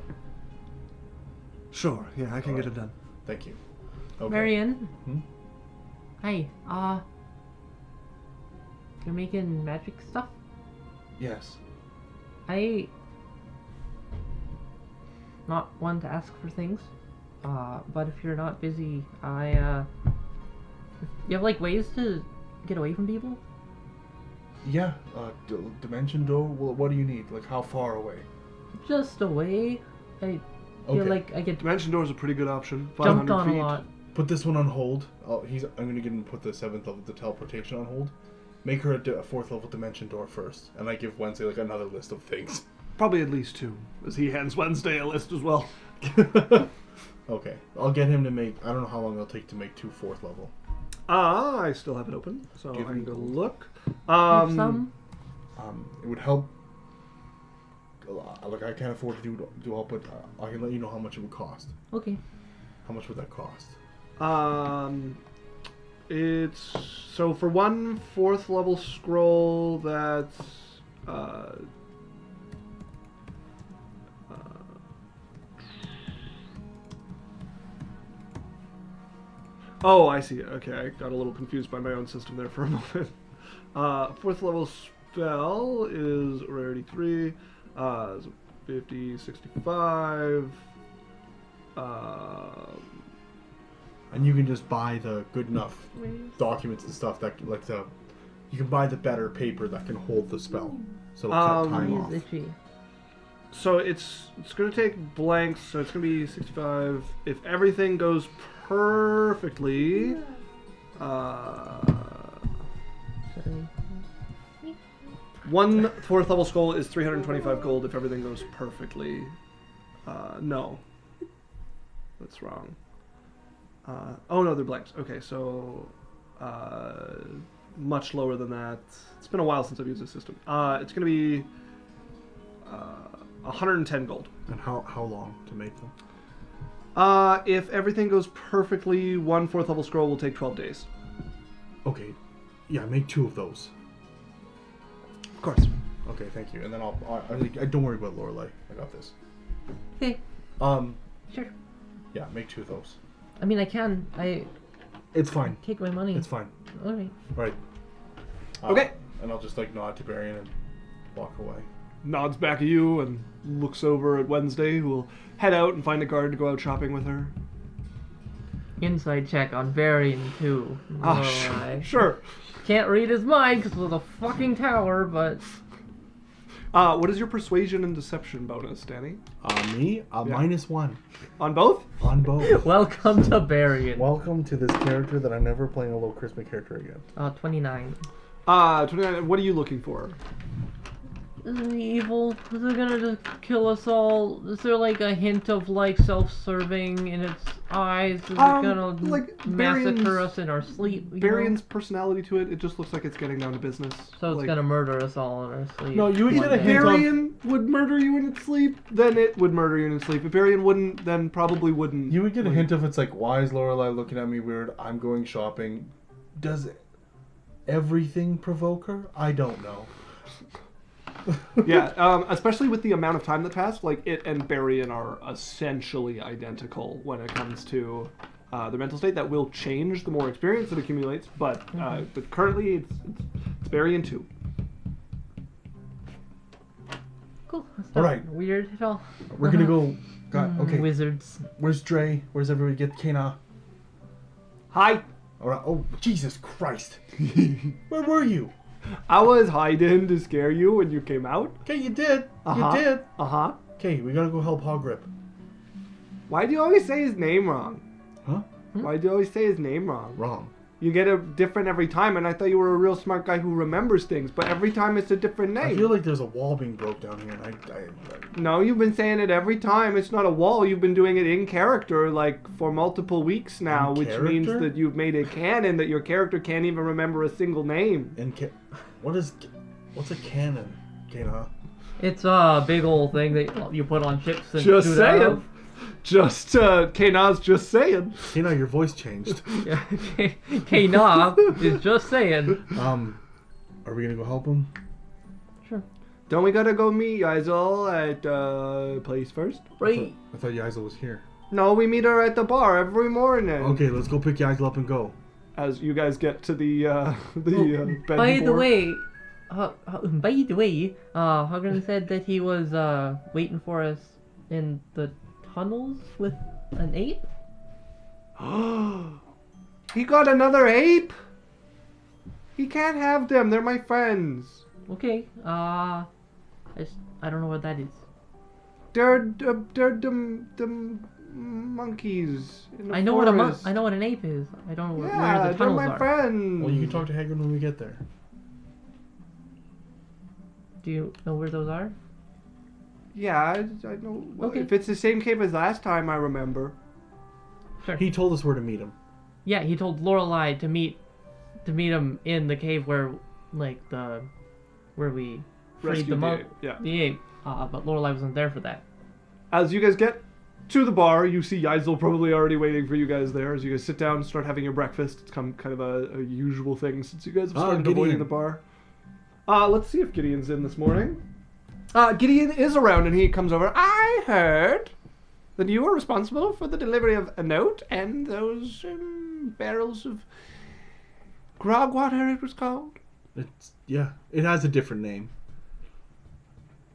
Sure, yeah, I can get it done. Thank you. Okay. Berrian? Hmm? Hey, you're making magic stuff? Yes. I not one to ask for things, but if you're not busy, you have like ways to get away from people? Yeah. Dimension door. Well, what do you need? Like, how far away? Just away. I feel Okay. like I get Dimension door is a pretty good option. 500 jumped on feet. a lot. Put this one on hold. I'm gonna get him to put the 7th level, the teleportation, on hold. Make her a 4th level dimension door first, and I give Wednesday like another list of things. Probably at least 2, as he hands Wednesday a list as well. Okay, I'll get him to make. I don't know how long it'll take to make 2 4th level. I still have it open, so Give I me can go gold. look. Have some? It would help. Like I can't afford to do all, but I can let you know how much it would cost. Okay. How much would that cost? It's so for one 4th level scroll that's oh, I see. Okay, I got a little confused by my own system there for a moment. 4th level spell is rarity 3, 50, 65. And you can just buy the good enough documents and stuff that you can buy the better paper that can hold the spell, so it'll cut time He's off. itchy. So it's going to take blanks, so it's going to be 65. If everything goes perfectly, one fourth level skull is 325 gold if everything goes perfectly. No. That's wrong. Oh no, they're blanks. Okay, so much lower than that. It's been a while since I've used this system. It's going to be 110 gold. And how long to make them? If everything goes perfectly, one fourth level scroll will take 12 days. Okay. Yeah, make 2 of those. Of course. Okay, thank you. And then I don't worry about Lorelei. I got this. Okay. Sure. Yeah, make 2 of those. I mean, I can. It's fine. Take my money. It's fine. All right. Right. Okay. And I'll just nod to Berrian and walk away. Nods back at you and looks over at Wednesday, who will head out and find a guard to go out shopping with her. Inside check on Berrian too. Sure. Can't read his mind because of the fucking tower, but... What is your persuasion and deception bonus, Danny? Me? -1. On both? On both. Welcome to Berrian. Welcome to this character that I'm never playing a low charisma character again. 29. 29. What are you looking for? Is it evil? Is it gonna just kill us all? Is there a hint of self-serving in its eyes? Is it gonna massacre us in our sleep? Berrian's personality to it just looks like it's getting down to business. So it's gonna murder us all in our sleep. No, you would get a If hint of... Berrian would murder you in its sleep, then it would murder you in its sleep. If Berrian wouldn't, then probably wouldn't. You would get a hint of it's why is Lorelei looking at me weird? I'm going shopping. Does everything provoke her? I don't know. Yeah, especially with the amount of time that passed, it and Berrian are essentially identical when it comes to their mental state. That will change the more experience it accumulates, but currently it's Berrian too. Cool. That's All not right. weird at all. We're gonna go. Okay. Wizards. Where's Drae? Where's everybody? Get Kea'Na. Hi! Alright. Oh, Jesus Christ. Where were you? I was hiding to scare you when you came out. Okay, you did. Uh-huh. You did. Uh-huh. Okay, we gotta go help Hagren. Why do you always say his name wrong? Huh? Why do you always say his name wrong? Wrong. You get it different every time, and I thought you were a real smart guy who remembers things, but every time it's a different name. I feel like there's a wall being broke down here, and No, you've been saying it every time. It's not a wall. You've been doing it in character, for multiple weeks now, which means that you've made it canon that your character can't even remember a single name. What's a cannon, Kea'Na? It's a big old thing that you put on ships and Just shoot out saying. of. Kea'Na's just saying. Kea'Na, your voice changed. Yeah, Kea'Na is just saying. Are we gonna go help him? Sure. Don't we gotta go meet Yaikzal at place first? Right. I thought Yaikzal was here. No, we meet her at the bar every morning. Okay, let's go pick Yaikzal up and go. As you guys get to the bed By and the board. way, Hagren said that he was waiting for us in the tunnels with an ape. He got another ape? He can't have them. They're my friends. Okay. I don't know what that is. They're the monkeys in the I know forest. I know what an ape is. I don't know where Yeah, the they're tunnels my are. friends. Well, you can talk to Hagren when we get there. Do you know where those are? Yeah, I know. Okay. If it's the same cave as last time, I remember. Sure. He told us where to meet him. Yeah, he told Lorelei to meet him in the cave where we freed Rescued the the monk, ape, yeah. the ape. But Lorelei wasn't there for that. As you guys get to the bar, you see Yaikzal probably already waiting for you guys there. As you guys sit down and start having your breakfast, it's kind of a usual thing since you guys have started avoiding Gideon. the bar. Let's see if Gideon's in this morning. Gideon is around and he comes over. I heard that you were responsible for the delivery of a note and those barrels of grog water, it was called. It has a different name.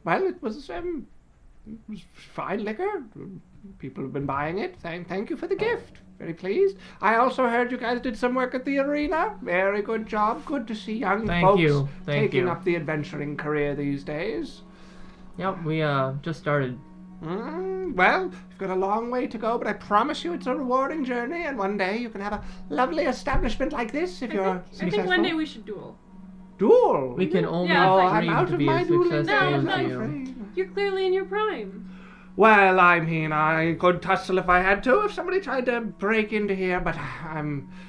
Well, it was fine liquor. People have been buying it. Thank you for the gift. Very pleased. I also heard you guys did some work at the arena. Very good job. Good to see young folks taking up the adventuring career these days. Yep, we just started. Well, you've got a long way to go, but I promise you it's a rewarding journey, and one day you can have a lovely establishment like this if you're I think one day we should duel. Duel? We can only Yeah, Oh, I'm dream out to of be my as dueling successful days, as I'm you. afraid. You're clearly in your prime. Well, I mean, I could tussle if I had to, if somebody tried to break into here, but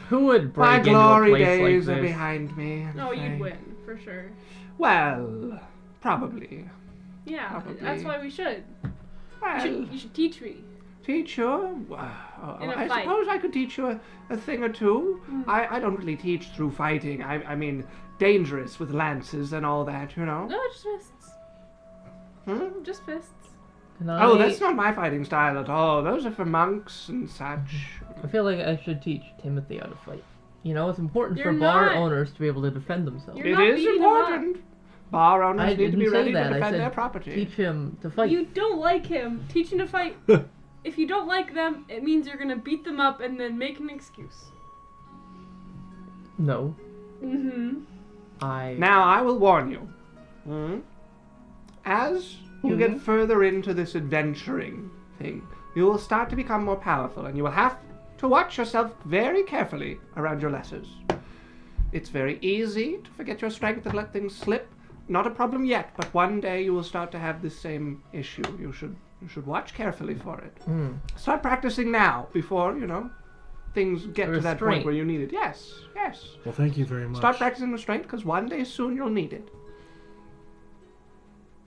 Who would break my into a glory place days like are this? behind me. I'm Oh, you'd afraid. win, for sure. Well, probably. Yeah, Probably. that's why we should. Well, You should teach me. teach you? In a I fight. suppose I could teach you a thing or two. I don't really teach through fighting. I mean, dangerous with lances and all that, you know? No, just fists. Just fists. Can Oh, I- that's not my fighting style at all. Those are for monks and such. I feel like I should teach Timothy how to fight. You know, it's important You're for bar not. owners to be able to defend themselves. You're It not is beating him up. important. Bar owners I need to didn't be say ready that. to I defend said their property. teach him to fight. You don't like him. Teach him to fight. If you don't like them, it means you're gonna beat them up and then make an excuse. No, Mm-hmm. Now, I will warn you. As you get further into this adventuring thing, you will start to become more powerful, and you will have to watch yourself very carefully around your letters. It's very easy to forget your strength and let things slip. Not a problem yet, but one day you will start to have this same issue. You should watch carefully for it. Start practicing now before, things get to that point Restraint. where you need it. Yes. Well, thank you very much. Start practicing restraint, because one day soon you'll need it.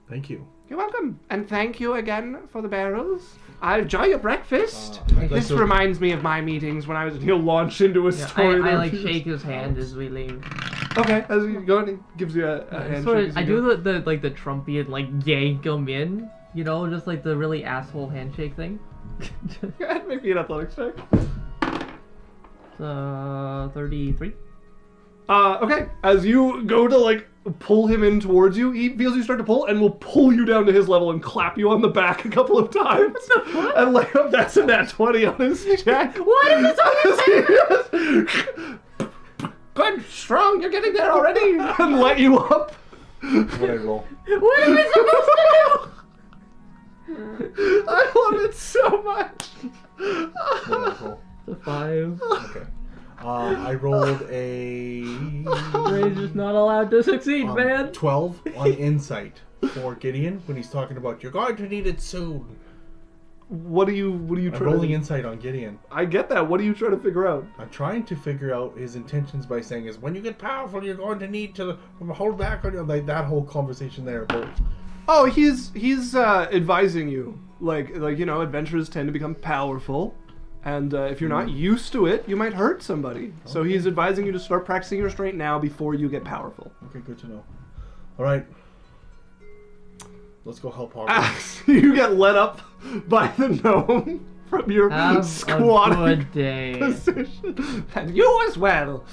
Thank you. You're welcome. And thank you again for the barrels. I enjoy your breakfast. I'd like This to- reminds me of my meetings when he'll launch into a Yeah, story. I there. like shake his hand as we leave. Okay, as you go, and he gives you a handshake. Sort as of, I you do go. the Trumpian like yank him in, just like the really asshole handshake thing. Go ahead, make me an athletics check. 33. Okay, as you go to pull him in towards you, he feels you start to pull and will pull you down to his level and clap you on the back a couple of times. And that's a nat 20 on his check. What is this Yes. Good, strong, you're getting there already. And let you up. What I roll? What am I supposed to do? I love it so much. What did I roll? It's a 5. Okay. I rolled a Drae's just not allowed to succeed, man. 12 on insight for Gideon when he's talking about you're going to need it soon. What are you I'm trying rolling to... insight on Gideon. I get that. What are you trying to figure out? I'm trying to figure out his intentions by saying is when you get powerful you're going to need to hold back on your that whole conversation there. But Oh, he's advising you. Adventurers tend to become powerful. And if you're not used to it, you might hurt somebody. So he's advising you to start practicing your restraint now before you get powerful. okay, good to know. All right, let's go help Hagren. As you get let up by the gnome from your Have squatting a good day. position. And you as well.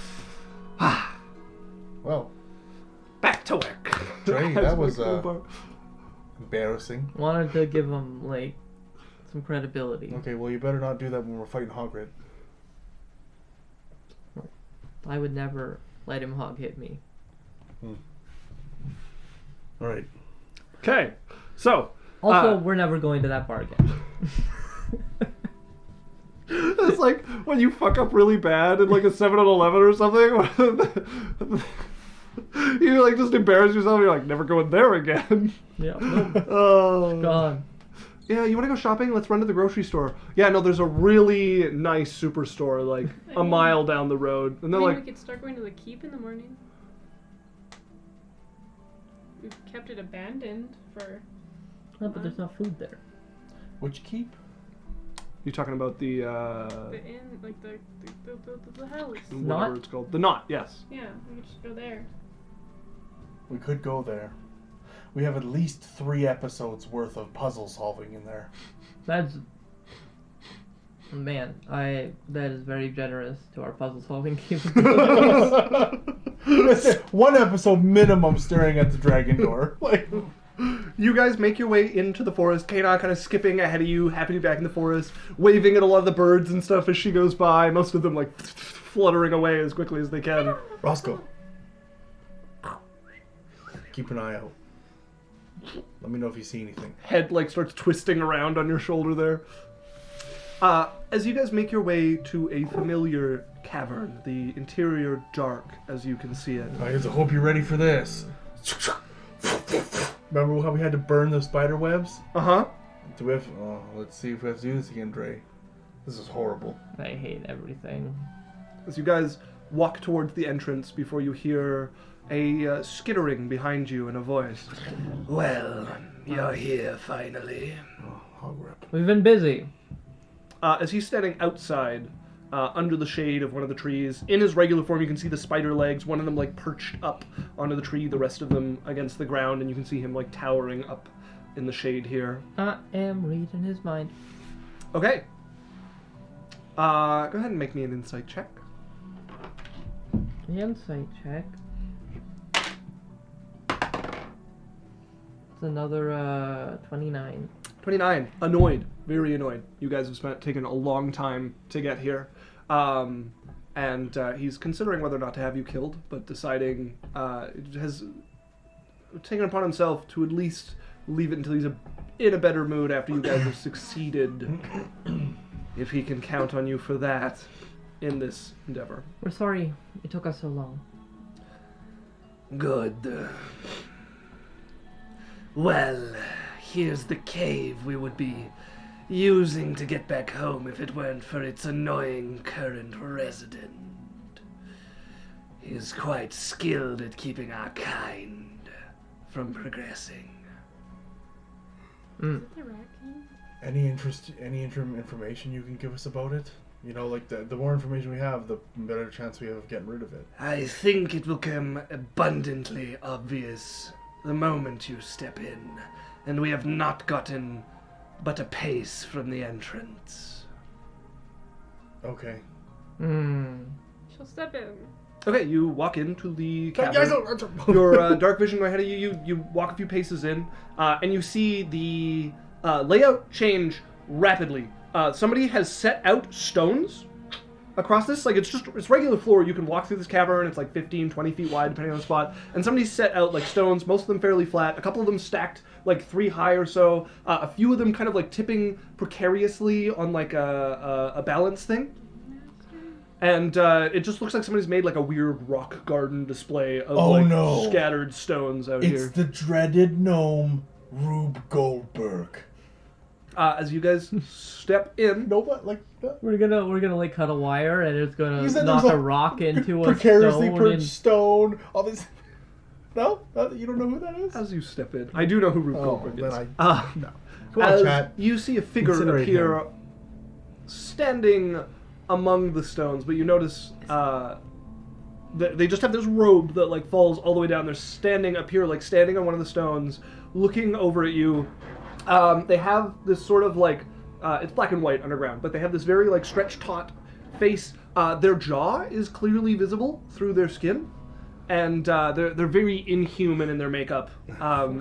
Well, Back to work. Drae, As that we was go by. embarrassing. Wanted to give him some credibility. Okay, well you better not do that when we're fighting Hagrid. I would never let him hog hit me. All right. Okay, so Also, we're never going to that bar again. it's like when you fuck up really bad in a 7-Eleven or something. You just embarrass yourself. You're never going there again. Yeah. Oh. Gone. Yeah, you want to go shopping? Let's run to the grocery store. Yeah, no, there's a really nice superstore a mile down the road, and they're we could start going to the keep in the morning. We've kept it abandoned for... No, but there's not food there. Which keep? You talking about the the inn, the house. whatever Knot? it's called, the knot? Yes. Yeah, we could just go there. We could go there. We have at least 3 episodes worth of puzzle solving in there. That's... Man, that is very generous to our puzzle solving capabilities. That's it. 1 episode minimum staring at the dragon door. You guys make your way into the forest. Kea'Na kind of skipping ahead of you, happy to be back in the forest, waving at a lot of the birds and stuff as she goes by. Most of them fluttering away as quickly as they can. Roscoe. Keep an eye out. Let me know if you see anything. Head like starts twisting around on your shoulder there. As you guys make your way to a familiar cavern, the interior dark as you can see it. I hope you're ready for this. Remember how we had to burn the spider webs? Uh-huh. Do we have? Oh, let's see if we have to do this again, Drae. This is horrible. I hate everything. As you guys walk towards the entrance before you hear a skittering behind you and a voice. Well, you're here finally. Oh, hog rip. We've been busy. As he's standing outside, under the shade of one of the trees, in his regular form, you can see the spider legs, one of them like perched up onto the tree, the rest of them against the ground, and you can see him like towering up in the shade here. I am reading his mind. Okay. Go ahead and make me an insight check. Insight check. It's another 29. 29. Annoyed. Very annoyed. You guys have taken a long time to get here. And he's considering whether or not to have you killed, but deciding, has taken upon himself to at least leave it until he's in a better mood after you guys have succeeded. If he can count on you for that in this endeavor. We're sorry it took us so long. Good. Well, here's the cave we would be using to get back home if it weren't for its annoying current resident. He is quite skilled at keeping our kind from progressing. The raccoon? Any information you can give us about it? You know, like the more information we have, the better chance we have of getting rid of it. I think it will become abundantly obvious the moment you step in, and we have not gotten but a pace from the entrance. Okay. She'll step in. Okay, you walk into the cavern. Your dark vision going ahead of you. You walk a few paces in, and you see the layout change rapidly. Somebody has set out stones across this. Like, it's regular floor. You can walk through this cavern. It's like 15, 20 feet wide, depending on the spot. And somebody's set out, like, stones, most of them fairly flat. A couple of them stacked, like, 3 high or so. A few of them kind of, like, tipping precariously on, like, a balance thing. And it just looks like somebody's made, like, a weird rock garden display of, scattered stones out here. It's the dreaded gnome, Rube Goldberg. As you guys step in, We're gonna like cut a wire and it's gonna You said knock there's a rock into a precariously stone. perched stone. All this. No, you don't know who that is. as you step in, I do know who Rube Goldberg then is. no. Come on, As chat. you see a figure Considerate appear him. standing among the stones, but you notice they just have this robe that like falls all the way down. They're standing up here, like standing on one of the stones, looking over at you. They have this sort of like it's black and white underground, but they have this very like stretched taut face. Their jaw is clearly visible through their skin, and they're very inhuman in their makeup.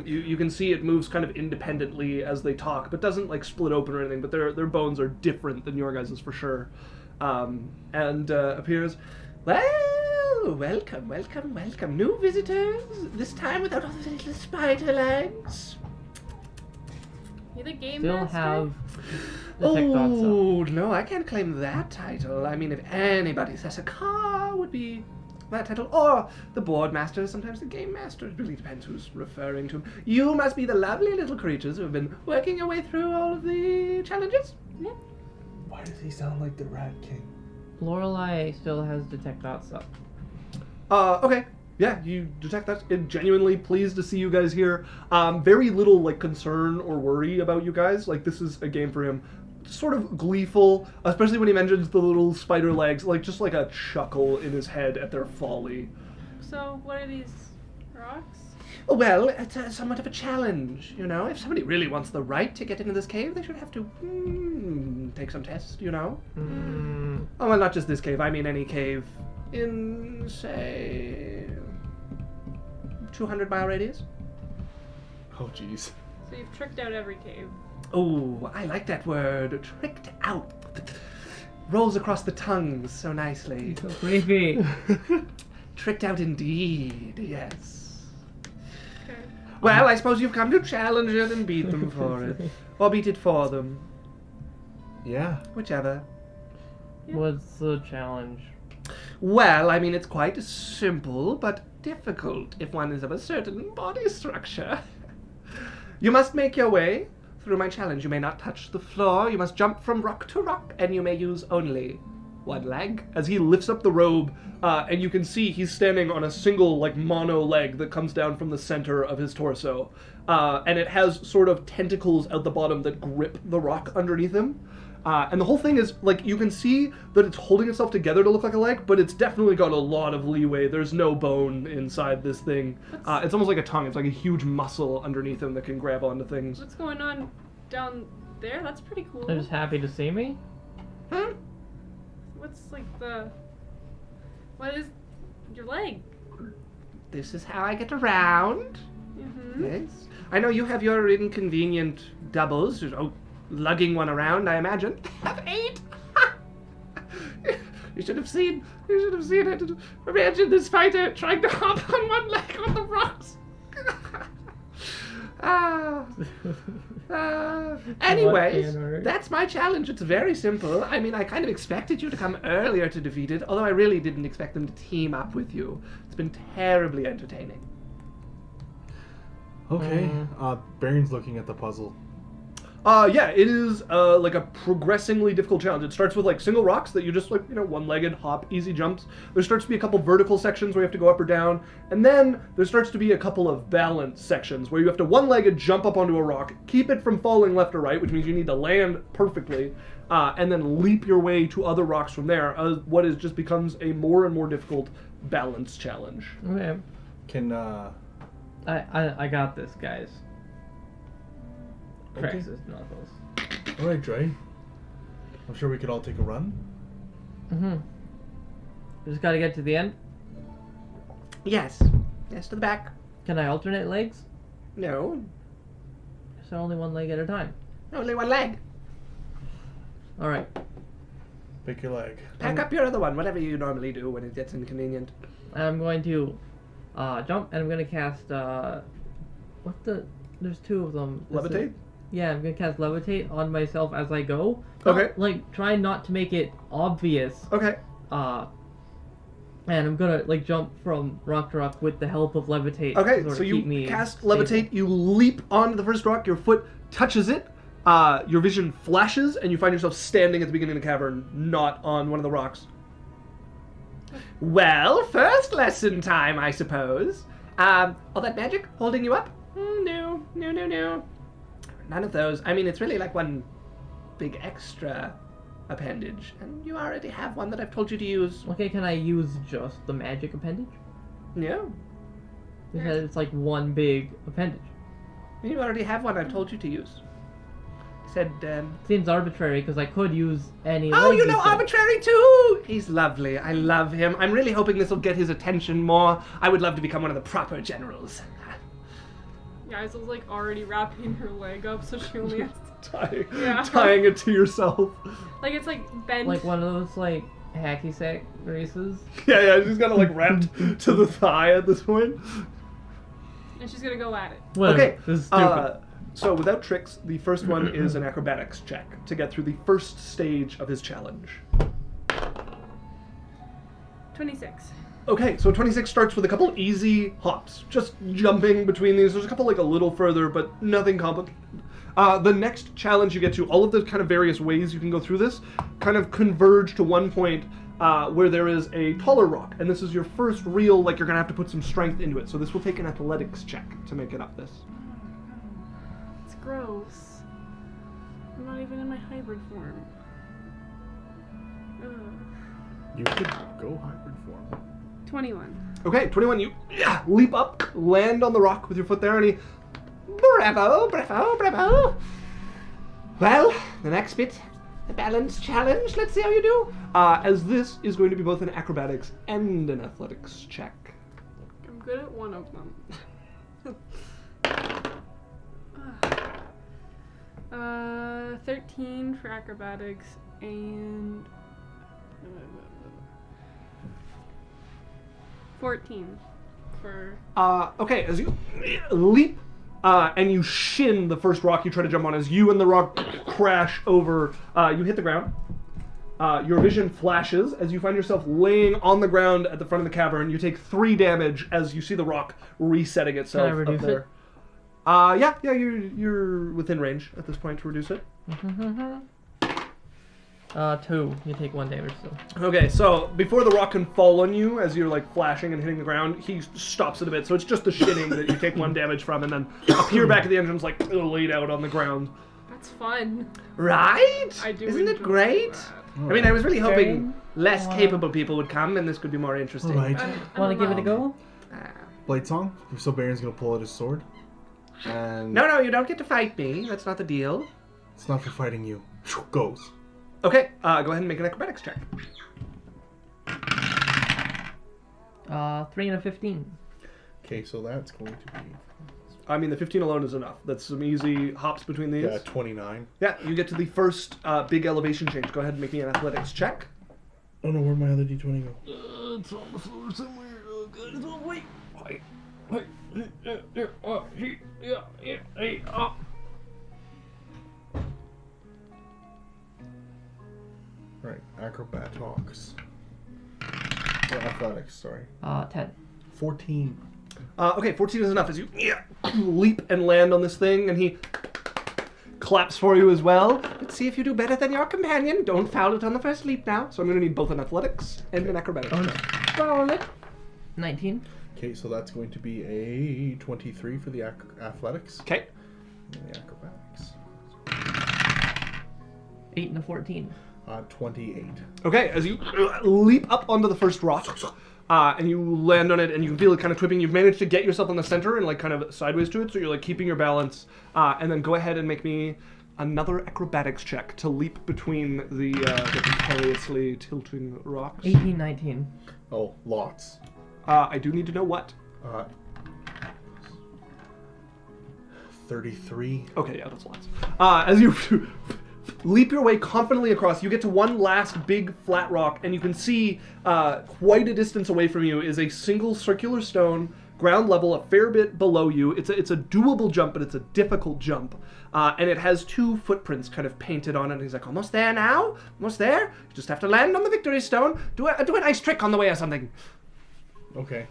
You can see it moves kind of independently as they talk, but doesn't like split open or anything. But their bones are different than your guys' for sure. And appears, well, welcome. New visitors, this time without all the little spider legs. You the game Still master? have the tech dots up. Oh, no, I can't claim that title. I mean, if anybody says a car would be that title, or the board master, sometimes the game master. It really depends who's referring to him. You must be the lovely little creatures who have been working your way through all of the challenges. Yeah. Why does he sound like the Rat King? Lorelei still has the tech dots up. Okay. Yeah, you detect that. Genuinely pleased to see you guys here. Very little like concern or worry about you guys. Like, this is a game for him. Sort of gleeful, especially when he mentions the little spider legs. Like, just like a chuckle in his head at their folly. So, what are these rocks? Well, it's somewhat of a challenge, you know. If somebody really wants the right to get into this cave, they should have to take some tests, you know. Oh, well, not just this cave. I mean any cave in, say, 200-mile radius. Oh, jeez. So you've tricked out every cave. Oh, I like that word. Tricked out. Rolls across the tongue so nicely. So creepy. Tricked out indeed, yes. Okay. Well, I suppose you've come to challenge it and beat them for it. Or beat it for them. Yeah. Whichever. What's the challenge? Well, I mean, it's quite simple, but difficult if one is of a certain body structure. You must make your way through my challenge. You may not touch the floor, you must jump from rock to rock, and you may use only one leg. As he lifts up the robe, and you can see he's standing on a single, like, mono leg that comes down from the center of his torso. And it has sort of tentacles at the bottom that grip the rock underneath him. And the whole thing is, like, you can see that it's holding itself together to look like a leg, but it's definitely got a lot of leeway. There's no bone inside this thing. It's almost like a tongue. It's like a huge muscle underneath him that can grab onto things. What's going on down there? That's pretty cool. They're just happy to see me? Hmm? What's like the... What is your leg? This is how I get around. Mm-hmm. Yes. I know you have your inconvenient doubles. Lugging one around, I imagine. Have 8! You should have seen it. Imagine this fighter trying to hop on one leg on the rocks. Anyways, that's my challenge. It's very simple. I mean, I kind of expected you to come earlier to defeat it, although I really didn't expect them to team up with you. It's been terribly entertaining. Okay. Berrian's looking at the puzzle. Yeah, it is like a progressingly difficult challenge. It starts with like single rocks that you just like, one-legged hop, easy jumps. There starts to be a couple vertical sections where you have to go up or down, and then there starts to be a couple of balance sections where you have to one-legged jump up onto a rock, keep it from falling left or right, which means you need to land perfectly, and then leap your way to other rocks from there. What is just becomes a more and more difficult balance challenge. Okay. Can I got this, guys. Okay. Cracks his knuckles. Alright, Drae. I'm sure we could all take a run. Mm-hmm. Just gotta get to the end. Yes. Yes, to the back. Can I alternate legs? No. So only one leg at a time. Only one leg. Alright. Pick your leg. Pack up your other one, whatever you normally do when it gets inconvenient. I'm going to jump and I'm gonna cast there's 2 of them. Levitate? Yeah, I'm gonna cast levitate on myself as I go. Okay. Like try not to make it obvious. Okay. And I'm gonna like jump from rock to rock with the help of levitate. to Okay, sort so of you keep me cast stable. levitate, you leap onto the first rock, your foot touches it, your vision flashes, and you find yourself standing at the beginning of the cavern, not on one of the rocks. Well, first lesson time, I suppose. All that magic holding you up? No. None of those. I mean, it's really like one big extra appendage, and you already have one that I've told you to use. Okay, can I use just the magic appendage? No, Because it's like one big appendage. you already have one I've told you to use. Said, Seems arbitrary because I could use any. oh, leg you know instead. Arbitrary too! He's lovely. I love him. I'm really hoping this will get his attention more. I would love to become one of the proper generals. Yaikzal's like already wrapping her leg up, so she only has Tying it to yourself. like it's like bent. Like one of those like hacky sack races. Yeah, she's got it like wrapped to the thigh at this point. and she's gonna go at it. Whatever. Okay, This is stupid. so without tricks, the first one is an acrobatics check to get through the first stage of his challenge. 26. Okay, so 26 starts with a couple easy hops, just jumping between these. There's a couple like a little further, but nothing complicated. The next challenge you get to, all of the kind of various ways you can go through this, kind of converge to one point where there is a taller rock, and this is your first real, like you're gonna have to put some strength into it. So this will take an athletics check to make it up this. It's gross. I'm not even in my hybrid form. Ugh. You could go hybrid form. 21. Okay, 21, you leap up, land on the rock with your foot there, and he... Bravo. Well, the next bit, the balance challenge. Let's see how you do. as this is going to be both an acrobatics and an athletics check. I'm good at one of them. 13 for acrobatics and 14 for... Okay, as you leap and you shin the first rock you try to jump on as you and the rock crash over. You hit the ground. Your vision flashes as you find yourself laying on the ground at the front of the cavern. You take 3 damage as you see the rock resetting itself Can I reduce up there. Yeah, you're within range at this point to reduce it. 2. You take 1 damage still. Okay, so before the rock can fall on you as you're like flashing and hitting the ground, he stops it a bit. So it's just the shinning that you take 1 damage from, and then appear back at the entrance like laid out on the ground. That's fun. Right? I do. Isn't it enjoy great? that. I mean, I was really hoping Jane, less wanna- capable people would come, and this could be more interesting. Alright. Want to give it a go? Blade Song. So Berrian's gonna pull out his sword. And No, you don't get to fight me. That's not the deal. it's not for fighting you. Goes. Okay, go ahead and make an acrobatics check. 3 and a 15. Okay, so that's going to be I mean, the 15 alone is enough. That's some easy hops between these. 29. Yeah, you get to the first big elevation change. Go ahead and make me an athletics check. Oh no, where'd my other D20 go? It's on the floor somewhere. Oh god, it's on. Wait. Right, acrobatics. Or athletics, sorry. 10. 14. Okay, 14 is enough as you leap and land on this thing, and he claps for you as well. Let's see if you do better than your companion. Don't foul it on the first leap now. So I'm going to need both an athletics and an acrobatics check. 19. Okay, so that's going to be a 23 for the athletics. Okay. And the acrobatics. 8 and a 14. 28. Okay, as you leap up onto the first rock, and you land on it, and you can feel it kind of twipping. You've managed to get yourself on the center and like kind of sideways to it, so you're like keeping your balance. And then go ahead and make me another acrobatics check to leap between the precariously tilting rocks. 18, 19. Oh, lots. I do need to know what. 33. Okay, yeah, that's lots. As you leap your way confidently across, you get to one last big flat rock, and you can see quite a distance away from you is a single circular stone, ground level, a fair bit below you. It's a doable jump, but it's a difficult jump. And it has 2 footprints kind of painted on it. And he's like, almost there now? Almost there? You just have to land on the victory stone. Do a nice trick on the way or something. Okay.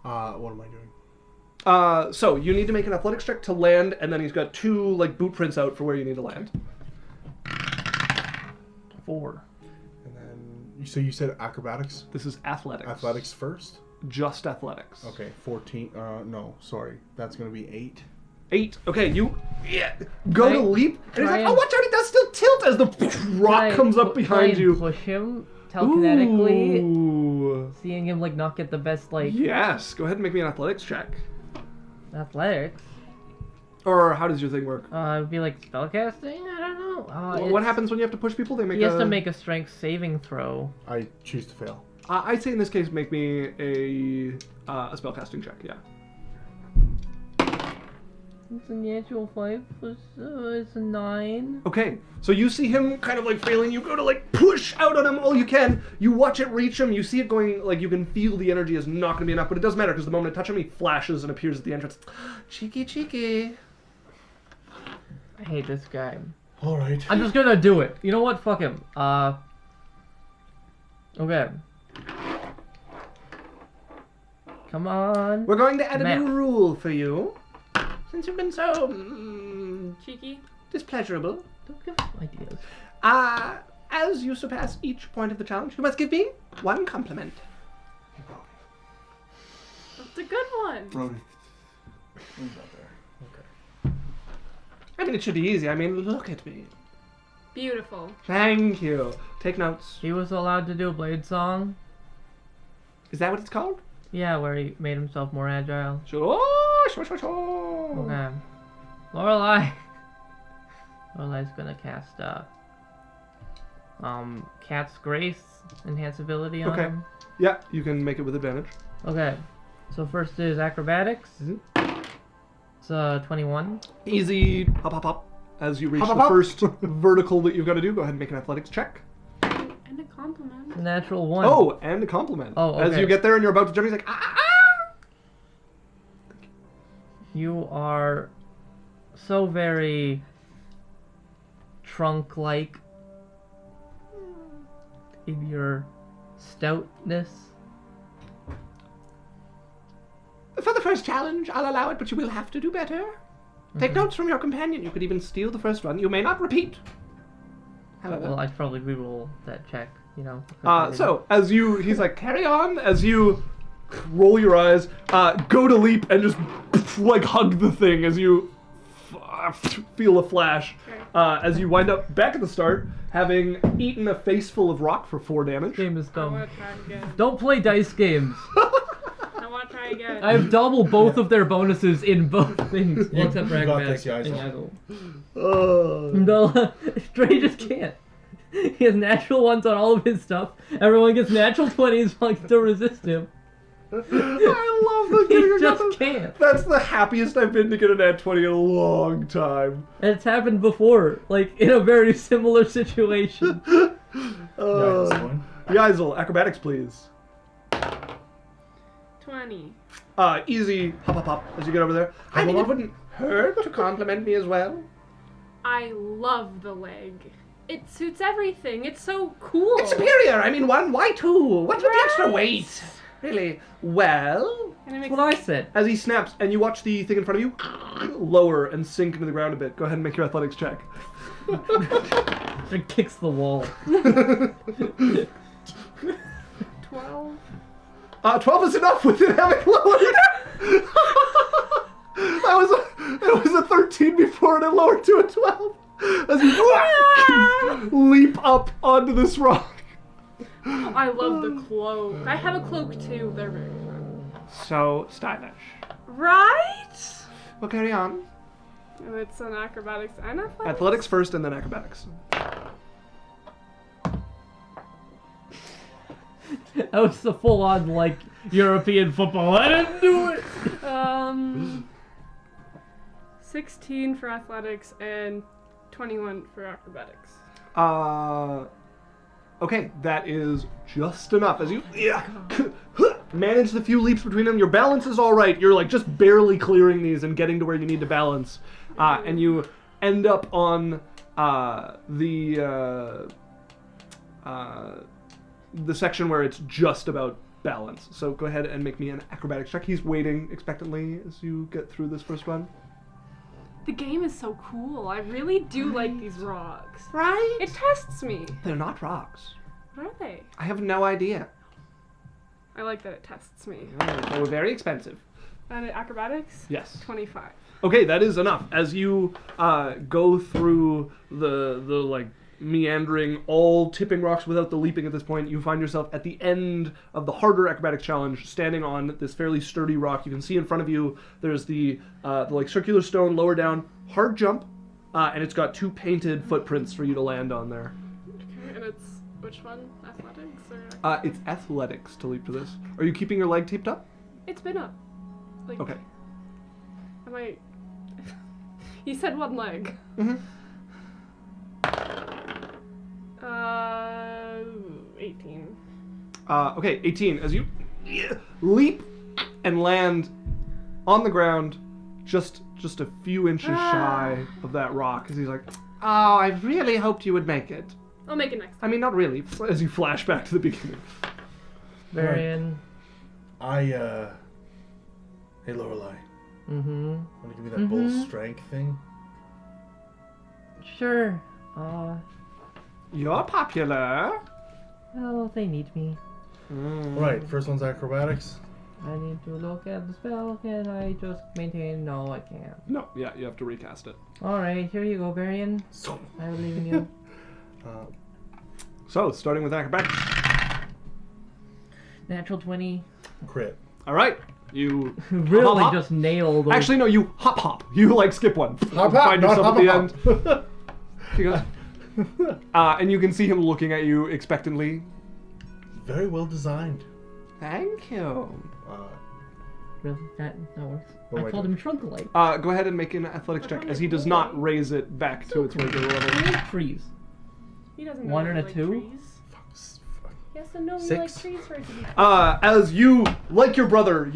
What am I doing? So you need to make an athletics check to land, and then he's got 2 like boot prints out for where you need to land. 4. And then, so you said acrobatics? This is athletics. Athletics first? Just athletics. Okay, 14. No, sorry. That's going to be 8. 8. Okay, you go to Right. leap, and he's Try like, and- "Oh, watch out! It does still tilt as the rock comes up behind you." Push him telekinetically, Ooh. seeing him like not get the best like Yes. Go ahead and make me an athletics check. athletics. Or how does your thing work? It'd be like spellcasting. I don't know. What happens when you have to push people? They make He has to make a strength saving throw. I choose to fail. I'd say in this case, make me a spellcasting check. Yeah. It's a natural 5. It's a 9. Okay, so you see him kind of like failing. You go to like push out on him all you can. You watch it reach him. You see it going like you can feel the energy is not going to be enough, but it doesn't matter because the moment I touch him, he flashes and appears at the entrance. Cheeky, cheeky. I hate this guy. Alright. I'm just gonna do it. You know what? Fuck him. Okay. Come on. We're going to add a Math. new rule for you, since you've been so Cheeky. displeasurable. Don't give ideas. As you surpass each point of the challenge, you must give me 1 compliment. That's a good one. Brody. He's out there. Okay. I mean, it should be easy. I mean, look at me. Beautiful. Thank you. Take notes. He was allowed to do a blade song. Is that what it's called? Yeah, where he made himself more agile. Sure. Okay. Lorelei. Lorelei's gonna cast Cat's Grace enhance ability on Okay. him. Yeah, you can make it with advantage. Okay. So first is acrobatics. Mhm. It's 21. Easy. Hop, hop, hop. As you reach Hop, the hop, hop. first vertical that you've got to do, go ahead and make an athletics check. And a compliment. Natural 1. Oh, and a compliment. Oh, As okay. you get there and you're about to jump, he's like, ah, ah, ah. You are so very trunk-like in your stoutness. For the first challenge, I'll allow it, but you will have to do better. Take notes from your companion. You could even steal the first run. You may not repeat. However. Well, I'd probably reroll that check, you know. So, as he's like, carry on, as you roll your eyes, go to leap and just, like, hug the thing as you feel a flash. As you wind up back at the start, having eaten a face full of rock for 4 damage. Game is I dumb. want to try again. Don't play dice games. I want to try again. I've doubled both of their bonuses in both things. Well, except for You got acrobatics this, and Yaikzal. Yaikzal. No, Drae just can't. He has natural ones on all of his stuff. Everyone gets natural 20s like to resist him. I love the He getting a just nat- can't. That's the happiest I've been to get a nat 20 in a long time. And it's happened before, like in a very similar situation. Yeah, this one. Yaikzal, acrobatics, please. 20. Easy, hop, hop, hop, as you get over there. I mean, it wouldn't hurt to compliment me as well. I love the leg. It suits everything. It's so cool. It's superior. I mean, 1, why 2? What's with the extra Right. weight? Really? Well, And it That's makes what I said. As he snaps, and you watch the thing in front of you lower and sink into the ground a bit. Go ahead and make your athletics check. It kicks the wall. 12. 12 is enough with it having lowered. It was a 13 before and it lowered to a 12. As you leap up onto this rock. I love the cloak. I have a cloak too. They're very fun. so stylish. Right? Well, carry on. And it's an acrobatics and athletics. Athletics first and then acrobatics. That was the full-on, like, European football. I didn't do it! 16 for athletics and 21 for acrobatics. Okay, that is just enough. As you manage the few leaps between them, your balance is all right. You're like just barely clearing these and getting to where you need to balance, and you end up on the section where it's just about balance. So go ahead and make me an acrobatics check. He's waiting expectantly as you get through this first run. The game is so cool. I really do like these rocks. Right? It tests me. They're not rocks. What are they? I have no idea. I like that it tests me. They were very expensive. And acrobatics? Yes. 25. Okay, that is enough. As you go through the like meandering, all tipping rocks without the leaping at this point, you find yourself at the end of the harder acrobatics challenge, standing on this fairly sturdy rock. You can see in front of you there's the like circular stone lower down, hard jump, and it's got 2 painted footprints for you to land on there. Okay, and it's which one? Athletics or It's athletics to leap to this. Are you keeping your leg taped up? It's been up. Like, Okay. Am I? You said one leg. Mm-hmm. 18. Okay, 18. As you leap and land on the ground, just a few inches shy of that rock, as he's like, Oh, I really hoped you would make it. I'll make it next I time. mean, not really. as you flash back to the beginning. Berrian. Hey, Lorelei. Mm-hmm. Want to give me that bull strength thing? Sure. You're popular. Well, they need me. Right, first one's acrobatics. I need to look at the spell. Can I just maintain? No, I can't. No, yeah, you have to recast it. Alright, here you go, Berrian. I believe in you. So, starting with acrobatics. Natural 20. Crit. All right, you Really hop. just nailed. Actually, no, you hop. You like skip one. Hop, Find not yourself at the hop, end. He goes, and you can see him looking at you expectantly. Very well designed. Thank you. Really? That works. What do I I called do? him Trunk-alike. Go ahead and make an athletics check, as he does not raise it back to its regular level. I like trees. He doesn't know One I and a like 2? trees. Fuck. Yes and no, we 6. like trees for it to be. As you, like your brother,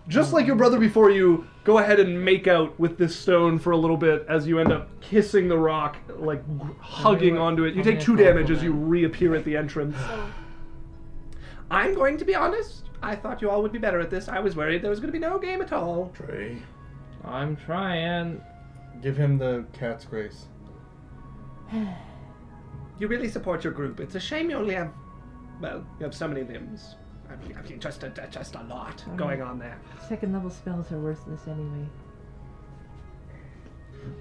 just like your brother before you, go ahead and make out with this stone for a little bit as you end up kissing the rock, like hugging onto it. You take 2 damage as you reappear at the entrance. I'm going to be honest. I thought you all would be better at this. I was worried there was going to be no game at all. Drae, I'm trying. give him the cat's grace. You really support your group. It's a shame you only have, well, you have so many limbs. I mean just a lot going on there. Second level spells are worthless anyway.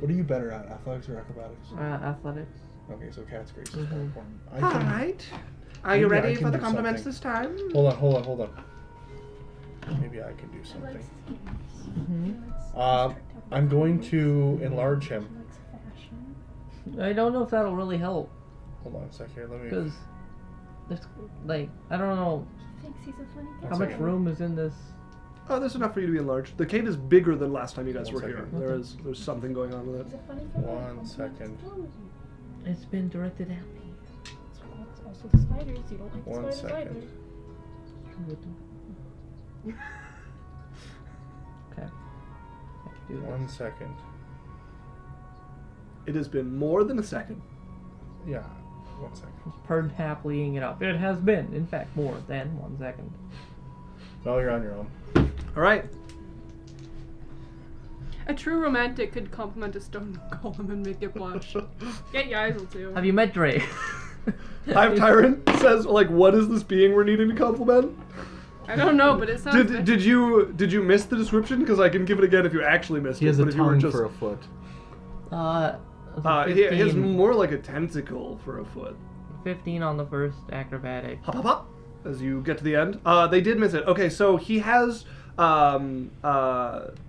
What are you better at, athletics or acrobatics? Athletics. Okay, so cat's grace is more important. All right. Are you maybe I ready can for the do compliments something. this time? Hold on. Maybe I can do something. I'm going to enlarge him. I don't know if that'll really help. Hold on a sec here. Let me. Because, like, I don't know Thinks he's a funny guy. how much room is in this. Oh, there's enough for you to be enlarged. The cave is bigger than last time you guys One were here. second. There's something going on with it. He's a funny guy. 1 second. It's been directed at me. It's also the spiders. You don't like the 1 spiders either. second. Okay. I can do 1 second. It has been more than a second. Yeah. 1 second. Purred happily eating it up. It has been, in fact, more than 1 second. No, you're on your own. All right. A true romantic could compliment a stone golem and make it blush. Get Yaikzal too. Have you met Drae? Hive Tyrant says, like, what is this being we're needing to compliment? I don't know, but it sounds. Did you miss the description? Because I can give it again if you actually missed He it. has a but if you were tongue just, for a foot. he has 15, more like a tentacle for a foot. 15 on the first acrobatic. Hop, hop, hop. As you get to the end, they did miss it. Okay, so he has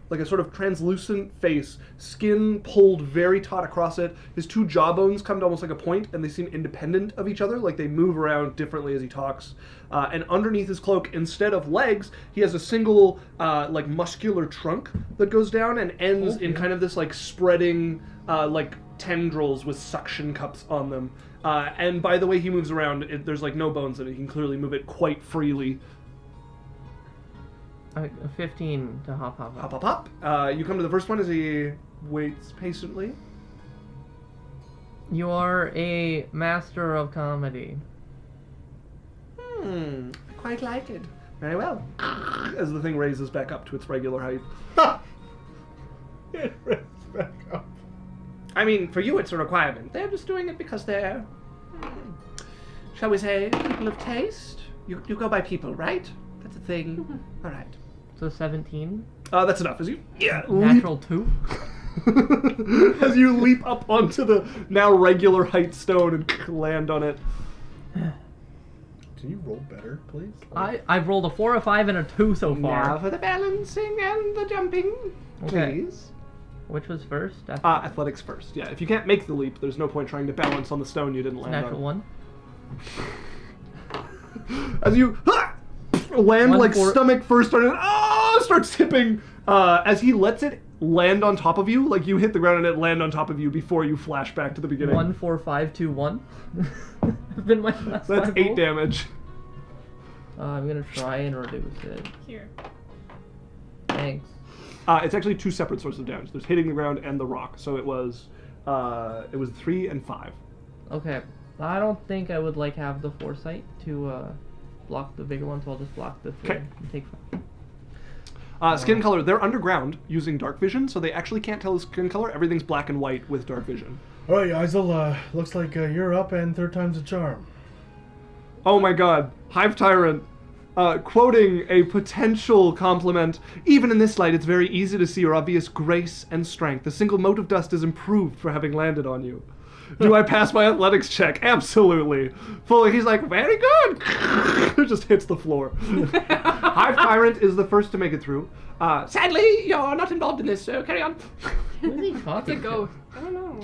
like a sort of translucent face, skin pulled very taut across it. His 2 jawbones come to almost like a point, and they seem independent of each other, like they move around differently as he talks. And underneath his cloak, instead of legs, he has a single like muscular trunk that goes down and ends in kind of this like spreading like tendrils with suction cups on them. And by the way he moves around, there's like no bones in it. He can clearly move it quite freely. 15 to hop. Hop, hop, hop. You come to the first one as he waits patiently. You are a master of comedy. I quite like it. Very well. As the thing raises back up to its regular height. It raises back up. I mean, for you it's a requirement. They're just doing it because they're, shall we say, people of taste? You go by people, right? That's a thing. All right. So 17. That's enough. As you Natural 2. as you leap up onto the now regular height stone and land on it. Can you roll better, please? I've rolled a 4, a 5, and a 2 so far. Now for the balancing and the jumping, Okay. please. Which was first? Athletics first. Yeah, if you can't make the leap, there's no point trying to balance on the stone you didn't land Natural on. 1. As you land One like for- stomach first, starts tipping. As he lets it land on top of you, like you hit the ground and it land on top of you before you flash back to the beginning. 1, 4, 5, 2, 1. Been my last That's 5 8 rolls. damage. I'm gonna try and reduce it. Here. Thanks. It's actually 2 separate sources of damage. There's hitting the ground and the rock. So it was 3 and 5. Okay. I don't think I would like have the foresight to block the bigger one, so I'll just block the 3 Okay. and take 5. Skin color, they're underground using dark vision, so they actually can't tell the skin color. Everything's black and white with dark vision. All right, Yaikzal, looks like you're up and 3rd time's a charm. Oh my god. Hive Tyrant, quoting a potential compliment. Even in this light, it's very easy to see your obvious grace and strength. The single mote of dust is improved for having landed on you. Do I pass my athletics check? Absolutely. Fully, he's like, very good. Just hits the floor. Hive Tyrant is the first to make it through. Sadly, you're not involved in this, so carry on. What is he It's a talking ghost. I don't know.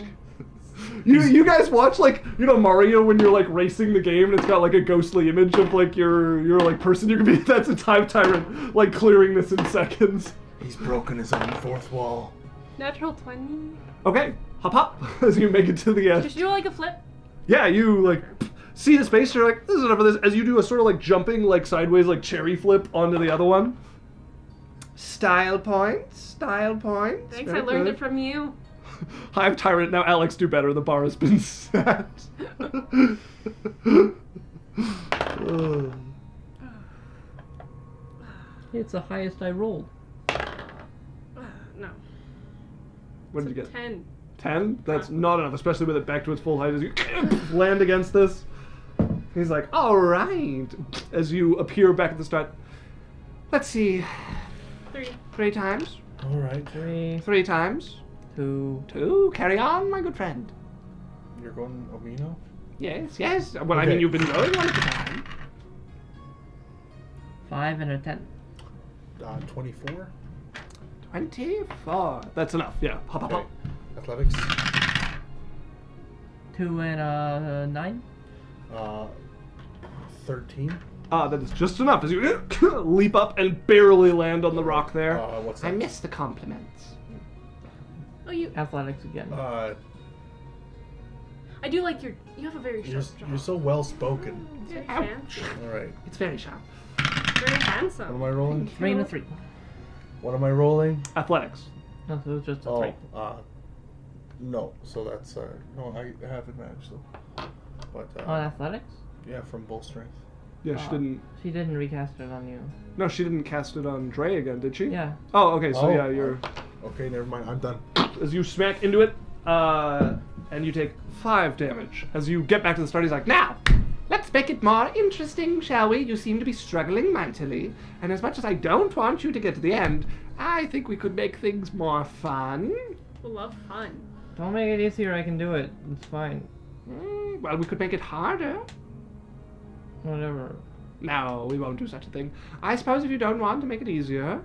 You guys watch, like, you know, Mario when you're like racing the game and it's got like a ghostly image of like your like person you can be. That's a Hive Tyrant, like clearing this in seconds. He's broken his own 4th wall. Natural 20. Okay, hop hop as you make it to the Did end. you do like a flip? Yeah, you like see the space, you're like, this is enough of this, as you do a sort of like jumping, like sideways, like cherry flip onto the other one. Style points, style points. Thanks, Very I learned good. it from you. Hive Tyrant, now Alex do better, the bar has been set. It's the highest I rolled. No. What did you It's get? a 10. 10? That's not enough, especially with it back to its full height as you land against this. He's like, alright. As you appear back at the start. Let's see. 3. 3 times. All right. 3 times. 2. 2. Carry on, my good friend. You're going Amino? Yes, yes. Well, I Okay. mean, you've been going one at a time. 5 and a 10. 24. 24. That's enough, yeah. Hop, hop, Okay. hop. Athletics. 2 and a 9. 13. That is just enough as you leap up and barely land on the rock there. What's that? I miss the compliments. Oh, you. Athletics again. I do like you have a very sharp jaw. You're so well spoken. It's very Ouch. fancy. All right. It's very sharp. Very What handsome. am I rolling? 3 and a 3. What am I rolling? Athletics. No, so it's just a 3. No. So that's no. I have advantage though. But On athletics? yeah, from bull strength. Yeah, she didn't. She didn't recast it on you. No, she didn't cast it on Drae again, did she? Yeah. Oh, okay. So Oh. yeah, you're Okay, never mind. I'm done. as you smack into it, and you take 5 damage. As you get back to the start, he's like, now, let's make it more interesting, shall we? You seem to be struggling mightily, and as much as I don't want you to get to the end, I think we could make things more fun. We love fun. Don't make it easier, I can do it. It's fine. Well, we could make it harder. Whatever. No, we won't do such a thing. I suppose if you don't want to make it easier,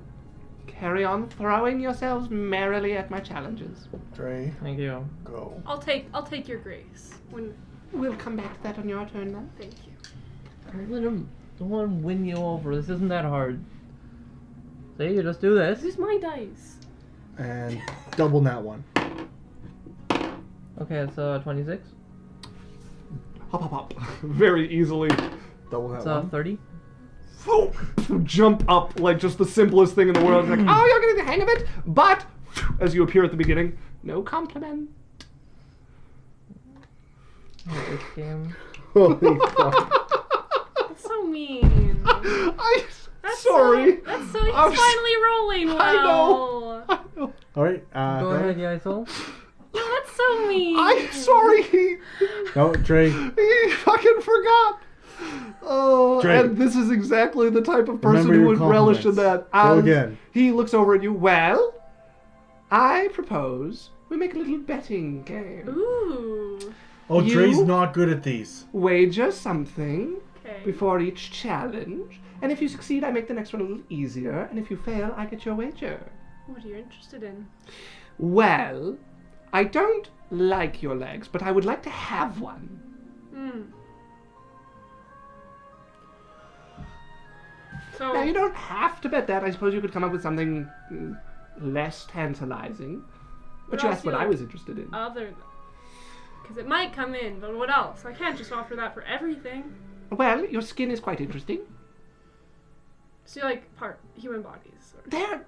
carry on throwing yourselves merrily at my challenges. Drae, Thank you. go. I'll take your grace. When We'll come back to that on your turn then. thank you. Don't want to win you over. This isn't that hard. See, you just do this. Use my dice. And double that one. Okay, it's 26. Hop, hop, hop. Very easily. Double that It's one. 30. Jump up like just the simplest thing in the world. Like, oh, you're getting the hang of it. But as you appear at the beginning, no compliment. This game. Holy fuck. That's so mean. That's Sorry. So, that's so. He's I'm s- finally rolling well. I know. I know. All right. Go ahead, Yaikzal. Oh, that's so mean. I'm sorry. No, Drae. He fucking forgot. Oh, Drae. and this is exactly the type of person Remember who your would relish in compliments. that. Go As again. He looks over at you. Well, I propose we make a little betting game. Ooh. Oh, You- Dre's not good at these. Wager something Okay. before each challenge, and if you succeed, I make the next one a little easier, and if you fail, I get your wager. What are you interested in? Well, I don't like your legs, but I would like to have one. Hmm. So Now, you don't have to bet that. I suppose you could come up with something less tantalizing. But What you else asked what you I like? was interested in. other, because it might come in, but what else? I can't just offer that for everything. Well, your skin is quite interesting. So you like part human bodies? Or They're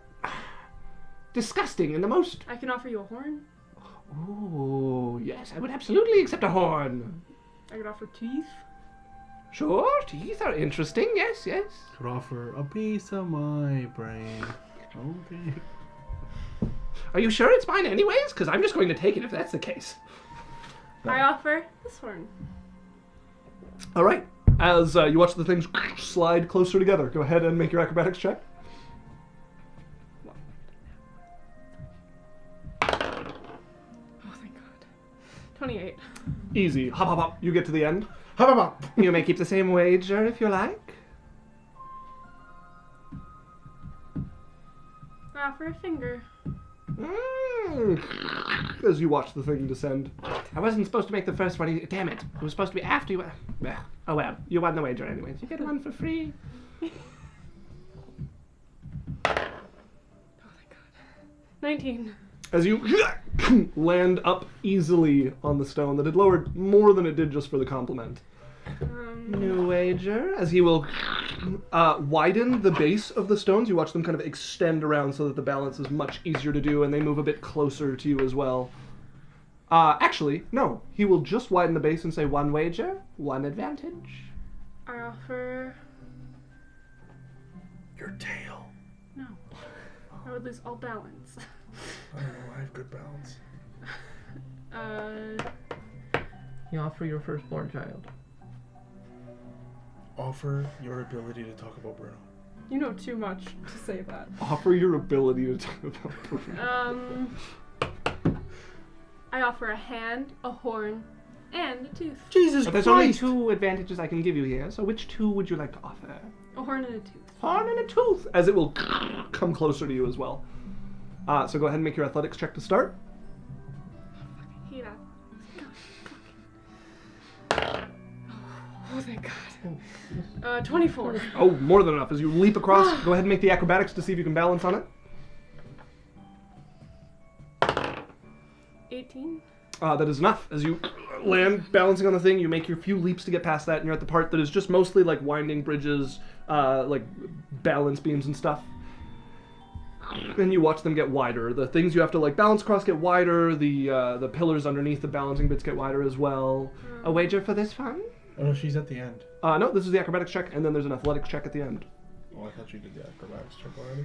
disgusting in the most. I can offer you a horn. Oh, yes, I would absolutely accept a horn. I could offer teeth. Sure, teeth are interesting. Yes, yes. Could offer a piece of my brain. Okay. Are you sure it's mine anyways? Because I'm just going to take it if that's the case. I offer this horn. All right. As you watch the things slide closer together, go ahead and make your acrobatics check. Oh, thank God. 28. Easy. Hop, hop, hop. You get to the end. Hop, hop, hop. You may keep the same wager if you like. I offer a finger. As you watch the thing descend. I wasn't supposed to make the first one. Damn it. It was supposed to be after you. Oh well. You won the wager anyways. You get one for free. Oh, thank God. 19. As you land up easily on the stone that had lowered more than it did just for the compliment. New wager. As he will widen the base of the stones, you watch them kind of extend around so that the balance is much easier to do, and they move a bit closer to you as well. Actually, no. He will just widen the base and say 1 wager, 1 advantage. I offer. Your tail. No. I would lose all balance. I don't know. I have good balance. You offer your firstborn child. Offer your ability to talk about Bruno. You know too much to say that. Offer your ability to talk about I offer a hand, a horn, and a tooth. Jesus But there's only 2 advantages I can give you here, so which 2 would you like to offer? A horn and a tooth. Horn and a tooth, as it will come closer to you as well. So go ahead and make your athletics check to start. I hate that. Oh, thank God. 24. Oh, more than enough. As you leap across, go ahead and make the acrobatics to see if you can balance on it. 18. That is enough. As you land balancing on the thing, you make your few leaps to get past that, and you're at the part that is just mostly like winding bridges, like balance beams and stuff. And you watch them get wider. The things you have to like balance across get wider. The pillars underneath the balancing bits get wider as well. A wager for this fun? Oh no, she's at the end. No, this is the acrobatics check, and then there's an athletics check at the end. Oh, I thought you did the acrobatics check already.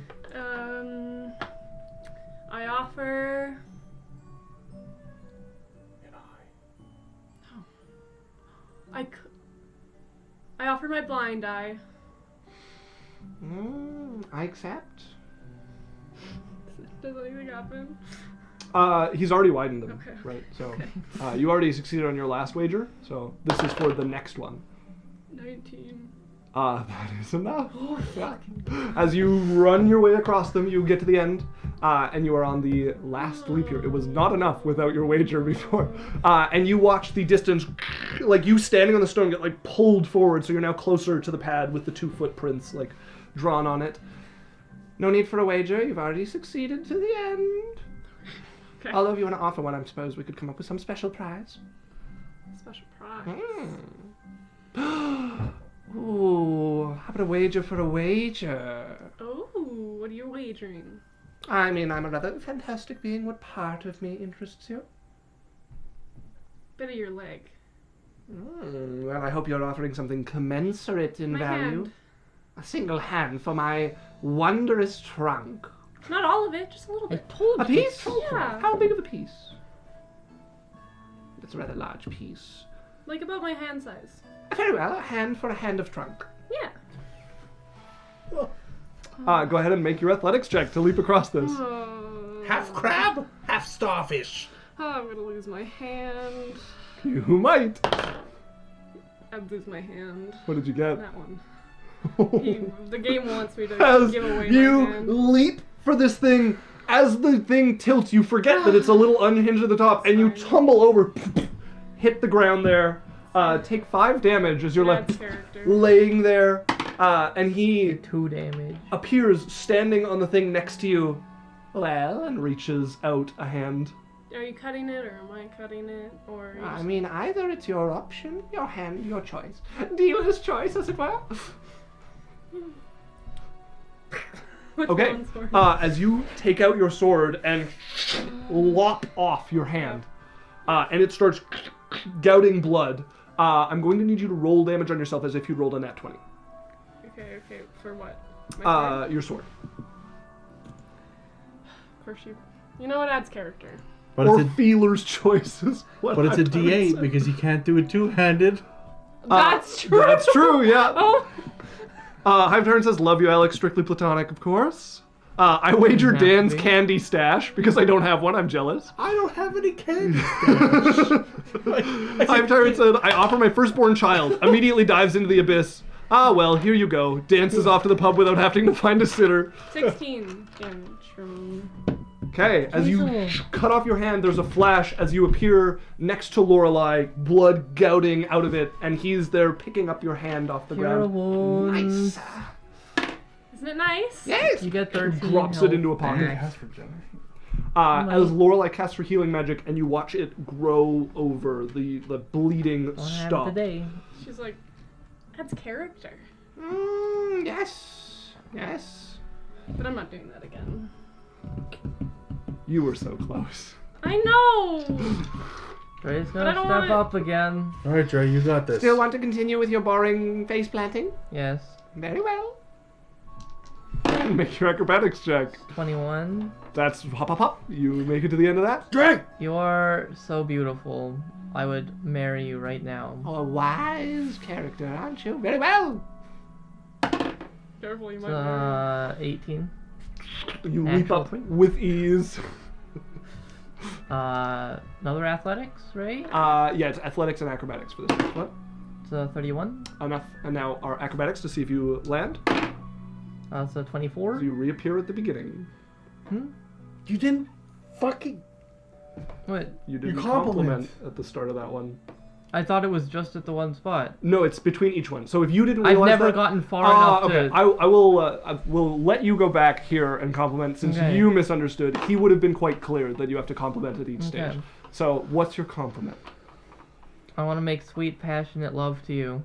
I offer. I offer my blind eye. I accept. Does anything happen? He's already widened them, Okay. right? So you already succeeded on your last wager, so this is for the next one. 19. That is enough. Oh, fuck. As you run your way across them, you get to the end, and you are on the last leap here. It was not enough without your wager before. And you watch the distance, like you standing on the stone, get like pulled forward, so you're now closer to the pad with the 2 footprints like drawn on it. No need for a wager. You've already succeeded to the end. Okay. Although if you want to offer one, I suppose we could come up with some special prize. Special prize. Ooh, how about a wager for a wager? Oh, what are you wagering? I mean, I'm a rather fantastic being. What part of me interests you? Bit of your leg. Well, I hope you're offering something commensurate in My value. hand. A single hand for my wondrous trunk. Not all of it, just a little I bit. told A you. piece? Yeah. How big of a piece? It's a rather large piece. Like about my hand size. Very well, a hand for a hand of trunk. Yeah. Go ahead and make your athletics check to leap across this. Half crab, half starfish. Oh, I'm gonna lose my hand. You might. I'd lose my hand. What did you get? That one. The game wants me to As give away you my hand. leap for this thing, as the thing tilts, you forget that it's a little unhinged at the top, and you tumble over, hit the ground there, take 5 damage as you're like Dad's character. laying there, and he 2 damage. appears standing on the thing next to you, well, and reaches out a hand. Are you cutting it, or am I cutting it, or? Are you I just- mean, either it's your option, your hand, your choice. Dealer's choice, as it were. What's Okay, one's for? as you take out your sword and lop off your hand, and it starts gouting blood, I'm going to need you to roll damage on yourself as if you rolled a nat 20. Okay, for what? My sword? Your sword. Of course you. You know what adds character. But Or it's a, feeler's choice is what but it's a I'm trying to D8 say. because you can't do it two-handed. That's true. That's true, yeah. Oh. Hive Tyrant says, love you, Alex. Strictly platonic, of course. I wager Have to Dan's be. candy stash because I don't have one. I'm jealous. I don't have any candy. Hive Tyrant said, I offer my firstborn child. Immediately dives into the abyss. Ah, well, here you go. Dances off to the pub without having to find a sitter. 16 damage from. Okay, as you Hazel. cut off your hand, there's a flash as you appear next to Lorelei, blood gouting out of it, and he's there picking up your hand off the Cure ground. wounds. Isn't it nice? Yes! You get 13 Drops health it into a Candy pocket. has for generation. as Lorelei casts her healing magic, and you watch it grow over. The bleeding What happened stop. today? She's like, that's character. Yes. Yes. But I'm not doing that again. You were so close. I know! Drae's But I gonna don't step want it. up again. All right, Drae, you got this. Still want to continue with your boring face planting? Yes. Very well. Make your acrobatics check. 21. That's hop, hop, hop. You make it to the end of that. Drae! You are so beautiful. I would marry you right now. Oh, a wise character, aren't you? Very well. Careful, you might marry. 18. You leap Natural up 20. with ease. Another athletics, right? Yeah, it's athletics and acrobatics for this next one. It's 31. Enough. And now our acrobatics to see if you land. It's 24. So you reappear at the beginning. You didn't fucking... What? You didn't compliment. compliment at the start of that one. I thought it was just at the one spot. No, it's between each one. So if you didn't I've realize never that, gotten far enough okay. to... I will let you go back here and compliment since Okay. you misunderstood. He would have been quite clear that you have to compliment at each Okay. stage. So what's your compliment? I want to make sweet, passionate love to you.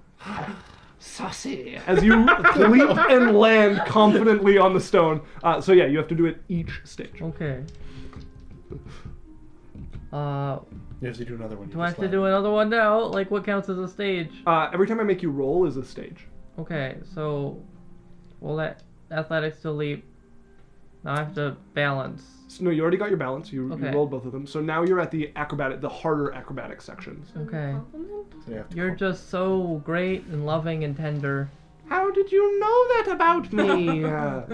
Saucy. As you leap and land confidently on the stone. So yeah, you have to do it each stage. Okay. You have to do another one. Do I have to do another one now? Like, what counts as a stage? Every time I make you roll is a stage. Okay, so... Well, that athletics to leap. Now I have to balance. So, no, you already got your balance. You Okay. rolled both of them. So now you're at the harder acrobatic sections. Okay. So you have to You're just so great and loving and tender. How did you know that about me?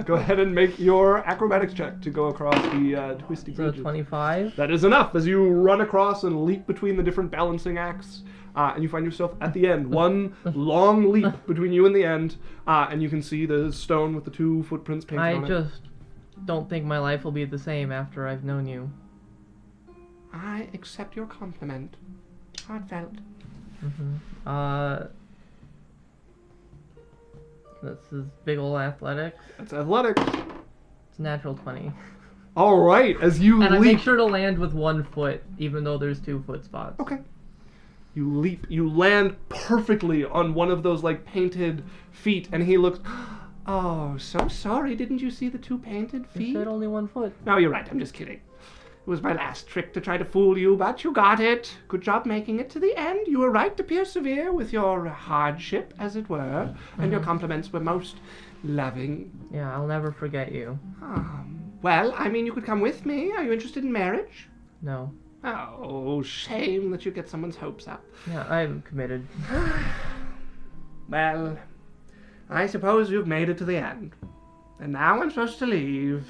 Go ahead and make your acrobatics check to go across the twisty So bridges. 25. That is enough as you run across and leap between the different balancing acts. And you find yourself at the end. One long leap between you and the end. And you can see the stone with the 2 footprints painted I on it. just don't think my life will be the same after I've known you. I accept your compliment. Heartfelt. This is big ol' athletics. That's athletics. It's natural 20. All right, as you And I leap. make sure to land with 1 foot, even though there's 2 foot spots. Okay. You leap. You land perfectly on one of those like painted feet, and he looks. Oh, so sorry. Didn't you see the 2 painted You feet? said only 1 foot. No, you're right. I'm just kidding. It was my last trick to try to fool you, but you got it. Good job making it to the end. You were right to persevere with your hardship, as it were, and your compliments were most loving. Yeah, I'll never forget you. Well, I mean, you could come with me. Are you interested in marriage? No. Oh, shame that you get someone's hopes up. Yeah, I'm committed. Well, I suppose you've made it to the end. And now I'm supposed to leave.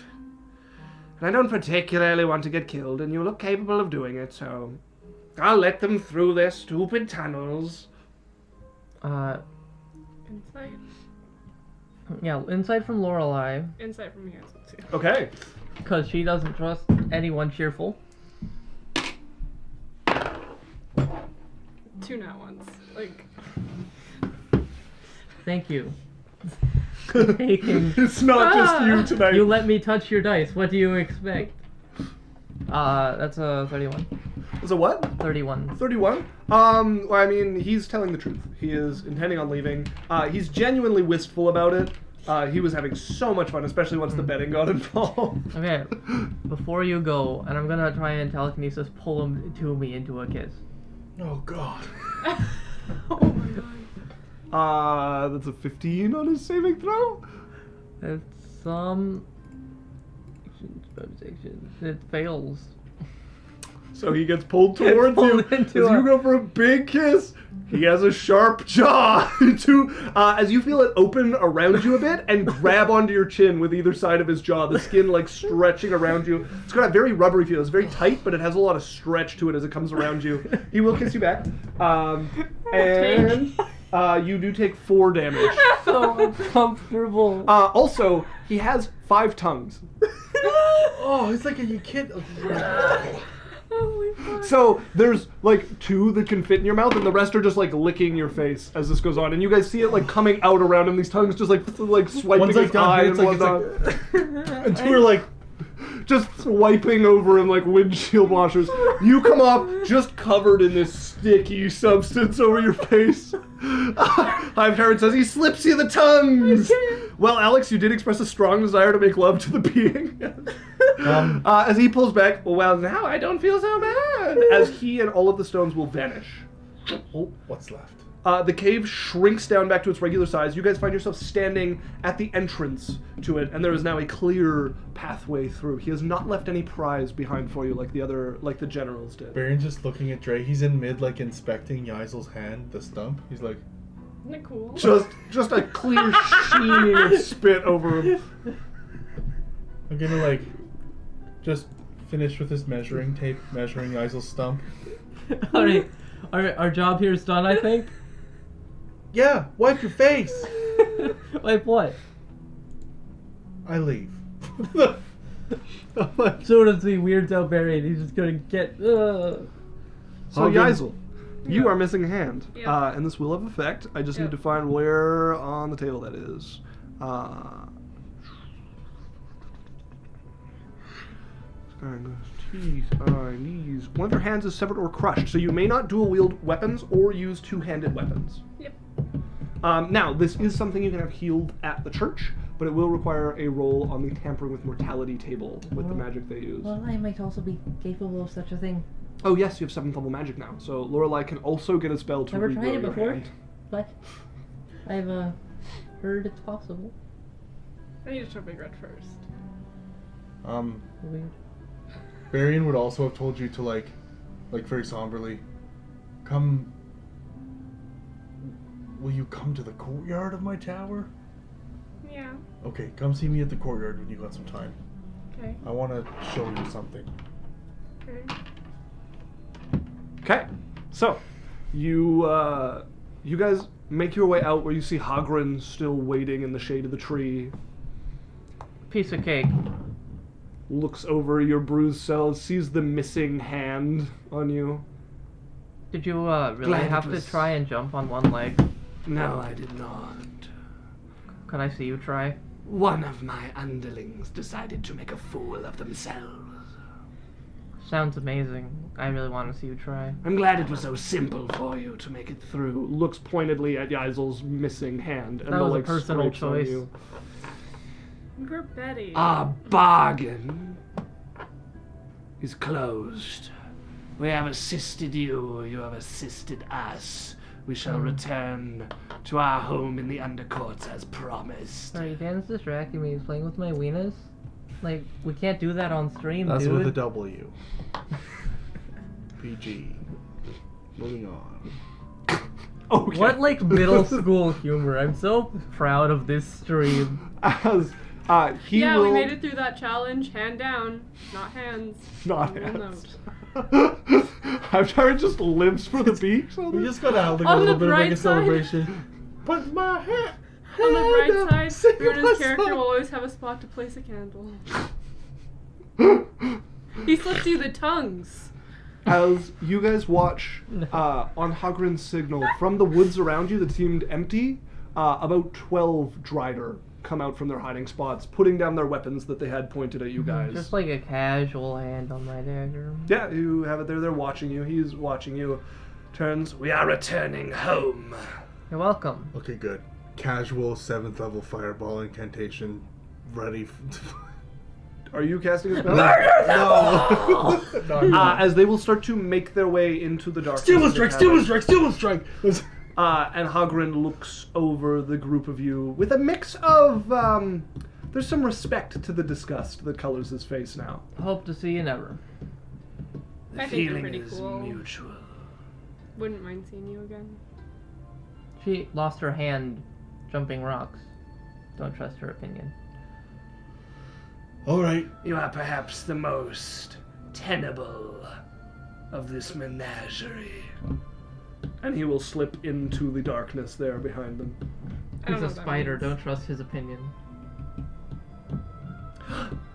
And I don't particularly want to get killed, and you look capable of doing it, so I'll let them through their stupid tunnels. Insight. Yeah, insight from Lorelei, Insight from you guys, let's see. Okay. because she doesn't trust anyone cheerful. 2 nat ones. Like, Thank you. Taking. It's not just you tonight. You let me touch your dice. What do you expect? That's a 31. Is it what? 31. 31. Well, I mean, he's telling the truth. He is intending on leaving. He's genuinely wistful about it. He was having so much fun, especially once the betting got involved. Okay, before you go, and I'm gonna try and telekinesis pull him to me into a kiss. Oh, God. oh my god. That's a 15 on his saving throw. It's it fails. So he gets pulled towards pulled you. into As you a- go for a big kiss, he has a sharp jaw as you feel it open around you a bit and grab onto your chin with either side of his jaw, the skin like stretching around you. It's got a very rubbery feel. It's very tight, but it has a lot of stretch to it as it comes around you. He will kiss you back. And you do take 4 damage. So uncomfortable. Also, he has 5 tongues. Oh, it's like you can't... Holy fuck. So there's like 2 that can fit in your mouth, and the rest are just like licking your face as this goes on, and you guys see it like coming out around him. These tongues just like swiping One's like his down eye here, and it's like, whatnot. and 2 are like... just swiping over him like windshield washers. You come up just covered in this sticky substance over your face. Hive says he slips you the tongues. Well, Alex, you did express a strong desire to make love to the being. As he pulls back, well, now I don't feel so bad. As he and all of the stones will vanish. Oh, what's left? The cave shrinks down back to its regular size. You guys find yourself standing at the entrance to it, and there is now a clear pathway through. He has not left any prize behind for you like the generals did. Berrian's just looking at Drae. He's in mid, like, inspecting Yaikzal's hand, the stump. He's like... Isn't it cool? Just a clear sheen of spit over him. I'm gonna, like, just finish with this measuring tape, measuring Yaikzal's stump. Alright, our job here is done, I think. Yeah, wipe your face! Wipe what? I leave. Soon as he weirds out Berrian, he's just gonna get. So Yaikzal, you are missing a hand, Yeah. and this will have effect. I just need to find where on the table that is. Teeth, knees. One of your hands is severed or crushed, so you may not dual wield weapons or use two-handed weapons. Yep. Now, this is something you can have healed at the church, but it will require a roll on the tampering with mortality table with the magic they use. Well, I might also be capable of such a thing. Oh yes, you have 7th level magic now, so Lorelei can also get a spell to Never regrow tried it your before, hand. but I've heard it's possible. I need to show Big Red first. Weird. Berrian would also have told you to, like very somberly, come... Will you come to the courtyard of my tower? Yeah. Okay, come see me at the courtyard when you got some time. Okay. I want to show you something. Okay. Okay, so you guys make your way out where you see Hagren still waiting in the shade of the tree. Piece of cake. Looks over your bruised cells, sees the missing hand on you. Did you really Glad it have to was- try and jump on one leg? No, I did not. Could I see you try? One of my underlings decided to make a fool of themselves. Sounds amazing. I really want to see you try. I'm glad it was so simple for you to make it through. Looks pointedly at Yaikzal's missing hand and That the was a like personal scrapes on choice. you. We're Betty. Our bargain is closed. We have assisted you, you have assisted us. We shall return to our home in the undercourts as promised. Sorry, Dan's distracting me. He's playing with my weenus. Like, we can't do that on stream, That's dude. with a W. PG. Moving on. Okay. What, like, middle school humor? I'm so proud of this stream. As he yeah, will we made it through that challenge. Hand down, not hands. not We'll hands. I'm trying just lives for the beach. We just gotta have like On a little the bit of like bright a side. celebration. Put my hat. On the bright Sing side, Riona's my character song. will always have a spot to place a candle. He slips you the tongues. As you guys watch on Hagren's signal from the woods around you that seemed empty, about 12 Drider come out from their hiding spots, putting down their weapons that they had pointed at you guys. Just like a casual hand on my dagger. Yeah, you have it there. They're watching you. He's watching you. Turns. We are returning home. You're welcome. Okay, good. Casual 7th level fireball incantation. Ready. Are you casting a spell? No. No, I'm not. As they will start to make their way into the darkness. Steel of the strike! cavern. Steel strike! Steel strike! And Hagren looks over the group of you with a mix of, there's some respect to the disgust that colors his face now. Hope to see you never. The I think you're feeling pretty is cool. mutual. Wouldn't mind seeing you again. She lost her hand jumping rocks. Don't trust her opinion. Alright. You are perhaps the most tenable of this menagerie. And he will slip into the darkness there behind them. I don't He's know a what that spider. means. Don't trust his opinion.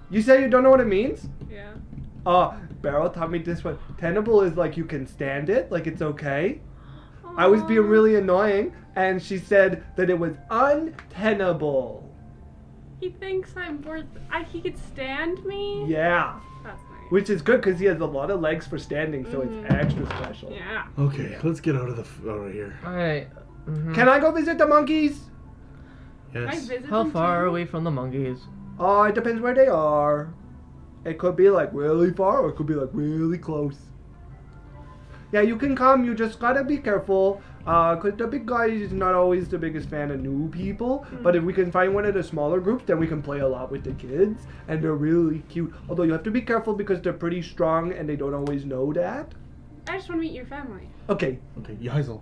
You say you don't know what it means? Yeah. Beryl taught me this one. Tenable is like you can stand it, like it's okay. I was being really annoying, and she said that it was untenable. He thinks I'm worth. He could stand me. Yeah. That's nice. Which is good because he has a lot of legs for standing, so it's extra special. Yeah. Okay, let's get out of here. Alright. Can I go visit the monkeys? Can I Yes. visit How them far too? away from the monkeys? Oh, it depends where they are. It could be like really far or it could be like really close. Yeah, you can come, you just gotta be careful. Cause the big guy is not always the biggest fan of new people. But if we can find one of the smaller groups, then we can play a lot with the kids. And they're really cute. Although you have to be careful because they're pretty strong and they don't always know that. I just want to meet your family. Okay. Okay, Yaikzal.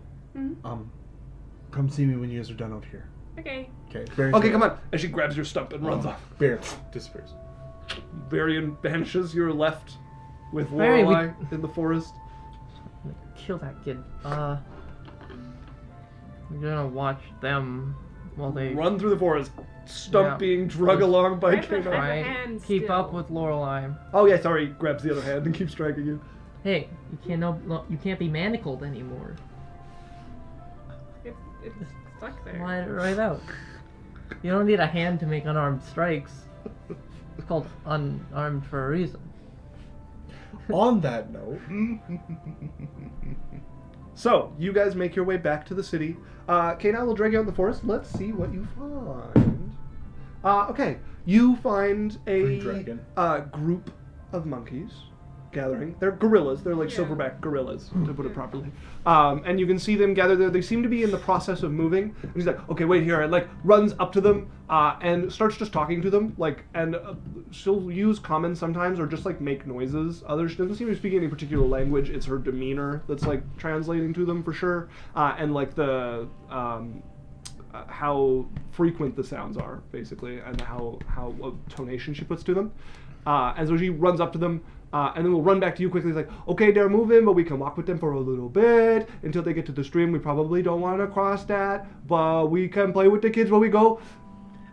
Come see me when you guys are done out here. Okay. Okay. Berrian's Okay, gonna- come on. And she grabs your stump and runs off. Berrian disappears. Berrian vanishes. You're left with Berrian, we- Lorelei in the forest. Kill that kid. We're gonna watch them while they Run through the forest. Stump Yeah. being drug along by I have a Kea'Na. Right. hand keep still. up with Lorelei. Oh yeah, sorry. Grabs the other hand and keeps striking you. Hey, you can't be manacled anymore. It's stuck there. Line it right out. You don't need a hand to make unarmed strikes. It's called unarmed for a reason. On that note, So, you guys make your way back to the city. Kea'Na will drag you out in the forest. Let's see what you find. Okay, you find Green a dragon. group of monkeys gathering. They're gorillas. They're like Yeah. silverback gorillas, to put it properly. And you can see them gather there. They seem to be in the process of moving. And he's like, okay, wait here. And like runs up to them and starts just talking to them. Like, and she'll use common sometimes or just like make noises. Others, she doesn't seem to speak any particular language. It's her demeanor that's like translating to them for sure. And like the how frequent the sounds are, basically, and how what tonation she puts to them. And so she runs up to them, and then we'll run back to you quickly. It's like, okay, they're moving, but we can walk with them for a little bit until they get to the stream. We probably don't want to cross that, but we can play with the kids while we go.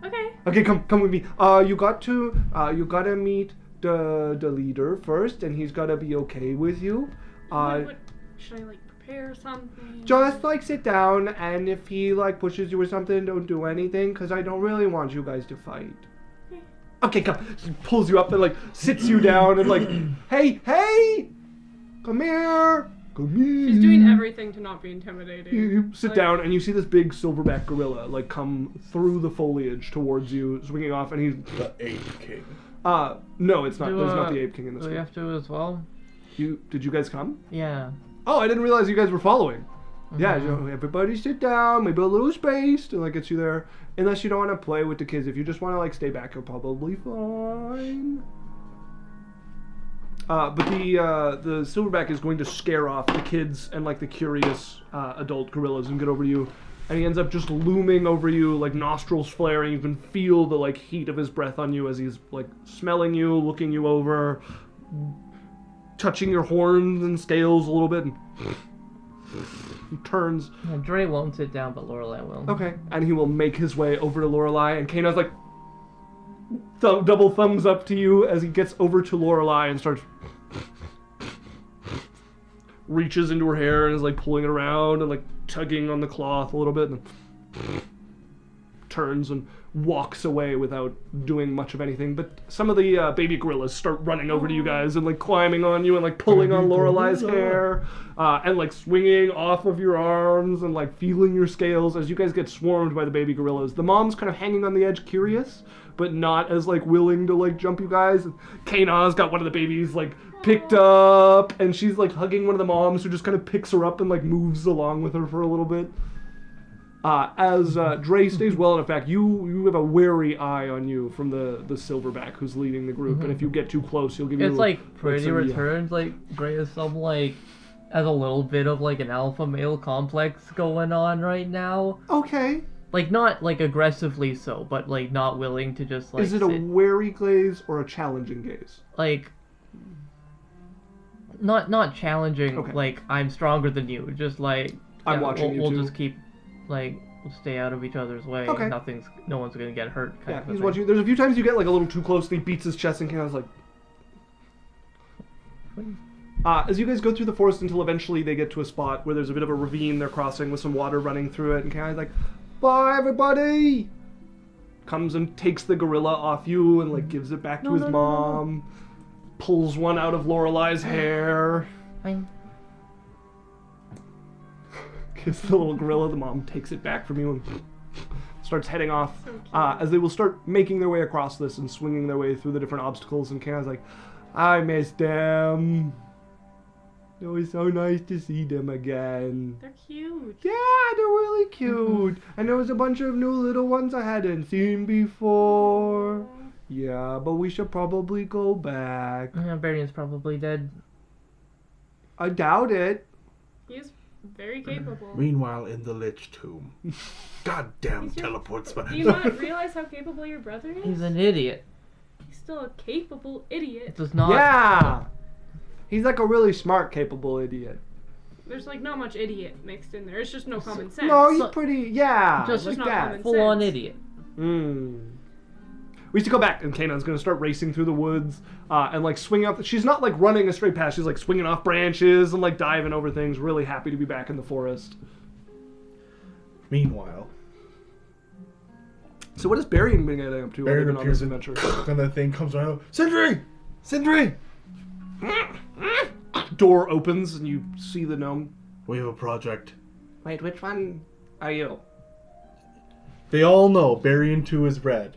Okay. Okay, come with me. You gotta meet the leader first, and he's gotta be okay with you. What, should I like prepare something? Just like sit down, and if he like pushes you or something, don't do anything, cause I don't really want you guys to fight. Okay, come. She pulls you up and like sits you down and like, hey, come here. She's doing everything to not be intimidating. You sit Like, down and you see this big silverback gorilla like come through the foliage towards you, swinging off, and he's The Ape King. no, it's not. Do, There's not the Ape King in this Do we one. have to as well? Did you guys come? Yeah. Oh, I didn't realize you guys were following. Yeah, you know, everybody sit down, maybe a little space to like get you there. Unless you don't want to play with the kids. If you just want to like stay back, you're probably fine. But the silverback is going to scare off the kids and like the curious adult gorillas and get over to you. And he ends up just looming over you, like nostrils flaring. You can feel the like heat of his breath on you as he's like smelling you, looking you over, touching your horns and scales a little bit. And he turns. Yeah, Drae won't sit down, but Lorelei will. Okay. And he will make his way over to Lorelei, and Kea'Na's like double thumbs up to you as he gets over to Lorelei and starts reaches into her hair and is like pulling it around and like tugging on the cloth a little bit and turns and walks away without doing much of anything. But some of the baby gorillas start running over to you guys and like climbing on you and like pulling on Lorelei's hair and like swinging off of your arms and like feeling your scales as you guys get swarmed by the baby gorillas. The mom's kind of hanging on the edge, curious, but not as like willing to like jump you guys. And Kea'Na's got one of the babies like picked up and she's like hugging one of the moms who just kind of picks her up and like moves along with her for a little bit. As Drae stays well, and in fact, you have a wary eye on you from the silverback who's leading the group, and if you get too close, he'll give you. It's like Pretty some, Returns. Like Drae is some like has a little bit of like an alpha male complex going on right now. Okay. Like not like aggressively so, but like not willing to just like. Is it a wary gaze or a challenging gaze? like? Not challenging. Okay. Like I'm stronger than you. Just like I'm watching you We'll too. just keep like we'll stay out of each other's way. Okay. No one's gonna get hurt. Kind Yeah, of a he's thing. watching. There's a few times you get like a little too close, and he beats his chest, and Kea'Na's like. As you guys go through the forest until eventually they get to a spot where there's a bit of a ravine they're crossing with some water running through it, and Kea'Na's like, "Bye, everybody." comes and takes the gorilla off you and like gives it back to his mom. Pulls one out of Lorelei's hair. Fine. Gives the little gorilla. The mom takes it back from you and starts heading off. As they will start making their way across this and swinging their way through the different obstacles. And Kea'Na's like, I miss them. It was so nice to see them again. They're cute. Yeah, they're really cute. And there was a bunch of new little ones I hadn't seen before. Yeah, but we should probably go back. Berrian's probably dead. I doubt it. He's very capable. Meanwhile, in the Lich Tomb. Goddamn He's your- teleports. Do you not realize how capable your brother is? He's an idiot. He's still a capable idiot. Does not. Yeah. He's like a really smart, capable idiot. There's like not much idiot mixed in there. It's just no common sense. No, he's So- pretty, yeah, Just like not that. common Full on sense. idiot. We used to go back, and Kea'Na's going to start racing through the woods and like swinging off. She's not like running a straight path. She's like swinging off branches and like diving over things. Really happy to be back in the forest. Meanwhile, So what has Berrian been getting up to while they've Berrian been on this appears adventure? and the thing comes around. Sindry! Sindry! Door opens and you see the gnome. We have a project. Wait, which one are you? They all know Berrian 2 is red.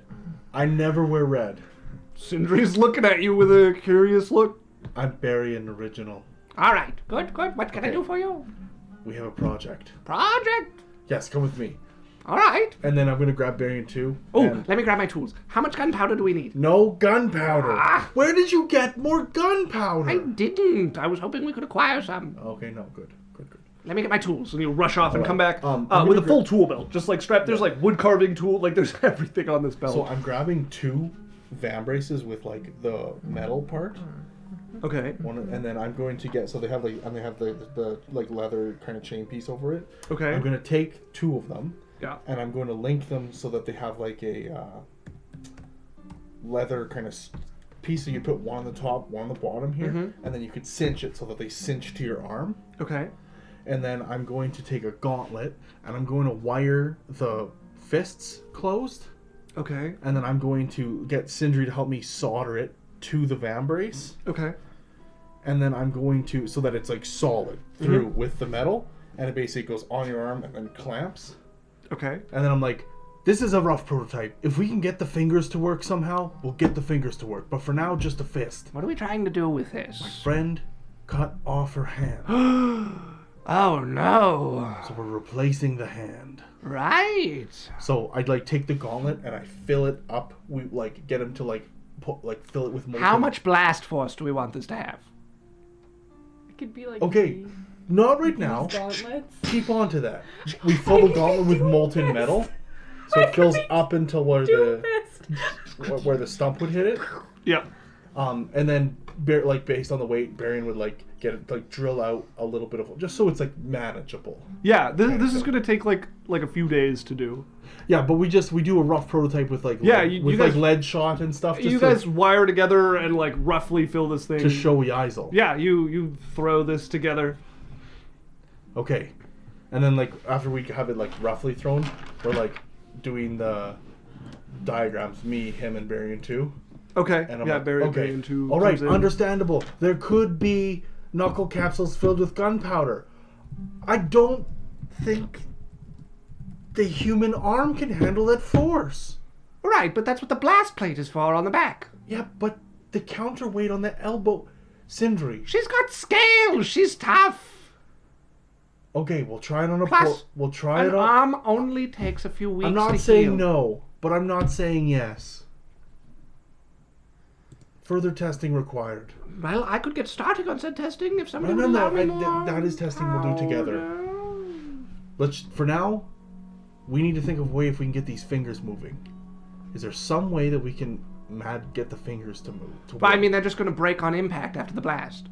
I never wear red. Sindry's looking at you with a curious look. I'm Berrian original. All right, good. What can I Okay. do for you? We have a project. Project. Yes, come with me. All right. And then I'm gonna grab Berrian 2. Oh, and let me grab my tools. How much gunpowder do we need? no gunpowder. Ah. Where did you get more gunpowder? I didn't. I was hoping we could acquire some. Okay, no, good. Let me get my tools. And you rush off and Alright. come back I'm with gonna a full tool belt. Just like strapped. There's like wood carving tool. Like there's everything on this belt. So I'm grabbing 2 vambraces with like the metal part. Okay. And then I'm going to get, so they have like, and they have the like leather kind of chain piece over it. Okay. I'm going to take 2 of them. Yeah. And I'm going to link them so that they have like a leather kind of piece. So you put one on the top, one on the bottom here, and then you could cinch it so that they cinch to your arm. Okay. And then I'm going to take a gauntlet and I'm going to wire the fists closed. Okay. And then I'm going to get Sindri to help me solder it to the vambrace. Okay. And then I'm going to, so that it's like solid through with the metal. And it basically goes on your arm and then clamps. Okay. And then I'm like, this is a rough prototype. If we can get the fingers to work somehow, we'll get the fingers to work. But for now, just a fist. What are we trying to do with this? Friend, cut off her hand. Oh no. So we're replacing the hand. Right. So I'd like take the gauntlet and I fill it up. We like get him to like put like fill it with molten. How much blast force do we want this to have? It could be like Okay, not right now. gauntlets. Keep on to that. We fill the gauntlet with molten metal, so it fills up until where the stump would hit it. Yeah. And then like based on the weight, Berrian would like get it like drill out a little bit of just so it's like manageable. Yeah. This is gonna take like a few days to do. Yeah, but we do a rough prototype with like you guys- lead shot and stuff. Just You guys wire together and like roughly fill this thing. to show Yaikzal. Yeah. You throw this together. Okay. And then like after we have it like roughly thrown, we're like doing the diagrams, me, him, and Berrian 2. Okay. And I'm yeah. like, Berrian okay, into. all right, comes in. understandable. There could be knuckle capsules filled with gunpowder. I don't think the human arm can handle that force. Right, but that's what the blast plate is for on the back. Yeah, but the counterweight on the elbow, Sindri. She's got scales. She's tough. Okay, we'll try it on a Plus, we'll try An it on. arm only takes a few weeks. I'm not to saying heal. no, but I'm not saying yes. Further testing required. Well, I could get started on said testing if somebody No, would no, allow me more. that is testing we'll do together. powder. Let's for now. We need to think of a way if we can get these fingers moving. Is there some way that we can get the fingers to move? But I mean, they're just going to break on impact after the blast.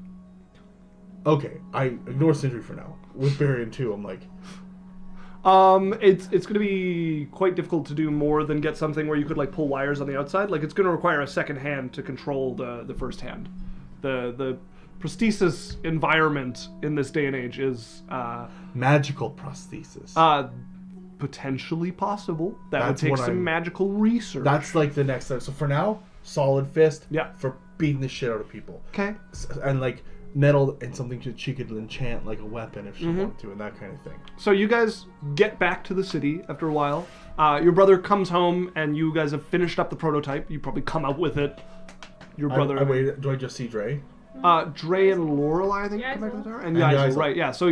Okay, I ignore Sindri for now. With Berrian 2, I'm like, It's going to be quite difficult to do more than get something where you could like pull wires on the outside. Like it's going to require a second hand to control the first hand. The prosthesis environment in this day and age is magical prosthesis. Potentially possible. That That's would take what some I'm- magical research. That's like the next step. So for now, solid fist. Yeah. For beating the shit out of people. okay. And like metal and something that she could enchant like a weapon if she Mm-hmm. wanted to, and that kind of thing. So you guys get back to the city after a while. Your brother comes home, and you guys have finished up the prototype. You probably come out with it. Your brother, I wait. Do I just see Drae? Drae and Lorelei, I think, come back to the tower. And Yaikzal, right? Yeah. So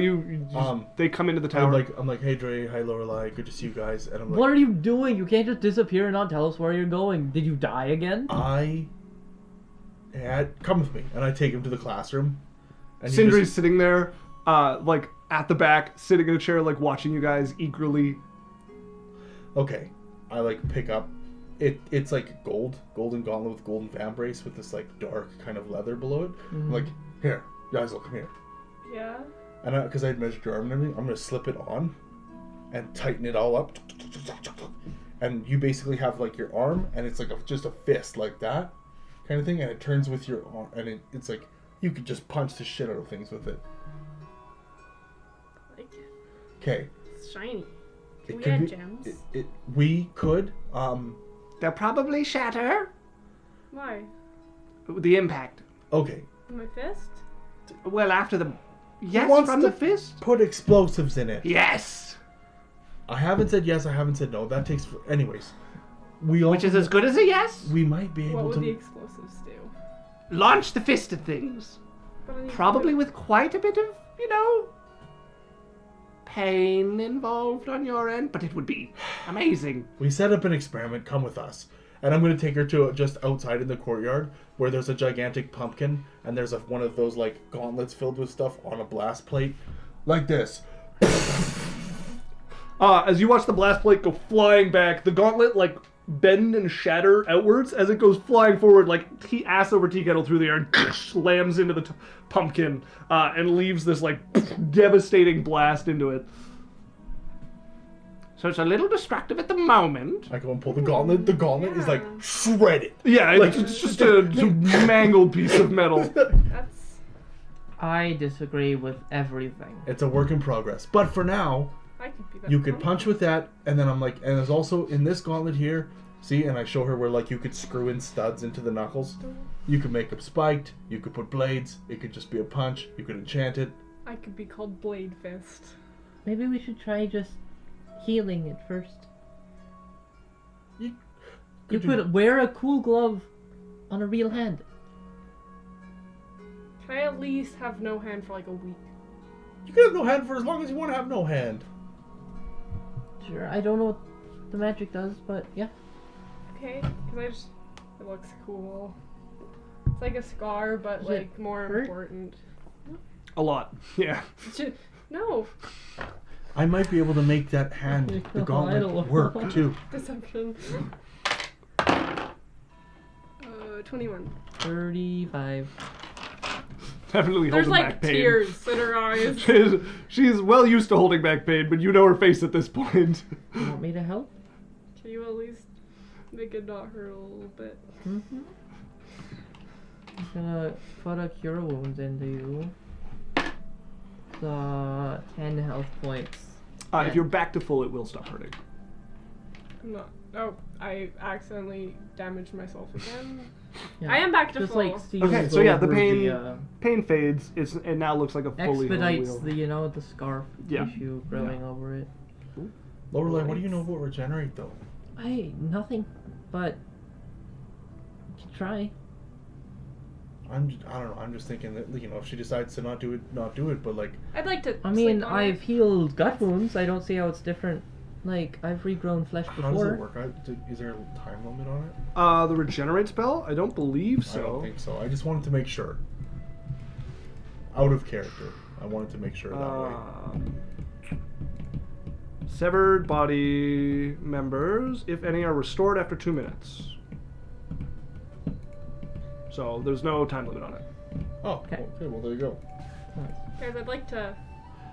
they come into the tower. I'm like, hey Drae, hi Lorelei, good to see you guys. And I'm like, What are you doing? You can't just disappear and not tell us where you're going. Did you die again? come with me, and I take him to the classroom. And he Sindry's just- sitting there, like at the back, sitting in a chair, like watching you guys eagerly. Okay, I like pick up. It's like golden gauntlet with golden vambrace with this like dark kind of leather below it. I'm like, here, Yaikzal, come here. Yeah. And because I'd measured your arm and everything, I'm gonna slip it on, and tighten it all up. And you basically have like your arm, and it's like just a fist like that, kind of thing, and it turns with your arm, and it's like you could just punch the shit out of things with it. Like, Okay. it's shiny. Can It we could add be- gems? We could. They'll probably shatter Why? with the impact. Okay. My fist? Well, after the yes wants from to- the fist. Put explosives in it. Yes, I haven't said yes. I haven't said no. That takes. Anyways, we all. which is as good as a yes. We might be What able would the to. explosives do? Launch the fist at things. But I need to Probably do- with quite a bit of, pain involved on your end, but it would be amazing. We set up an experiment. Come with us, and I'm going to take her to just outside in the courtyard where there's a gigantic pumpkin, and there's one of those like gauntlets filled with stuff on a blast plate, like this. As you watch the blast plate go flying back, the gauntlet like bend and shatter outwards as it goes flying forward, like ass over tea kettle through the air, and slams into the pumpkin and leaves this like devastating blast into it. So it's a little destructive at the moment. I go and pull the gauntlet. The gauntlet is like shredded. Yeah, it's just a mangled piece of metal. That's. I disagree with everything. It's a work in progress. But for now, I could be that. you could punch with that, and then I'm like, and there's also in this gauntlet here, see, and I show her where like you could screw in studs into the knuckles. You could make them spiked, you could put blades, it could just be a punch, you could enchant it. I could be called Blade Fist. Maybe we should try just healing it first. You could wear a cool glove on a real hand. Can I at least have no hand for like a week? You can have no hand for as long as you want to have no hand. Sure, I don't know what the magic does, but yeah. Okay, because it looks cool. It's like a scar, but Does like it more hurt? important. A lot. Yeah. No, I might be able to make that hand, the I don't gauntlet, know. work too. deception. 21. 35. Definitely There's holding like back pain. tears in her eyes. She's well used to holding back pain, but you know her face at this point. You want me to help? Can you at least make it not hurt a little bit? Mm-hmm. I'm gonna put a cure wounds into you. 10 health points. If you're back to full, it will stop hurting. I'm not. Oh, I accidentally damaged myself again. Yeah. I am back to Just full. like seals Okay, so yeah, the over pain pain fades. It now looks like a fully expedites healed the wheel. the scarf Yeah. tissue growing over it. Lorelei, what do you know about regenerate though? Nothing, but you can try. I don't know. I'm just thinking that if she decides to not do it. But like, I'd like to. I mean, sleep on I've it. healed gut wounds. I don't see how it's different. Like, I've regrown flesh how does it before. work? Is there a time limit on it? The regenerate spell? I don't believe so. I don't think so. I just wanted to make sure. Out of character, I wanted to make sure that way. Severed body members, if any, are restored after 2 minutes. So there's no time limit on it. Oh, okay. Well, there you go. Guys, I'd like to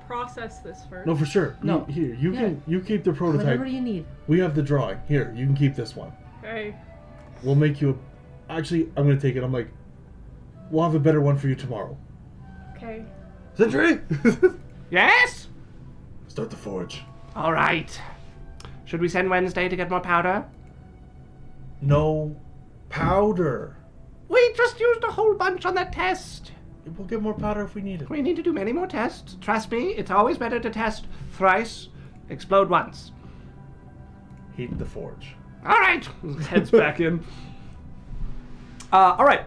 process this first. No, for sure. No. Here, you Yeah. you keep the prototype. Whatever you need. We have the drawing. Here, you can keep this one. Okay. We'll make you a... Actually, I'm going to take it. I'm like, we'll have a better one for you tomorrow. Okay. Sindry! Yes? Start the forge. All right. Should we send Wednesday to get more powder? No powder. We just used a whole bunch on that test. We'll get more powder if we need it. We need to do many more tests. Trust me, it's always better to test thrice, explode once. Heat the forge. All right. Heads back in. All right.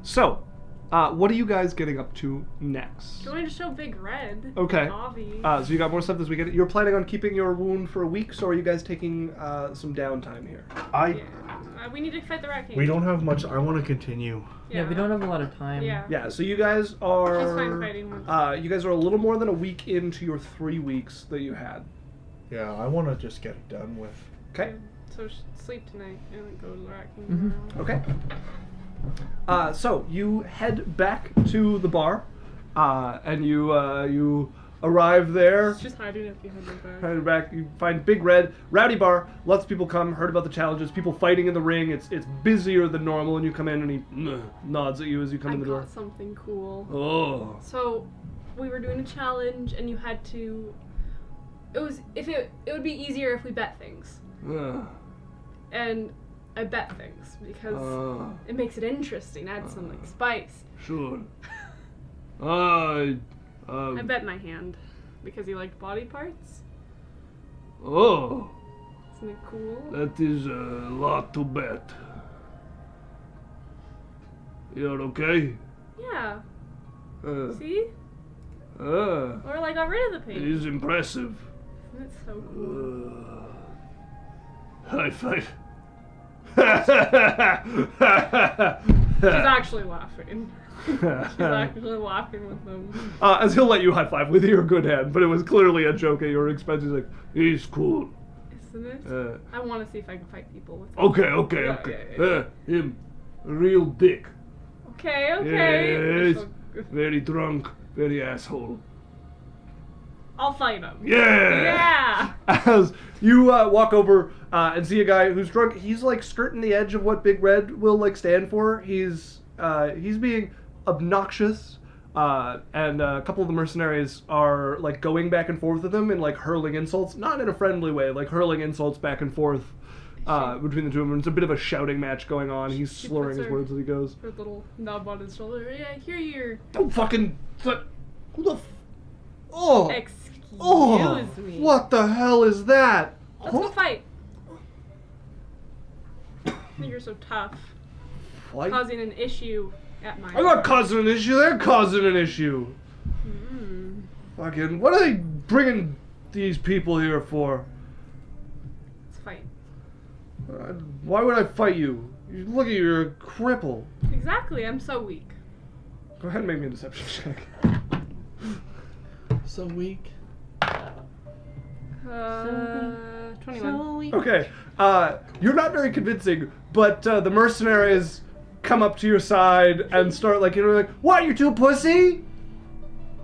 So, what are you guys getting up to next? Going to show Big Red. Okay. Avi. So you got more stuff this weekend. You're planning on keeping your wound for a week, so are you guys taking some downtime here? Yeah. We need to fight the Rat King. We don't have much. I want to continue. Yeah, we don't have a lot of time. Yeah. Yeah. So you guys are. Just fine fighting once. You guys are a little more than a week into your 3 weeks that you had. Yeah, I want to just get it done with. Okay. So sleep tonight and then go to the Rat King tomorrow. Okay. So you head back to the bar, and you arrive there. It's just hiding it behind my back. Head back. You find Big Red, rowdy bar. Lots of people come. Heard about the challenges. People fighting in the ring. It's busier than normal. And you come in, and he nods at you as you come I in the door. got something cool. Oh. So, we were doing a challenge, and you had to. It would be easier if we bet things, and I bet things because it makes it interesting. Add some like spice. Sure. I bet my hand because he liked body parts. Oh, Isn't it cool? that is a lot to bet. You're okay? Yeah. Uh, See? Or like got rid of the it paint. is impressive. Isn't it so cool? High five. She's actually laughing. She's actually laughing with them. As he'll let you high five with your good hand, but it was clearly a joke at your expense. He's like, he's cool. Isn't it? I want to see if I can fight people with him. Okay. Yeah. Him, real dick. Okay. Yes. Very drunk, very asshole. I'll fight him. Yeah. Yeah. As you walk over and see a guy who's drunk, he's like skirting the edge of what Big Red will like stand for. He's being obnoxious, and a couple of the mercenaries are like going back and forth with him and like hurling insults, not in a friendly way, like hurling insults back and forth between the two of them. It's a bit of a shouting match going on. He's She slurring puts his her- words as he goes. Her little nub on his shoulder. Yeah, here you're. Don't fucking. Who the? Oh. Excuse me. What the hell is that? Let's go fight. You're so tough. What? Causing an issue at my. I'm not causing an issue. They're causing an issue. Fucking. What are they bringing these people here for? Let's fight. Why would I fight you? Look at you, you're a cripple. Exactly. I'm so weak. Go ahead and make me a deception check. So weak. 21. Okay. You're not very convincing, but the mercenaries come up to your side and start like, what? You're too pussy?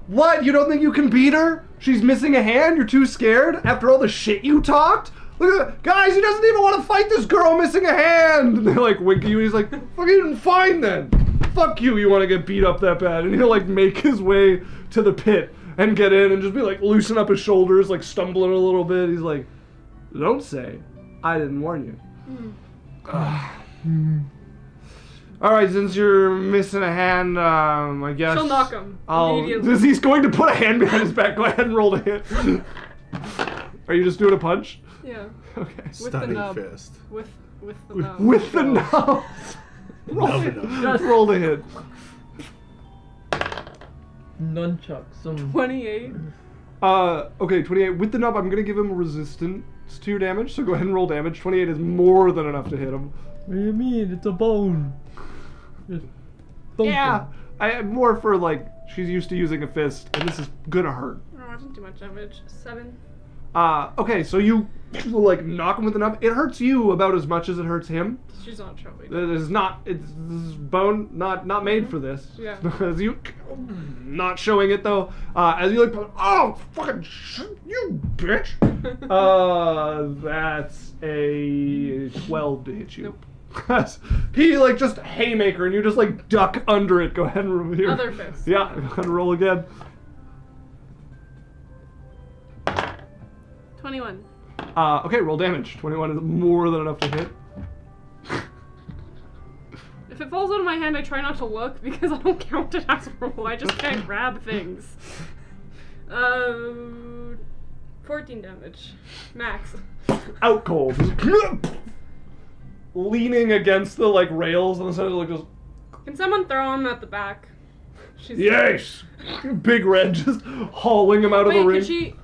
What? You don't think you can beat her? She's missing a hand? You're too scared after all the shit you talked? Look at that. Guys, he doesn't even want to fight this girl missing a hand. And they're like winking you. He's like, fucking fine then. Fuck you. You want to get beat up that bad? And he'll like make his way to the pit and get in and just be like loosen up his shoulders, like stumbling a little bit. He's like, don't say I didn't warn you. Alright, since you're missing a hand, I guess She'll knock him immediately. He's going to put a hand behind his back. Go ahead and roll to hit. Are you just doing a punch? Yeah. Okay. With the Stunning nub. fist. With the nub. With the nub. Roll to hit. Nunchuck, some 28. Okay, 28. With the nub, I'm going to give him a resistance to your damage, so go ahead and roll damage. 28 is more than enough to hit him. What do you mean? It's a bone. Just thump Yeah. him. More for, like, she's used to using a fist, and this is going to hurt. Oh, I didn't do much damage. 7. Okay, so you, like, knock him with the nub. It hurts you about as much as it hurts him. She's not showing. This is bone not made for this. Yeah. As you not showing it though, as you like, oh fucking you bitch. That's a 12 to hit you. Nope. He like just haymaker and you just like duck under it. Go ahead and roll here. Other fist. Yeah, go ahead and roll again. 21. Okay, roll damage. 21 is more than enough to hit. If it falls out of my hand, I try not to look because I don't count it as a roll. I just can't grab things. 14 damage. Max. Out cold. Leaning against the like rails on the side of like just. Can someone throw him at the back? She's Yes! Big Red just hauling him out of the ring.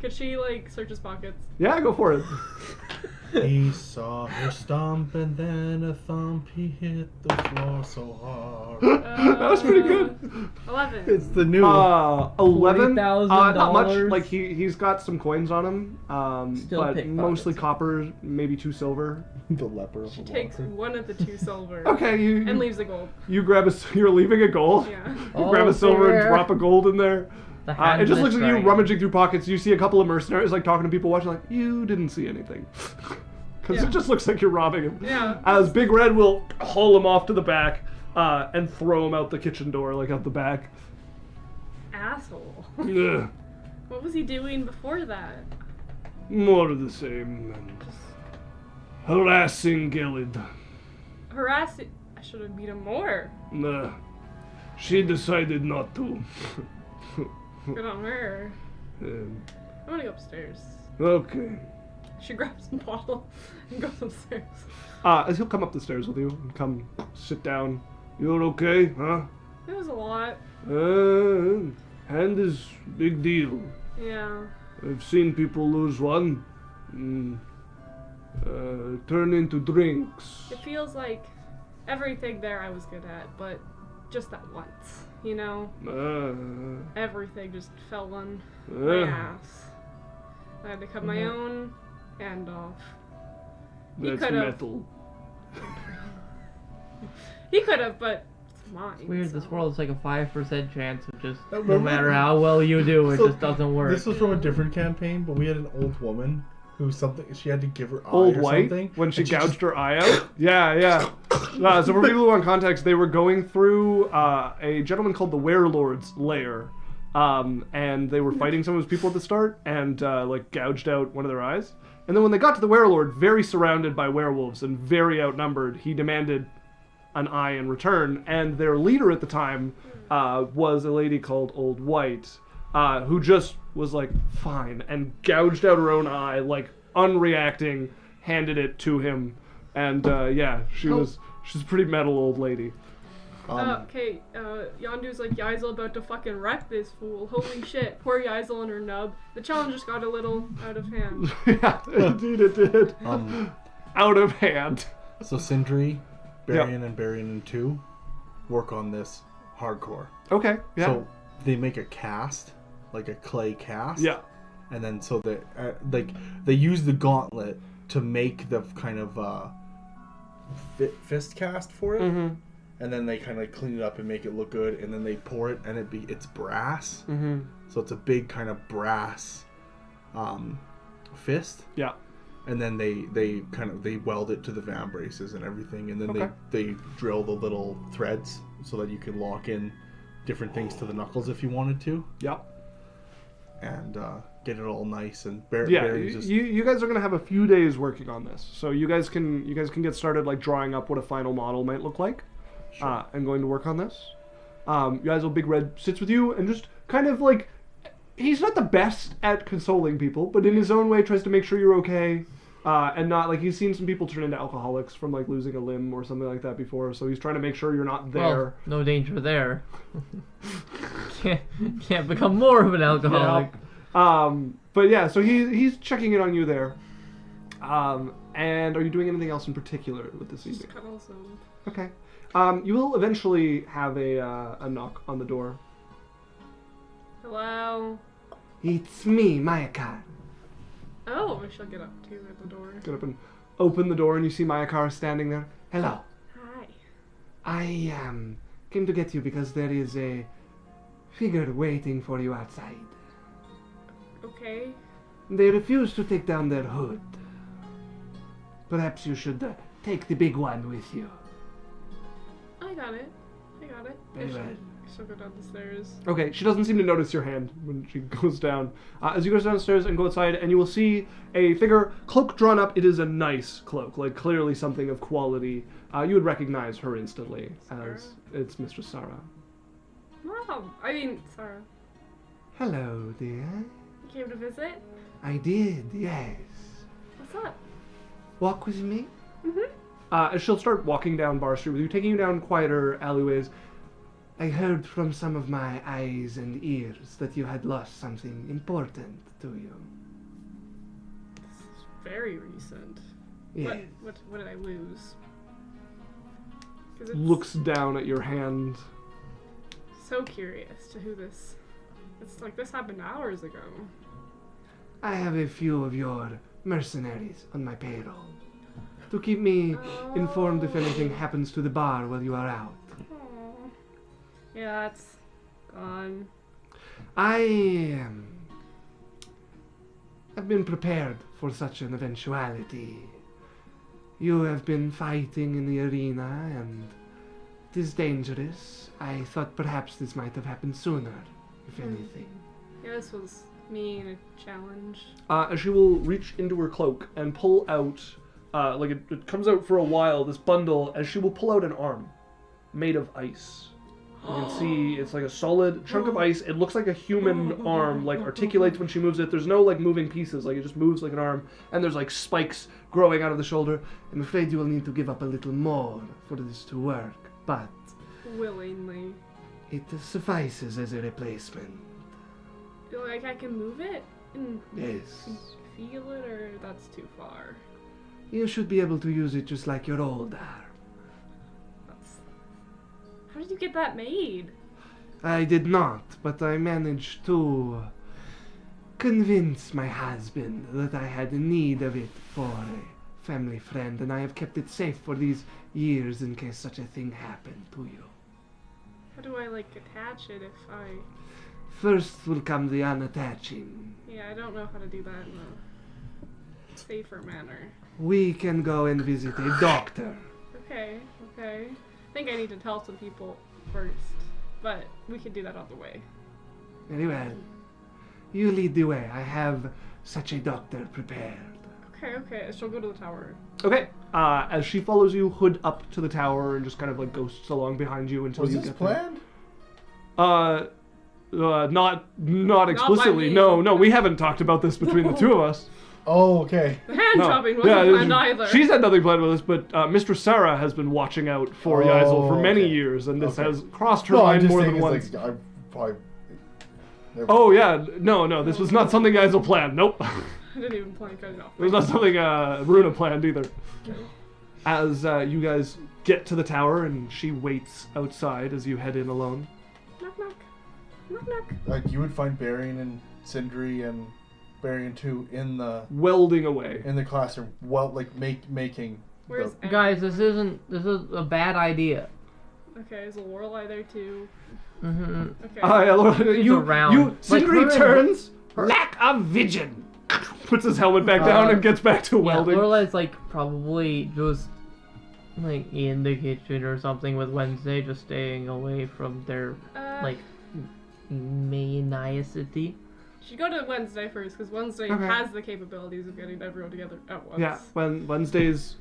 Could she like search his pockets? Yeah, go for it. He saw her stomp and then a thump. He hit the floor so hard. That was pretty good. 11. It's the new 11. $40,000. Not much. Like he's got some coins on him, Still but pickpockets. mostly copper, maybe 2 silver. the leper of She the takes water. one of the 2 silver. Okay, And leaves the gold. you grab you're leaving a gold. Yeah. You grab a silver and drop a gold in there. The It just looks like you dragon. rummaging through pockets. You see a couple of mercenaries like talking to people watching, like you didn't see anything, because Yeah. it just looks like you're robbing him. Yeah. As Big Red will haul him off to the back and throw him out the kitchen door, like out the back. Asshole. Ugh. What was he doing before that? More of the same. And harassing Gelid. Harassing. I should have beat him more. Nah, she decided not to. Good on her. Um, I'm gonna go upstairs. okay. She grabs a bottle and goes upstairs. As he'll come up the stairs with you and come sit down. You're okay, huh? It was a lot. Hand is big deal. Yeah. I've seen people lose one. Turn into drinks. It feels like everything there I was good at, but just that once, you know? Everything just fell on my ass. I had to cut my own hand off. He That's could've. metal. He could have, but it's mine. It's weird, this so. world is like a 5% chance of just, no Remember- matter how well you do, it So, just doesn't work. This was from a different campaign, but we had an old woman who she had to give her eye Old or white something. when she and gouged her eye out. Yeah. So for people who want context, they were going through a gentleman called the Werelord's lair, and they were fighting some of his people at the start, and like gouged out one of their eyes. And then when they got to the Werelord, very surrounded by werewolves and very outnumbered, he demanded an eye in return. And their leader at the time was a lady called Old White, who just was like, fine, and gouged out her own eye, like unreacting, handed it to him. And she's a pretty metal old lady. Okay, Yondu's like, Yaikzal about to fucking wreck this fool. Holy shit. Poor Yaikzal and her nub. The challenge just got a little out of hand. Yeah, indeed it did. Out of hand. So Sindry, Berrian, and Berrian 2 work on this hardcore. Okay, yeah. So they make a cast, like a clay cast. Yeah. And then so they they use the gauntlet to make the kind of fist cast for it. Mm-hmm. And then they kind of clean it up and make it look good, and then they pour it, and it's brass. Mm-hmm. So it's a big kind of brass fist. Yeah. And then they weld it to the vambraces and everything, and then Okay. they drill the little threads so that you can lock in different things to the knuckles if you wanted to, Yeah. and get it all nice and Yeah. Barry's just You guys are gonna have a few days working on this, so you guys can get started like drawing up what a final model might look like, and going to work on this. You guys will Big Red sits with you and just kind of like, he's not the best at consoling people, but in his own way tries to make sure you're okay. And not like, he's seen some people turn into alcoholics from like losing a limb or something like that before, so he's trying to make sure you're not there. Well, no danger there. can't become more of an alcoholic. Yeah. But yeah, so he's checking in on you there. And are you doing anything else in particular with this Just evening? cuddle some. Okay. You will eventually have a knock on the door. Hello? It's me, Mayakar. Oh, I shall get up to at the door. Get up and open the door, and you see Mayakar standing there. Hello. Hi. I came to get you because there is a figure waiting for you outside. Okay. They refuse to take down their hood. Perhaps you should take the big one with you. I got it. Very well. She'll go down the stairs. Okay, she doesn't seem to notice your hand when she goes down. As you go downstairs and go outside, and you will see a figure, cloak drawn up. It is a nice cloak, like clearly something of quality. You would recognize her instantly as it's Mistress Sarah. Mom! I mean, Sarah. Hello, dear. You came to visit? I did, yes. What's up? Walk with me? Mm-hmm. As she'll start walking down Bar Street with you, taking you down quieter alleyways. I heard from some of my eyes and ears that you had lost something important to you. This is very recent. Yes. What did I lose? 'Cause it's Looks down at your hand. so curious to who this... It's like this happened hours ago. I have a few of your mercenaries on my payroll to keep me informed if anything happens to the bar while you are out. Aw. Yeah, it's gone. I have been prepared for such an eventuality. You have been fighting in the arena, and it is dangerous. I thought perhaps this might have happened sooner, if anything. Yeah, this was me in a challenge. She will reach into her cloak and pull out, like it comes out for a while, this bundle, as she will pull out an arm made of ice. You can see it's like a solid chunk of ice. It looks like a human arm, like articulates when she moves it. There's no like moving pieces, like it just moves like an arm. And there's like spikes growing out of the shoulder. I'm afraid you will need to give up a little more for this to work, but Willingly. it suffices as a replacement. Like I can move it and Yes. feel it, or that's too far. You should be able to use it just like your old arm. How did you get that made? I did not, but I managed to convince my husband that I had need of it for a family friend, and I have kept it safe for these years in case such a thing happened to you. How do I like attach it if I... First will come the unattaching. Yeah, I don't know how to do that in a safer manner. We can go and visit a doctor. Okay. I think I need to tell some people first, but we can do that on the way. Very well. You lead the way. I have such a doctor prepared. Okay, she'll go to the tower. Okay. As she follows you, hood up to the tower and just kind of like ghosts along behind you until Was you this get there. planned? Not explicitly. me. No, we haven't talked about this between the two of us. Oh, okay. The hand chopping wasn't planned either. She's had nothing planned with this, but Mistress Sarah has been watching out for Yaikzal for many years, and this has crossed her mind more than once. Like, I probably... Oh yeah, no, this was not something Yaikzal planned. Nope. I didn't even plan cutting off. It was not something Runa planned either. As you guys get to the tower, and she waits outside as you head in alone. Knock knock. Knock knock. Like, you would find Berrian and Sindry and Berrian too in the Welding away. in the classroom. Well, like making. Where's the, Guys, this is a bad idea. Okay, is Lorelei there too? Mm-hmm. Okay. You around. Sindri Like, turns. Lack of vision. Puts his helmet back down and gets back to Yeah, welding. Lorelei's like probably just like in the kitchen or something with Wednesday, just staying away from their like maniacity. Should go to Wednesday first, because Wednesday Okay. has the capabilities of getting everyone together at once. Yeah, when Wednesday's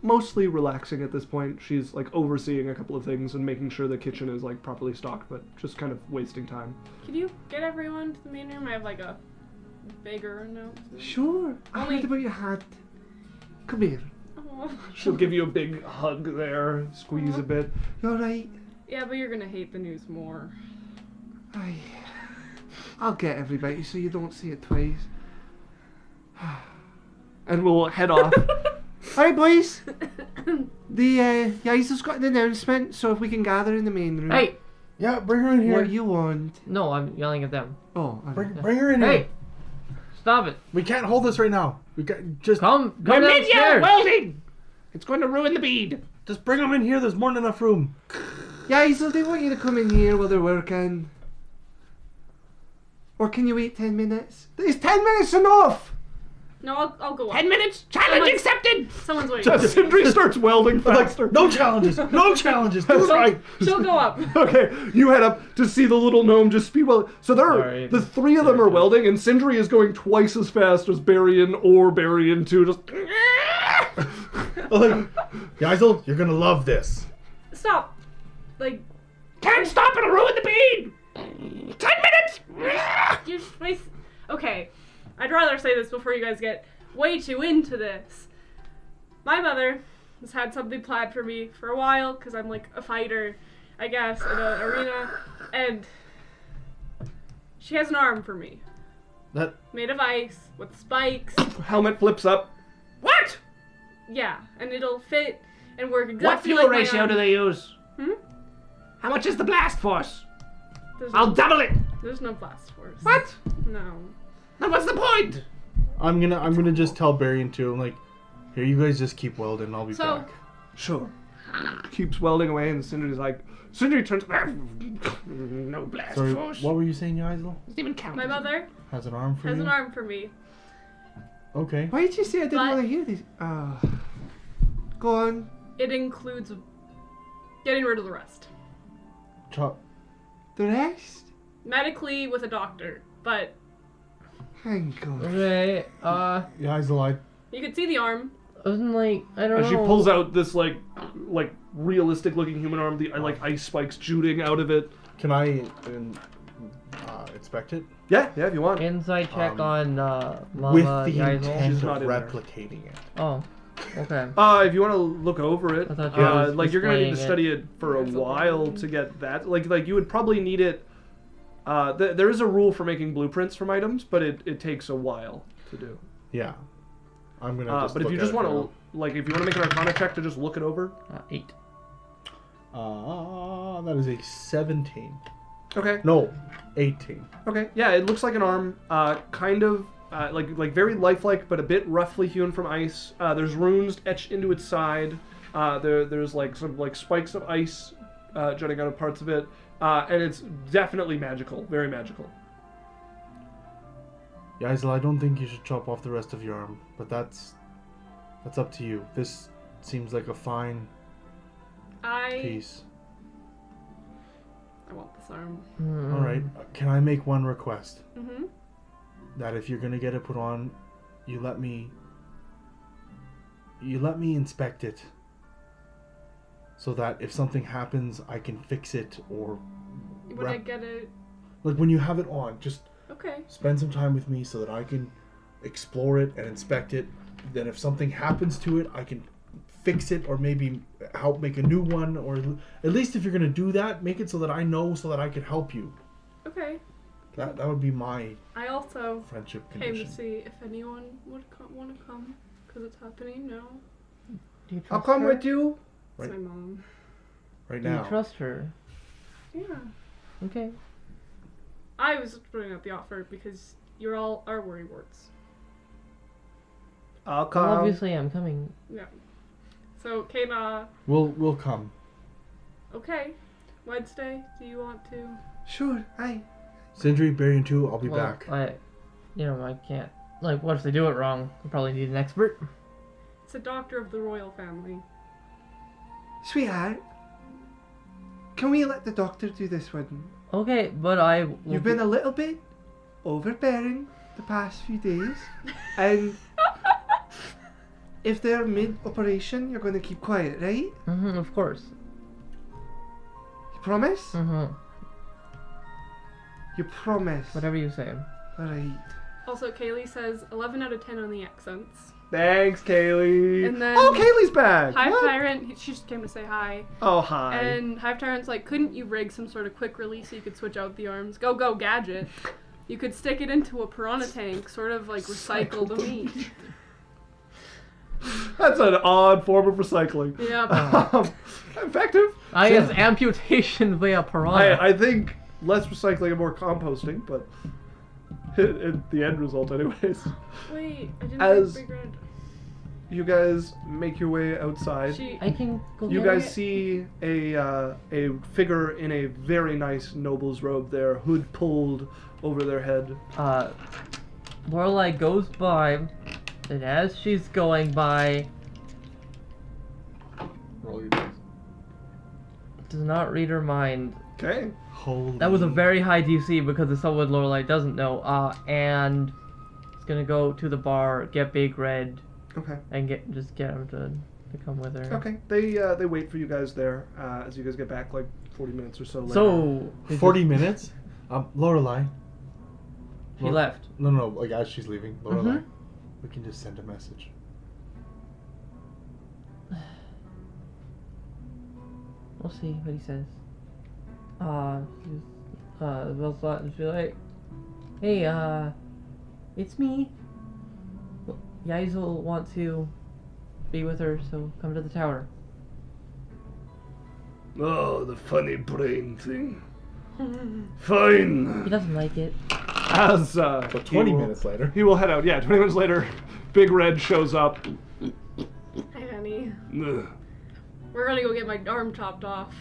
mostly relaxing at this point. She's like overseeing a couple of things and making sure the kitchen is like properly stocked, but just kind of wasting time. Could you get everyone to the main room? I have like a bigger announcement. Sure. I Only- heard about your hat. Come here. Aw. She'll give you a big hug there, squeeze a bit. You alright? Yeah, but you're gonna hate the news more. I'll get everybody so you don't see it twice. And we'll head off. Alright, boys. The Yaikzal's got an announcement, so if we can gather in the main room. Hey! Yeah, bring her in here. What you want? No, I'm yelling at them. Oh, Bring her in here. Hey! Stop it! We can't hold this right now. We got just Come downstairs! welding! It's going to ruin the bead. just bring them in here. There's more than enough room. Yaikzal, they want you to come in here while they're working. Or can you wait 10 minutes? Is 10 minutes enough? No, I'll I'll go up. 10 minutes. Challenge accepted. Someone's waiting. Sindri starts welding faster. No challenges. No challenges. Do it right. She'll go up. Okay, you head up to see the little gnome just speed weld. So Sorry. the three of them are welding, and Sindri is going twice as fast as Berrian or Berrian 2. Just. Yaikzal, you're gonna love this. Stop. Like, Can't stop, it'll ruin the bead. 10 minutes. you're space. Okay, I'd rather say this before you guys get way too into this. My mother has had something planned for me for a while because I'm like a fighter, I guess, in an arena, and she has an arm for me. That Made of ice with spikes. Helmet flips up. What? Yeah, and it'll fit and work What exactly fuel like my ratio arm. do they use? Hmm? How much is the blast force? There's I'll no, double it. there's no blast force. What? No. Then what's the point? I'm gonna just tell Berrian too. I'm like, here, you guys just keep welding. I'll be So- back. Sure. Keeps welding away, and Sindri's like. Sindri turns. No blast Sorry, force. what were you saying, Yaikzal? Doesn't even count. My mother Has an arm for has you? an arm for me. Okay. Why did you say I didn't But- want to hear these? Go on. It includes getting rid of the rest. Chop. The rest? Medically with a doctor, but Thank God. Okay, Yaikzal, you could see the arm. wasn't like, I don't As know. she pulls out this like realistic looking human arm, the like ice spikes shooting out of it. can I inspect it? Yeah, if you want. Inside check on Mama With the Yaikzal. intent She's of not in there. replicating it. Oh, okay. If you want to look over it, I thought you were like you're gonna need to displaying study it for a while to get that. Like you would probably need it. There is a rule for making blueprints from items, but it takes a while to do. Yeah. I'm gonna just But if look you at just it want for to, like, if you want to make an Arcana check to just look it over. 8. That is a 17. Okay. No, 18. Okay. Yeah, it looks like an arm. Kind of. Like very lifelike, but a bit roughly hewn from ice. There's runes etched into its side. There's like some like spikes of ice jutting out of parts of it, and it's definitely magical, very magical. Yaikzal, I don't think you should chop off the rest of your arm, but that's up to you. This seems like a fine I piece. want this arm. All right. Can I make one request? Mm-hmm. That if you're gonna get it put on, you let me inspect it, so that if something happens, I can fix it, or When I get it. like when you have it on, just Okay. spend some time with me so that I can explore it and inspect it. Then if something happens to it, I can fix it or maybe help make a new one, or at least if you're gonna do that, make it so that I know, so that I can help you. Okay. That would be my I also friendship came condition. to see if anyone would want to come because it's happening now. Do you I'll trust come her? with you. It's Right. my mom. Right Do you now. trust her? Yeah. Okay. I was putting out the offer because you're all our worrywarts. I'll Well, come. obviously I'm coming. Yeah. So, Kea'Na, We'll come. okay. Wednesday, do you want to? Sure. Sindri, Berrian 2, I'll be Well, back. I can't. Like, what if they do it wrong? I probably need an expert. It's a doctor of the royal family. Sweetheart, can we let the doctor do this one? Okay, but I will You've been a little bit overbearing the past few days, and if they're mid-operation, you're going to keep quiet, right? Mm-hmm, of course. You promise? Mm-hmm. You promise? Whatever you say. Alright. Also, Kaylee says 11 out of 10 on the accents. Thanks, Kaylee. And then- oh, Kaylee's back. Hive What? Tyrant, she just came to say hi. Oh, hi. And Hive Tyrant's like, couldn't you rig some sort of quick release so you could switch out the arms? Go, gadget. You could stick it into a piranha tank, sort of like recycle the meat. That's an odd form of recycling. Yeah. Effective. I guess amputation via piranha. I think less recycling and more composting, but the end result, anyways. Wait, I didn't As- make Big Red. You guys make your way outside. I can go You get guys it. see a figure in a very nice noble's robe there, hood pulled over their head. Lorelei goes by And as she's going by, Roll your dice. does not read her mind. Okay. Holy. That was a very high DC because it's someone Lorelei doesn't know. And it's gonna go to the bar, get Big Red, Okay. and get him to come with her. Okay. They wait for you guys there as you guys get back like 40 minutes or so later. So 40 minutes? Lorelei. he left. No, like as she's leaving. Lorelei. We can just send a message. We'll see what he says. Well, she'll be like, hey, it's me. Yaikzal want to be with her, so come to the tower. Oh, the funny brain thing. Fine. He doesn't like it. As But 20 minutes later. he will head out. Yeah, 20 minutes later, Big Red shows up. Hey, honey. Ugh. We're gonna go get my arm chopped off.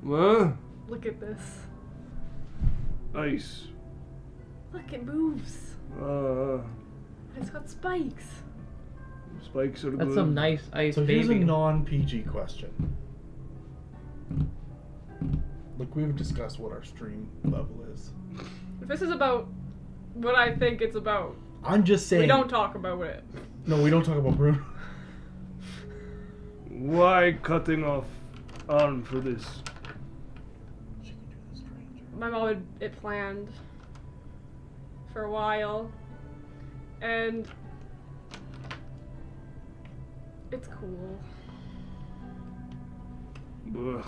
What? Look at this. Ice. Look, it moves. It's got spikes. Spikes are That's good. some nice ice So here's a baby. non-PG question. Like we've discussed what our stream level is. If this is about what I think it's about, I'm just saying. we don't talk about it. No, we don't talk about Bruno. Why cutting off arm for this? My mom had it planned for a while, and it's cool. Ugh.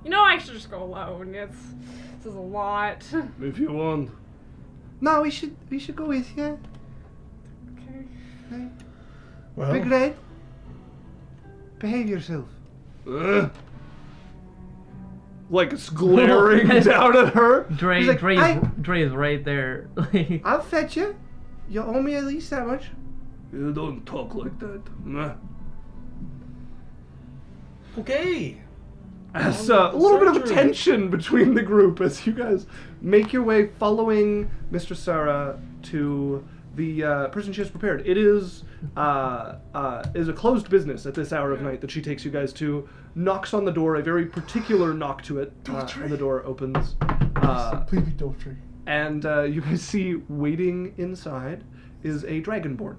You know, I should just go alone. This is a lot. If you want. No, we should go with you. Okay. Well, Big Red. Behave yourself. Like it's glaring down at her. Drae He's like, is right there. I'll fetch you. You owe me at least that much. You don't talk like that. Nah. okay. As a little bit of tension between the group as you guys make your way following Mistress Sarah to the person she has prepared. It is a closed business at this hour of night that she takes you guys to. Knocks on the door, a very particular knock to it, and the door opens. Please be Doltry. And you guys see waiting inside is a dragonborn.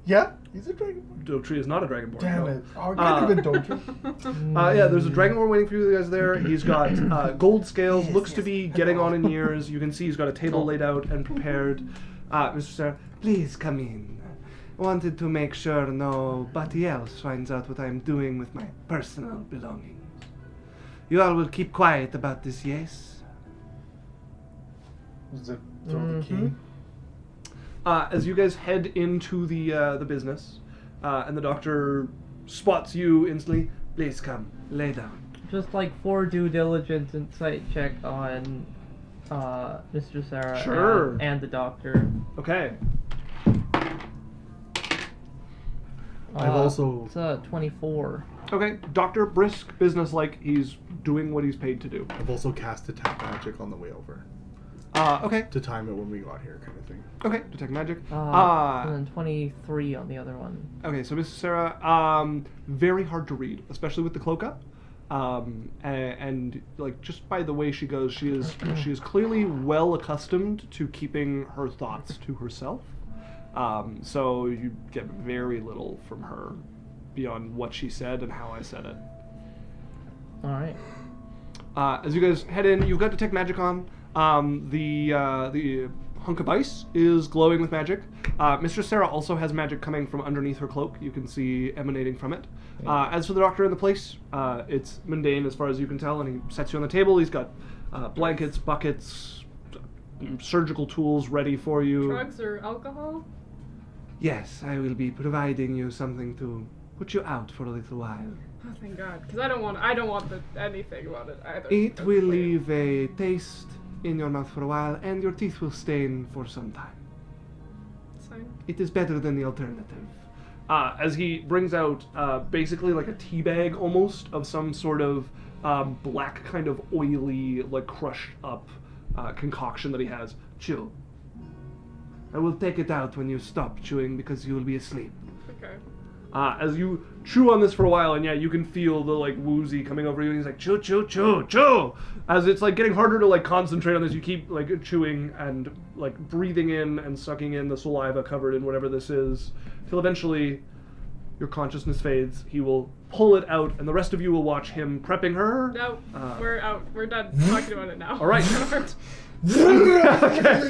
Yeah, he's a dragon. Dotry is not a dragonborn. Damn no. it. Oh, it could have been Doltry. Yeah, there's a dragonborn waiting for you guys there. He's got gold scales, looks to be getting on in years. You can see he's got a table laid out and prepared. Mr. Sarah, please come in. Wanted to make sure nobody else finds out what I'm doing with my personal belongings. You all will keep quiet about this, yes? Zip, throw the key. As you guys head into the business, and the doctor spots you instantly, please come, lay down. Just like for due diligence and sight check on Mr. Sarah Sure. and the doctor. Okay. I've also. It's a 24. Okay, doctor, brisk, business-like, he's doing what he's paid to do. I've also cast Detect Magic on the way over. Okay. To time it when we got here, kind of thing. Okay, detect magic. And then 23 on the other one. Okay, so Mrs. Sarah, very hard to read, especially with the cloak up. And like just by the way she goes, she is clearly well accustomed to keeping her thoughts to herself. So you get very little from her beyond what she said and how I said it. All right. As you guys head in, you've got detect magic on. The hunk of ice is glowing with magic. Mistress Sarah also has magic coming from underneath her cloak. You can see emanating from it. As for the doctor in the place, it's mundane as far as you can tell, and he sets you on the table. He's got blankets, buckets, surgical tools ready for you. Drugs or alcohol? Yes, I will be providing you something to put you out for a little while. Oh, thank God, because I don't want anything about it either. It will leave a taste in your mouth for a while, and your teeth will stain for some time. It's fine. It is better than the alternative. As he brings out basically like a tea bag almost of some sort of black kind of oily, like crushed up concoction that he has. Chew. I will take it out when you stop chewing because you will be asleep. Okay. As you chew on this for a while, and yeah, you can feel the like woozy coming over you, and he's like, chew, chew, chew, chew. As it's like getting harder to like concentrate on this, you keep like chewing and like breathing in and sucking in the saliva covered in whatever this is, till eventually your consciousness fades. He will pull it out, and the rest of you will watch him prepping her. No, we're out. We're done talking about it now. All right. Okay.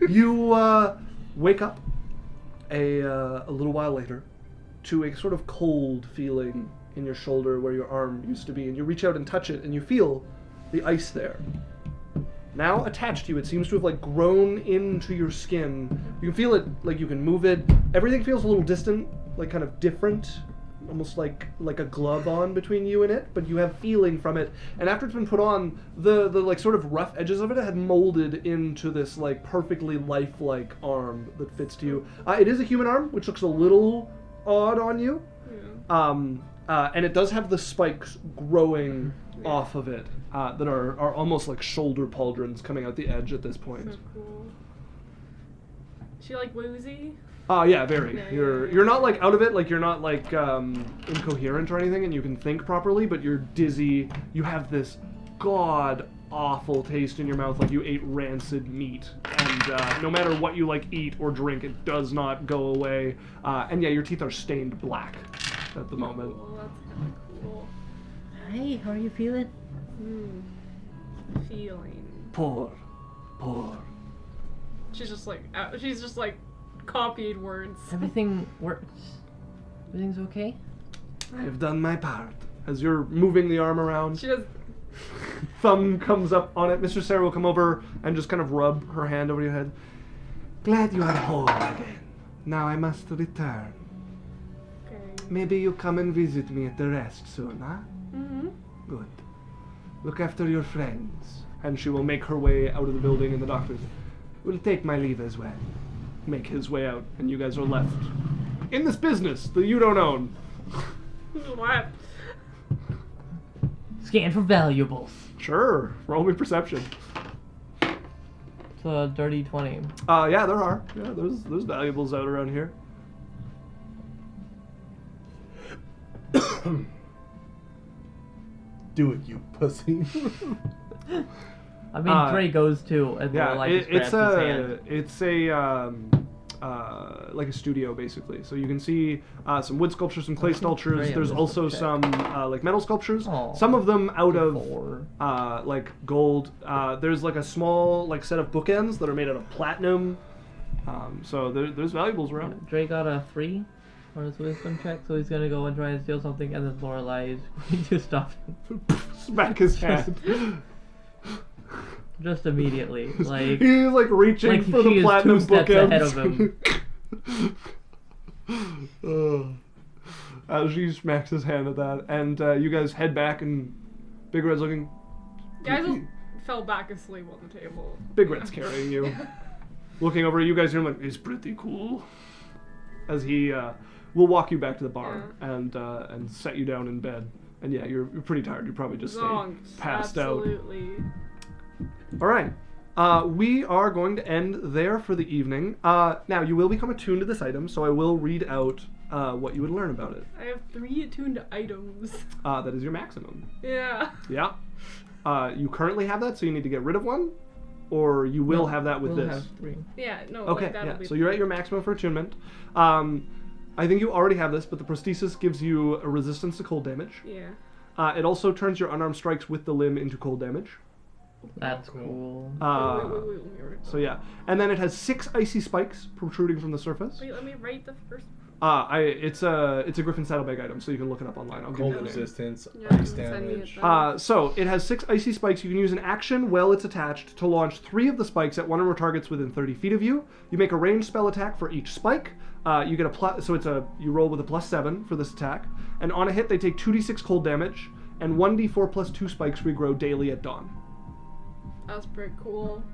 You wake up a little while later to a sort of cold feeling in your shoulder where your arm used to be, and you reach out and touch it, and you feel the ice there. Now attached to you, it seems to have like grown into your skin. You can feel it, like you can move it. Everything feels a little distant, like kind of different, almost like a glove on between you and it, but you have feeling from it. And after it's been put on, the like sort of rough edges of it had molded into this like perfectly lifelike arm that fits to you. It is a human arm, which looks a little odd on you. Yeah. And it does have the spikes growing off of it that are almost like shoulder pauldrons coming out the edge at this point. So cool. Is she like woozy? Yeah, very. Yeah, You're not like out of it, like you're not like incoherent or anything, and you can think properly, but you're dizzy. You have this god awful taste in your mouth, like you ate rancid meat, and no matter what you like eat or drink, it does not go away. And yeah, your teeth are stained black at the moment. Cool. That's kind of cool. Hi, how are you feeling? Feeling. Poor. She's just like copied words. Everything works. Everything's okay? I have done my part. As you're moving the arm around, She does. thumb comes up on it. Mistress Sarah will come over and just kind of rub her hand over your head. Glad you are whole again. Now I must return. Okay. Maybe you come and visit me at the rest soon, huh? Mm-hmm. Good. Look after your friends. And she will make her way out of the building, and the doctor will take my leave as well. Make his way out, and you guys are left in this business that you don't own. What? Scan for valuables. Sure. Roll me perception. It's a dirty 20. Yeah, there are. Yeah, there's valuables out around here. Do it, you pussy. I mean, Drae goes too, and Yeah, Lorelei just grabs his hand. it's like a studio basically. So you can see some wood sculptures, some clay sculptures. Drae, There's I'm also just some like metal sculptures. Aw. Some of them out of Four. like gold. There's like a small like set of bookends that are made out of platinum. So there's valuables around. Drae got a 3 on his wisdom check, so he's gonna go and try and steal something, and then Lorelei is going to stop him. Smack his hand. Just immediately. Like, He's like reaching like for she the is platinum 2 steps ahead bookends. of him. She smacks his hand at that, and you guys head back, and Big Red's looking. Guys fell back asleep on the table. Big Red's carrying you. Looking over at you guys, you're like, he's pretty cool. As he will walk you back to the bar and set you down in bed. And yeah, you're pretty tired. You probably just stayed passed Absolutely. out. All right. We are going to end there for the evening. Now, you will become attuned to this item, so I will read out what you would learn about it. I have 3 attuned items. That is your maximum. Yeah. Yeah. You currently have that, so you need to get rid of one, or you will have that with we'll this. have 3. Yeah, no. Okay, like, that'll yeah. be So you're at your maximum for attunement. I think you already have this, but the prosthesis gives you a resistance to cold damage. Yeah. It also turns your unarmed strikes with the limb into cold damage. That's cool. Wait, let me write So yeah, and then it has 6 icy spikes protruding from the surface. Wait, let me write the first. It's a Griffin saddlebag item, so you can look it up online. I'll give Cold you the name. resistance, Yeah, ice send me it damage. then. So it has 6 icy spikes. You can use an action while it's attached to launch 3 of the spikes at one or more targets within 30 feet of you. You make a ranged spell attack for each spike. You get a plus, so you roll with a +7 for this attack, and on a hit they take 2d6 cold damage, and 1d4 plus 2 spikes regrow daily at dawn. That's pretty cool.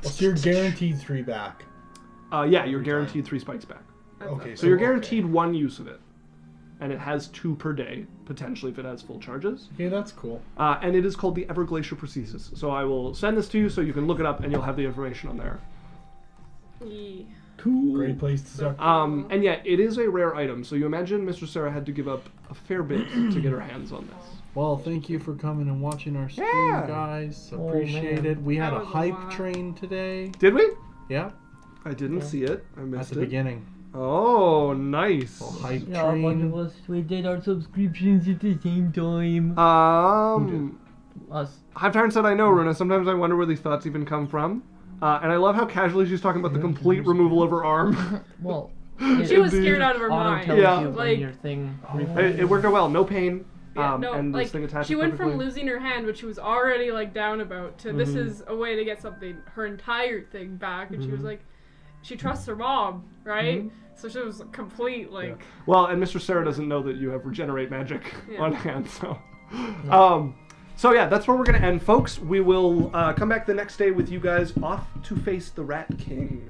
So you're guaranteed 3 back. Yeah, you're guaranteed 3 spikes back. That's Okay, So you're guaranteed 1 use of it. and it has 2 per day, potentially if it has full charges. Okay, that's cool. And it is called the Everglacier Prosthesis. So I will send this to you so you can look it up and you'll have the information on there. Yeah. Cool. Great place to start. And yeah, it is a rare item, so you imagine Mistress Sarah had to give up a fair bit to get her hands on this. Well, thank you for coming and watching our stream, Yeah. guys. Oh, Appreciate man. it. We had That a was a hype lot. train today. Did we? Yeah, I didn't see it. I at missed the it. beginning. Oh, nice. A hype Yeah, a bunch of train. us, we did our subscriptions at the same time. Us. Hive Tyrant said, I know, Runa. Sometimes I wonder where these thoughts even come from. And I love how casually she's talking about the complete removal of her arm. Well, She was Indeed. scared out of her auto mind. tells Yeah. you when Like- your thing. It worked out well. No pain. Yeah, no, and like this thing attaches she went from perfectly. losing her hand, which she was already like down about, to this is a way to get her entire thing back, and she was like, she trusts her mom, right? So she was complete like. Well, and Mistress Sarah doesn't know that you have regenerate magic Yeah. on hand, so. So yeah, that's where we're gonna end, folks. We will come back the next day with you guys off to face the Rat King.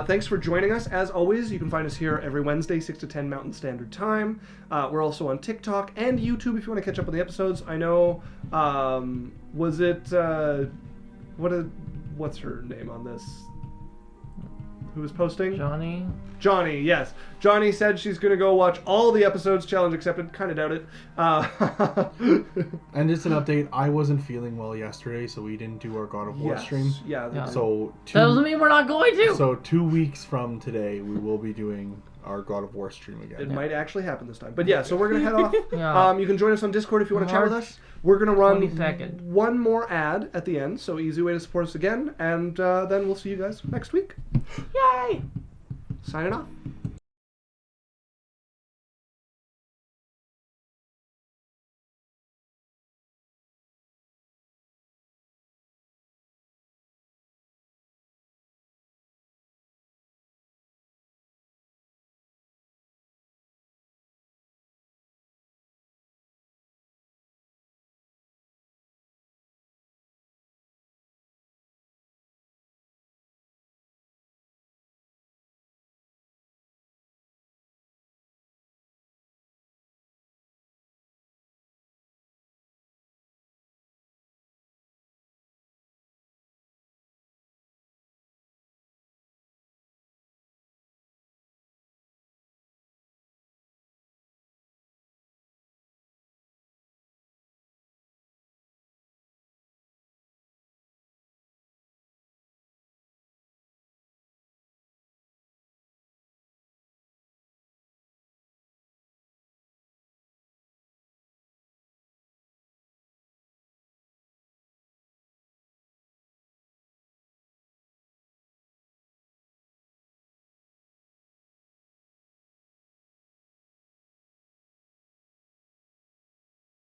Thanks for joining us. As always, you can find us here every Wednesday, 6 to 10 Mountain Standard Time. We're also on TikTok and YouTube if you want to catch up on the episodes. I know, was it, what's her name on this? Who was posting? Johnny, yes. Johnny said she's going to go watch all the episodes. Challenge accepted. Kind of doubt it. And just an update, I wasn't feeling well yesterday, so we didn't do our God of War stream. Yeah. So That doesn't mean we're not going to. So 2 weeks from today, we will be doing our God of War stream again. It might actually happen this time. But yeah, so we're going to head off. Yeah. You can join us on Discord if you want to chat with us. We're going to run 22nd. one more ad at the end, so easy way to support us again. And then we'll see you guys next week. Yay! Signing off.